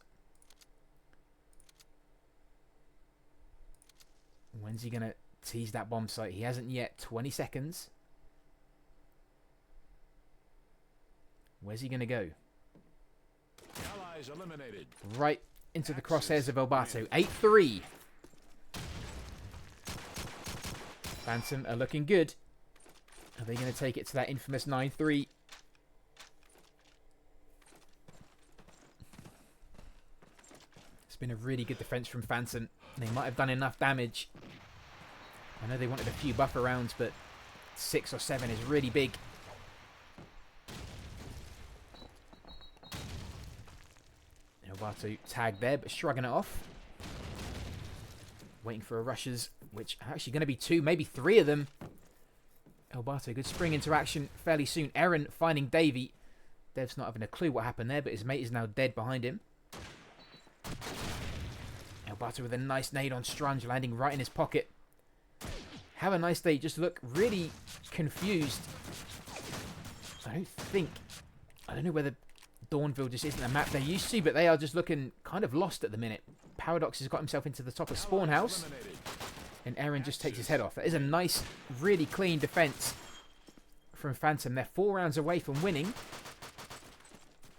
When's he going to tease that bomb site? He hasn't yet. 20 seconds. Where's he going to go? Allies eliminated. Right into the crosshairs of Elbato. 8-3. Phantom are looking good. Are they going to take it to that infamous 9-3? It's been a really good defense from Phantom. They might have done enough damage. I know they wanted a few buffer rounds, but 6 or 7 is really big. Elbato tagged there, but shrugging it off. Waiting for a rushes, which are actually going to be 2, maybe 3 of them. Elbato, good spring into action fairly soon. Aaron finding Davey. Dev's not having a clue what happened there, but his mate is now dead behind him. Elbato with a nice nade on Strunge, landing right in his pocket. Have a nice day. Just look really confused. I don't know whether Dawnville just isn't a map they're used to, but they are just looking kind of lost at the minute. Paradox has got himself into the top of Spawn House, and Aaron just takes his head off. That is a nice, really clean defense from Phantom. They're 4 rounds away from winning.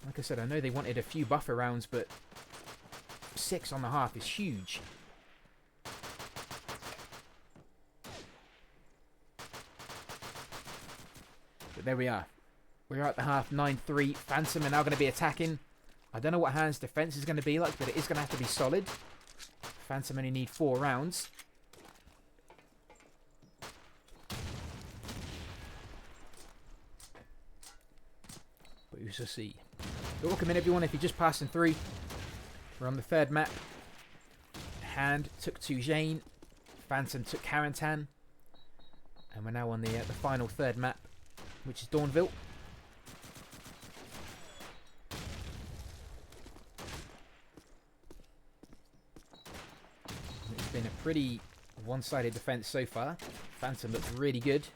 Like I said, I know they wanted a few buffer rounds, but 6 on the half is huge. But there we are. We're at the half, 9-3. Phantom are now going to be attacking. I don't know what Hand's defense is going to be like, but it is going to have to be solid. Phantom only need 4 rounds. But we shall see. But welcome in, everyone, if you're just passing through. We're on the 3rd map. Hand took Tujane. Phantom took Carentan. And we're now on the final 3rd map, which is Dawnville. It's been a pretty one-sided defense so far. Phantom looks really good.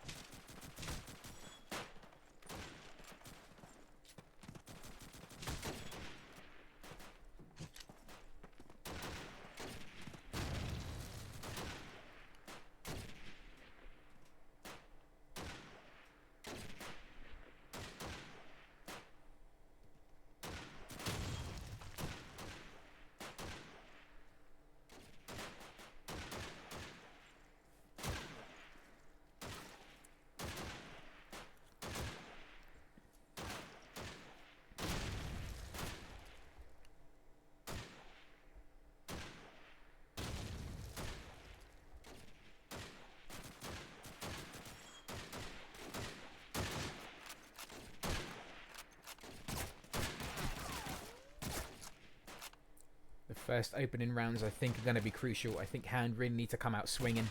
first opening rounds, I think, are going to be crucial. I think Hand really need to come out swinging.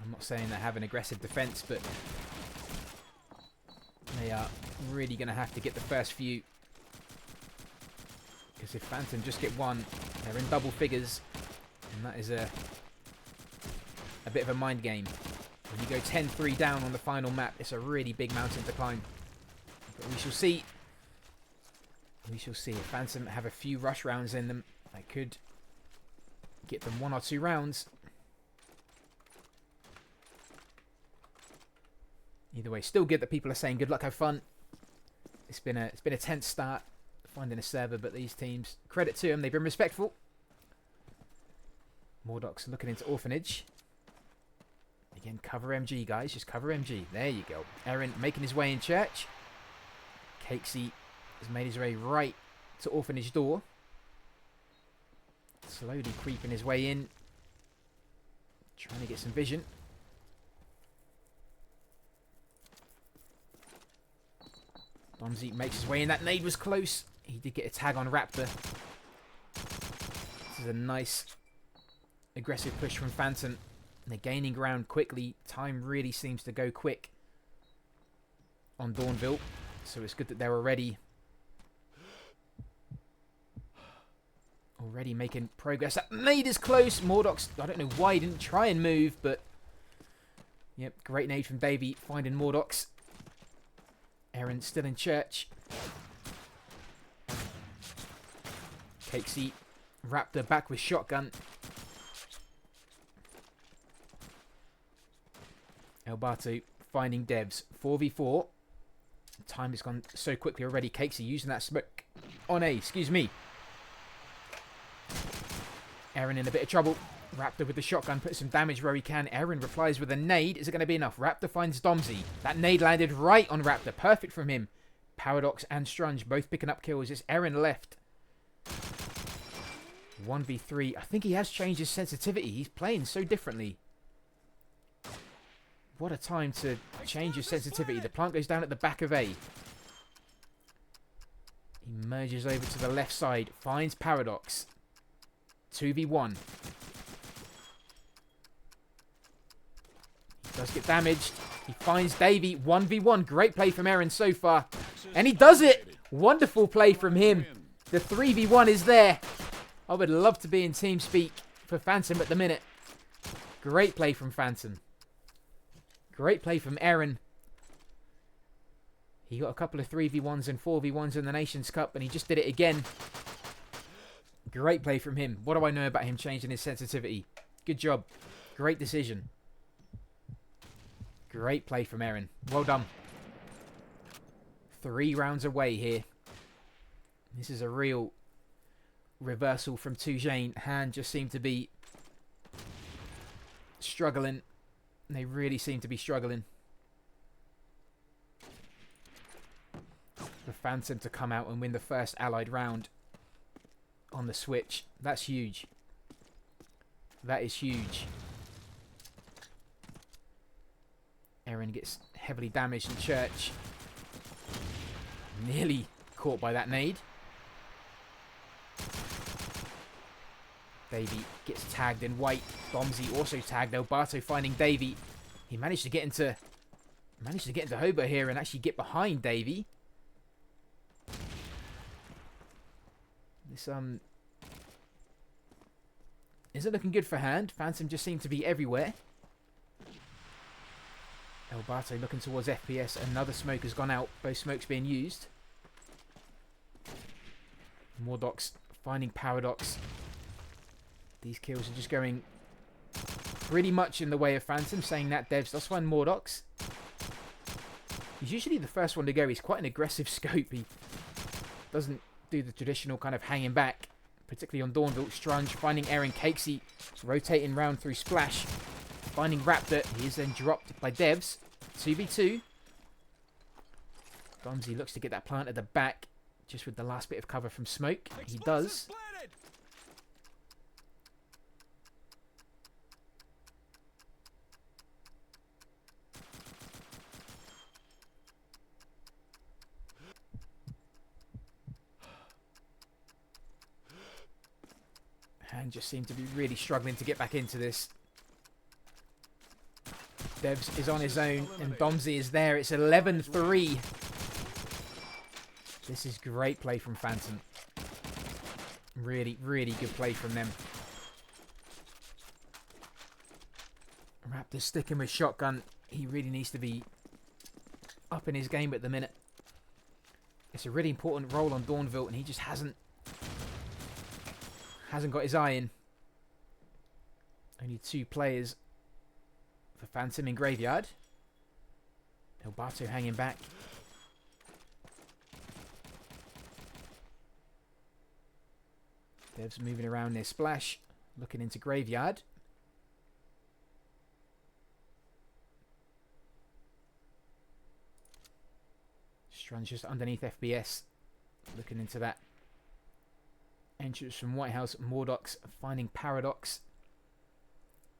I'm not saying they have an aggressive defense, but they are really going to have to get the first few. Because if Phantom just get one, they're in double figures. And that is a bit of a mind game. When you go 10-3 down on the final map, it's a really big mountain to climb. But we shall see. We shall see. If Phantom have a few rush rounds in them, they could get them 1 or 2 rounds. Either way, still good that people are saying good luck, have fun. It's been a tense start finding a server, but these teams, credit to them, they've been respectful. Mordoc's looking into Orphanage. Again, cover MG, guys. Just cover MG. There you go. Aaron making his way in church. Cakesy has made his way right to Orphanage door. Slowly creeping his way in. Trying to get some vision. Domzy makes his way in. That nade was close. He did get a tag on Raptor. This is a nice aggressive push from Phantom. They're gaining ground quickly. Time really seems to go quick on Dawnville. So it's good that they're already making progress. That nade is close. Mordoc's, I don't know why he didn't try and move, but yep, great nade from Davey finding Mordoc's. Aaron still in church. Cakesy, Raptor back with shotgun. Elbato finding Devs. 4v4. Time has gone so quickly already. Cakesy using that smoke on A. Excuse me. Aaron in a bit of trouble. Raptor with the shotgun puts some damage where he can. Aaron replies with a nade. Is it going to be enough? Raptor finds Domzy. That nade landed right on Raptor. Perfect from him. Paradox and Strunge both picking up kills. It's Aaron left. 1v3. I think he has changed his sensitivity. He's playing so differently. What a time to change your sensitivity. The plant goes down at the back of A. He merges over to the left side. Finds Paradox. 2v1. He does get damaged. He finds Davey. 1v1. Great play from Aaron so far. And he does it. Wonderful play from him. The 3v1 is there. I would love to be in TeamSpeak for Phantom at the minute. Great play from Phantom. Great play from Aaron. He got a couple of 3v1s and 4v1s in the Nations Cup, and he just did it again. Great play from him. What do I know about him changing his sensitivity? Good job. Great decision. Great play from Aaron. Well done. 3 rounds away here. This is a real reversal from Tujane. Hand just seemed to be struggling. They really seem to be struggling. For Phantom to come out and win the first Allied round on the Switch. That's huge. That is huge. Aaron gets heavily damaged in church. Nearly caught by that nade. Davey gets tagged in white. Domzy also tagged. Elbato finding Davey. He managed to get into Hobo here and actually get behind Davey. This isn't looking good for Hand. Phantom just seemed to be everywhere. Elbato looking towards FPS. Another smoke has gone out. Both smokes being used. Mordoc's finding Paradox. These kills are just going pretty much in the way of Phantom. Saying that, Devs does find Mordoc's. He's usually the first one to go. He's quite an aggressive scope. He doesn't do the traditional kind of hanging back. Particularly on Dawnville. Strunge finding Aaron. Cakesy rotating round through Splash. Finding Raptor. He is then dropped by Devs. 2v2. Domzy looks to get that plant at the back. Just with the last bit of cover from smoke. He does. And just seem to be really struggling to get back into this. Devs is on his own and Domsey is there. It's 11-3. This is great play from Phantom. Really, really good play from them. Raptors sticking with shotgun. He really needs to be up in his game at the minute. It's a really important role on Dawnville and he just hasn't got his eye in. Only 2 players for Phantom in Graveyard. Elbato hanging back. Dev's moving around near Splash, looking into Graveyard. Strand's just underneath FBS, looking into that. Entrance from White House, Mordox finding Paradox.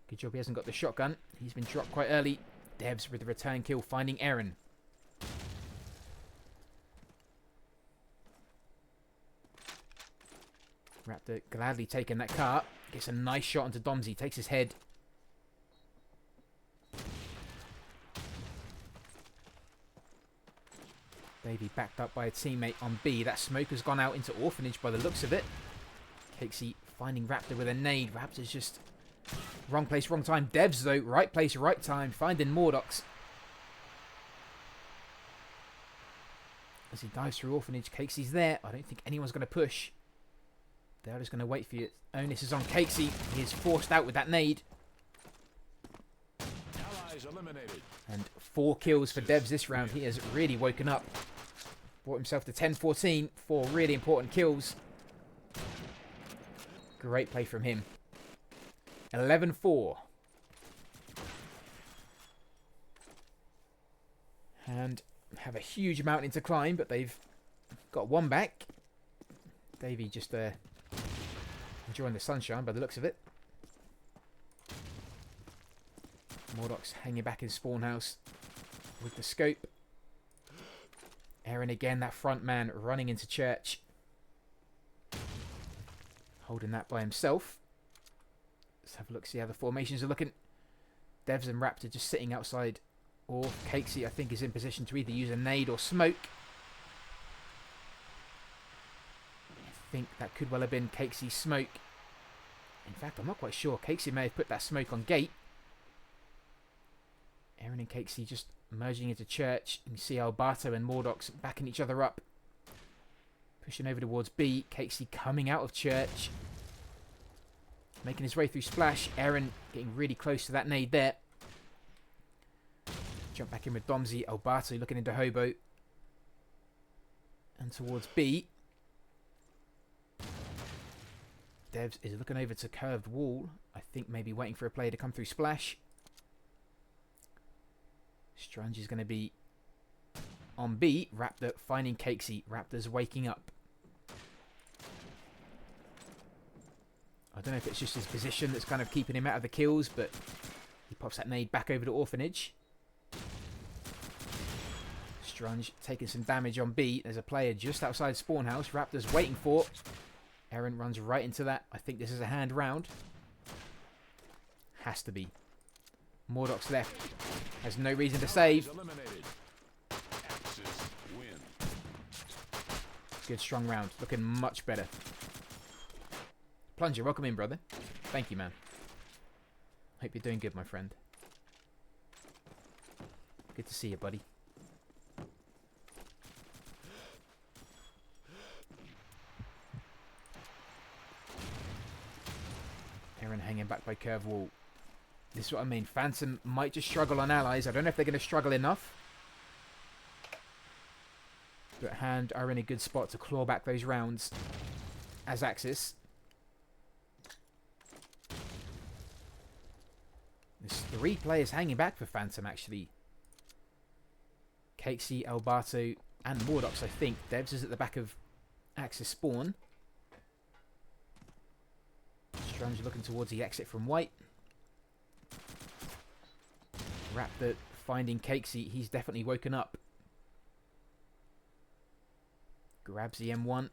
Good job he hasn't got the shotgun. He's been dropped quite early. Devs with the return kill, finding Aaron. Raptor gladly taking that cart. Gets a nice shot onto Domsey. Takes his head. Davey backed up by a teammate on B. That smoke has gone out into Orphanage by the looks of it. Cakesy finding Raptor with a nade. Raptor's just wrong place, wrong time. Devs though, right place, right time. Finding Mordox. As he dives through Orphanage, Cakesy's there. I don't think anyone's going to push. They're just going to wait for you. Onus is on Cakesy. He is forced out with that nade. Allies eliminated. And 4 kills for Devs this round. He has really woken up. Brought himself to 10-14. 4 really important kills. Great play from him. 11-4. And have a huge mountain to climb, but they've got 1 back. Davey just enjoying the sunshine by the looks of it. Mordox hanging back in spawn house with the scope. Aaron again, that front man running into church. Holding that by himself. Let's have a look, see how the formations are looking. Devs and Raptor just sitting outside. Or Cakesy, I think, is in position to either use a nade or smoke. I think that could well have been Cakesy's smoke. In fact, I'm not quite sure. Cakesy may have put that smoke on gate. Aaron and Cakesy just merging into church. You can see Alberto and Mordox backing each other up. Pushing over towards B. Cakesy coming out of church. Making his way through Splash. Aaron getting really close to that nade there. Jump back in with Domsey. Alberto looking into Hobo. And towards B. Devs is looking over to curved wall. I think maybe waiting for a player to come through Splash. Strange is going to be on B. Raptor finding Cakesy. Raptor's waking up. I don't know if it's just his position that's kind of keeping him out of the kills, but he pops that nade back over to Orphanage. Strange taking some damage on B. There's a player just outside spawn house. Raptor's waiting for. Aaron runs right into that. I think this is a hand round. Has to be. Mordox left. Has no reason to save. Good strong round. Looking much better. Plunger, welcome in, brother. Thank you, man. Hope you're doing good, my friend. Good to see you, buddy. Aaron hanging back by curve wall. This is what I mean. Phantom might just struggle on allies. I don't know if they're going to struggle enough. But Hand are in a good spot to claw back those rounds as Axis. There's 3 players hanging back for Phantom, actually. Cakesy, Alberto, and Mordox, I think. Devs is at the back of Axis spawn. Strange looking towards the exit from White. Raptor finding Cakesy. He's definitely woken up. Grabs the M1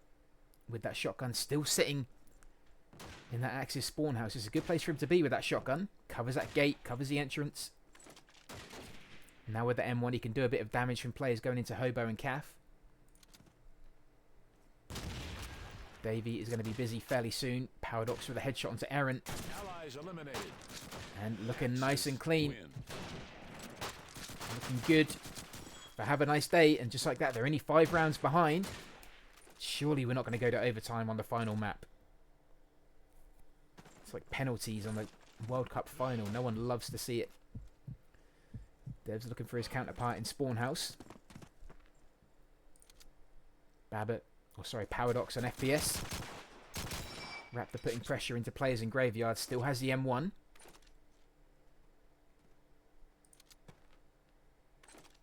with that shotgun still sitting in that Axis spawn house. It's a good place for him to be with that shotgun. Covers that gate, covers the entrance. Now with the M1, he can do a bit of damage from players going into Hobo and Calf. Davey is going to be busy fairly soon. Paradox with a headshot onto Aaron. Allies eliminated. And looking nice and clean. Win. Looking good. But have a nice day. And just like that, they're only 5 rounds behind. Surely we're not going to go to overtime on the final map. It's like penalties on the World Cup final. No one loves to see it. Dev's looking for his counterpart in Spawn House. Paradox on FPS. Raptor putting pressure into players in Graveyard. Still has the M1.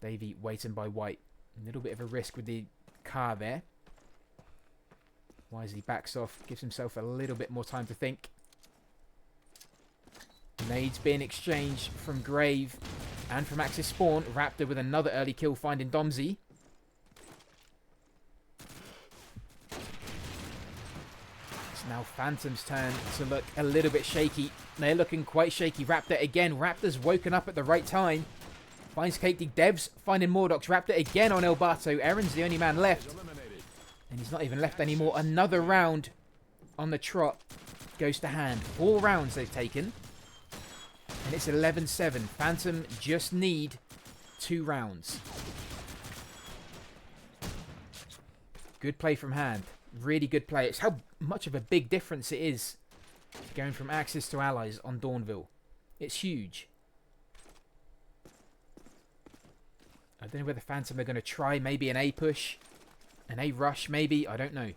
Davey waiting by White. A little bit of a risk with the car there. Wisely backs off. Gives himself a little bit more time to think. Nades being exchanged from Grave and from Axis Spawn. Raptor with another early kill finding Domsey. It's now Phantom's turn to look a little bit shaky. They're looking quite shaky. Raptor again. Raptor's woken up at the right time. Finds Cakey. Devs finding Mordox. Raptor again on Elbato. Aaron's the only man left. And he's not even left anymore. Another round on the trot goes to hand. 4 rounds they've taken. And it's 11-7. Phantom just need 2 rounds. Good play from hand. Really good play. It's how much of a big difference it is going from Axis to Allies on Dawnville. It's huge. I don't know whether Phantom are going to try maybe an A push. An A rush maybe. I don't know.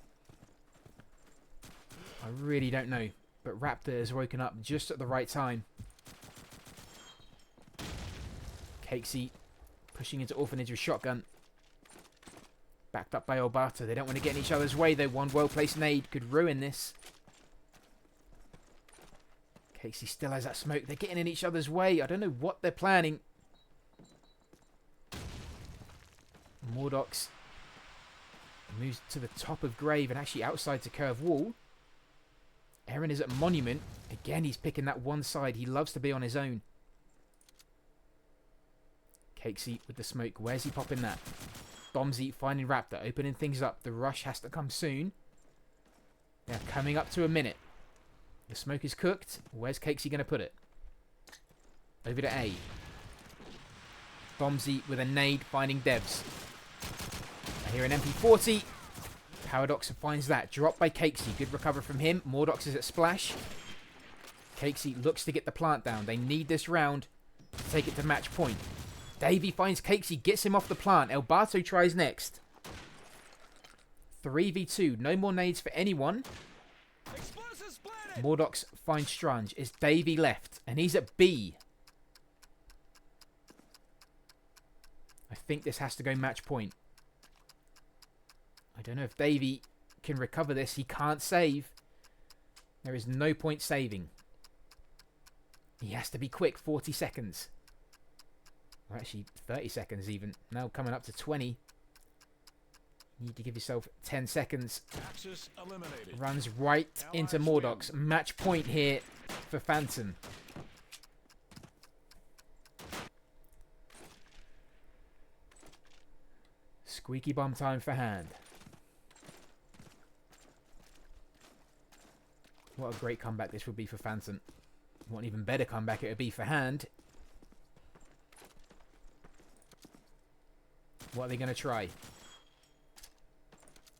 I really don't know. But Raptor has woken up just at the right time. Cakesy pushing into Orphanage with shotgun. Backed up by Elbato. They don't want to get in each other's way though. One well-placed nade could ruin this. Cakesy still has that smoke. They're getting in each other's way. I don't know what they're planning. Mordox moves to the top of Grave and actually outside to curve wall. Aaron is at Monument. Again, he's picking that one side. He loves to be on his own. Cakesy with the smoke. Where's he popping that? Domsey finding Raptor. Opening things up. The rush has to come soon. They're coming up to a minute. The smoke is cooked. Where's Cakesy going to put it? Over to A. Domsey with a nade finding Devs. I hear an MP40. Paradox finds that. Dropped by Cakesy. Good recover from him. Mordox is at Splash. Cakesy looks to get the plant down. They need this round to take it to match point. Davey finds Cakesy. Gets him off the plant. Elbato tries next. 3v2. No more nades for anyone. Mordox finds Strange. It's Davey left. And he's at B. I think this has to go match point. I don't know if Davey can recover this. He can't save. There is no point saving. He has to be quick. 40 seconds. Or actually 30 seconds even. Now coming up to 20. You need to give yourself 10 seconds. Runs right into Mordox. Match point here for Phantom. Squeaky bum time for hand. What a great comeback this would be for Phantom. What an even better comeback it would be for hand. What are they going to try?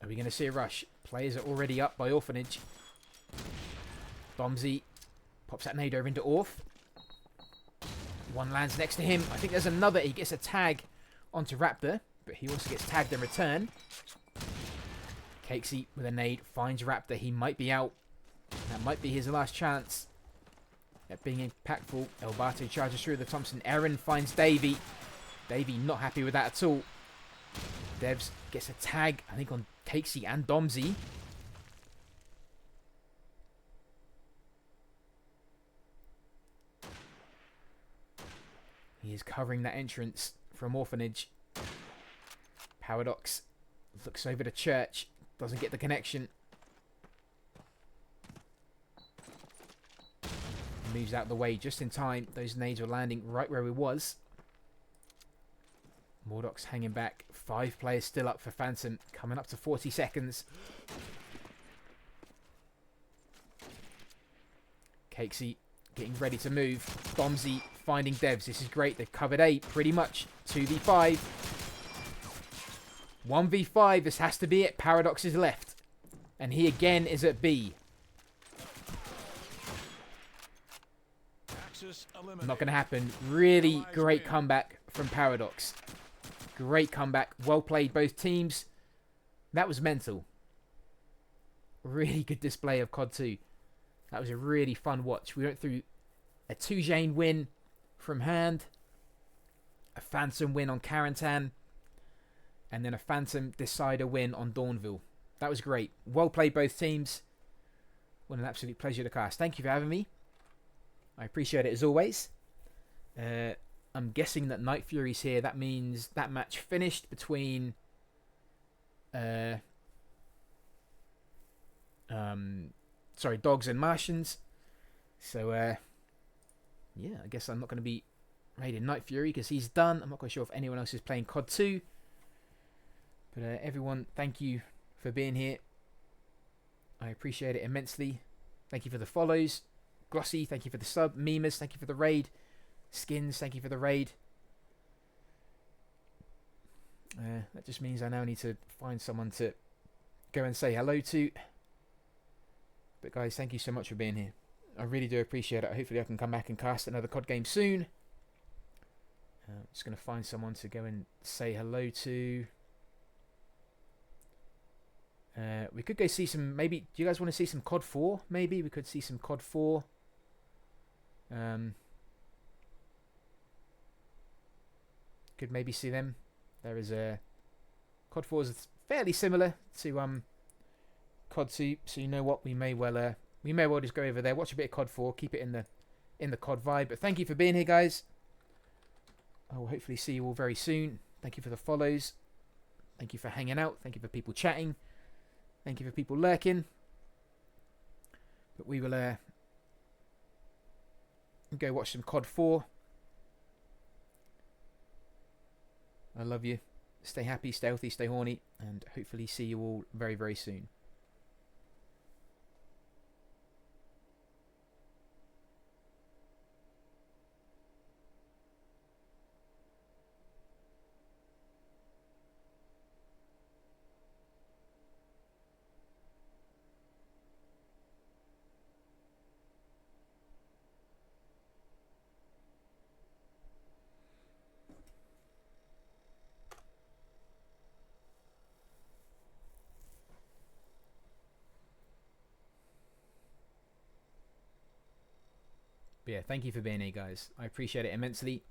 Are we going to see a rush? Players are already up by Orphanage. Domsey pops that nade over into Orf. One lands next to him. I think there's another. He gets a tag onto Raptor. But he also gets tagged in return. Cakesy with a nade finds Raptor. He might be out. That might be his last chance at being impactful. Elbato charges through the Thompson. Aaron finds Davey. Davey not happy with that at all. Devs gets a tag, I think, on Cakesy and Domsey. He is covering that entrance from Orphanage. Paradox looks over to Church. Doesn't get the connection. moves out the way just in time. Those nades were landing right where we was. Mordoc's hanging back. 5 players still up for Phantom. Coming up to 40 seconds. Cakesy getting ready to move. Bombsy finding Devs. This is great. They've covered A pretty much. 2v5. 1v5. This has to be it. Paradox is left. And he again is at B. Not going to happen. Really great comeback from Paradox. Great comeback. Well played both teams. That was mental. Really good display of COD 2. That was a really fun watch. We went through a 2-Jane win from hand. A Phantom win on Carentan. And then a Phantom Decider win on Dawnville. That was great. Well played both teams. What an absolute pleasure to cast. Thank you for having me. I appreciate it as always. I'm guessing that Night Fury's here. That means that match finished between Dogs and Martians. So yeah, I guess I'm not going to be raiding Night Fury because he's done. I'm not quite sure if anyone else is playing COD 2. But everyone, thank you for being here. I appreciate it immensely. Thank you for the follows. Glossy, thank you for the sub. Memers, thank you for the raid. Skins, thank you for the raid. That just means I now need to find someone to go and say hello to. But guys, thank you so much for being here. I really do appreciate it. Hopefully I can come back and cast another COD game soon. Just going to find someone to go and say hello to. We could go see some, maybe, do you guys want to see some COD 4? Maybe we could see some COD 4. Could maybe see them. There is a COD 4 is fairly similar to COD 2, so you know what, we may well just go over there, watch a bit of COD 4, keep it in the COD vibe. But thank you for being here, guys. I will hopefully see you all very soon. Thank you for the follows. Thank you for hanging out. Thank you for people chatting. Thank you for people lurking. But we will go watch some COD 4. I love you. Stay happy, stay healthy, stay horny, and hopefully see you all very, very soon. But yeah, thank you for being here, guys. I appreciate it immensely.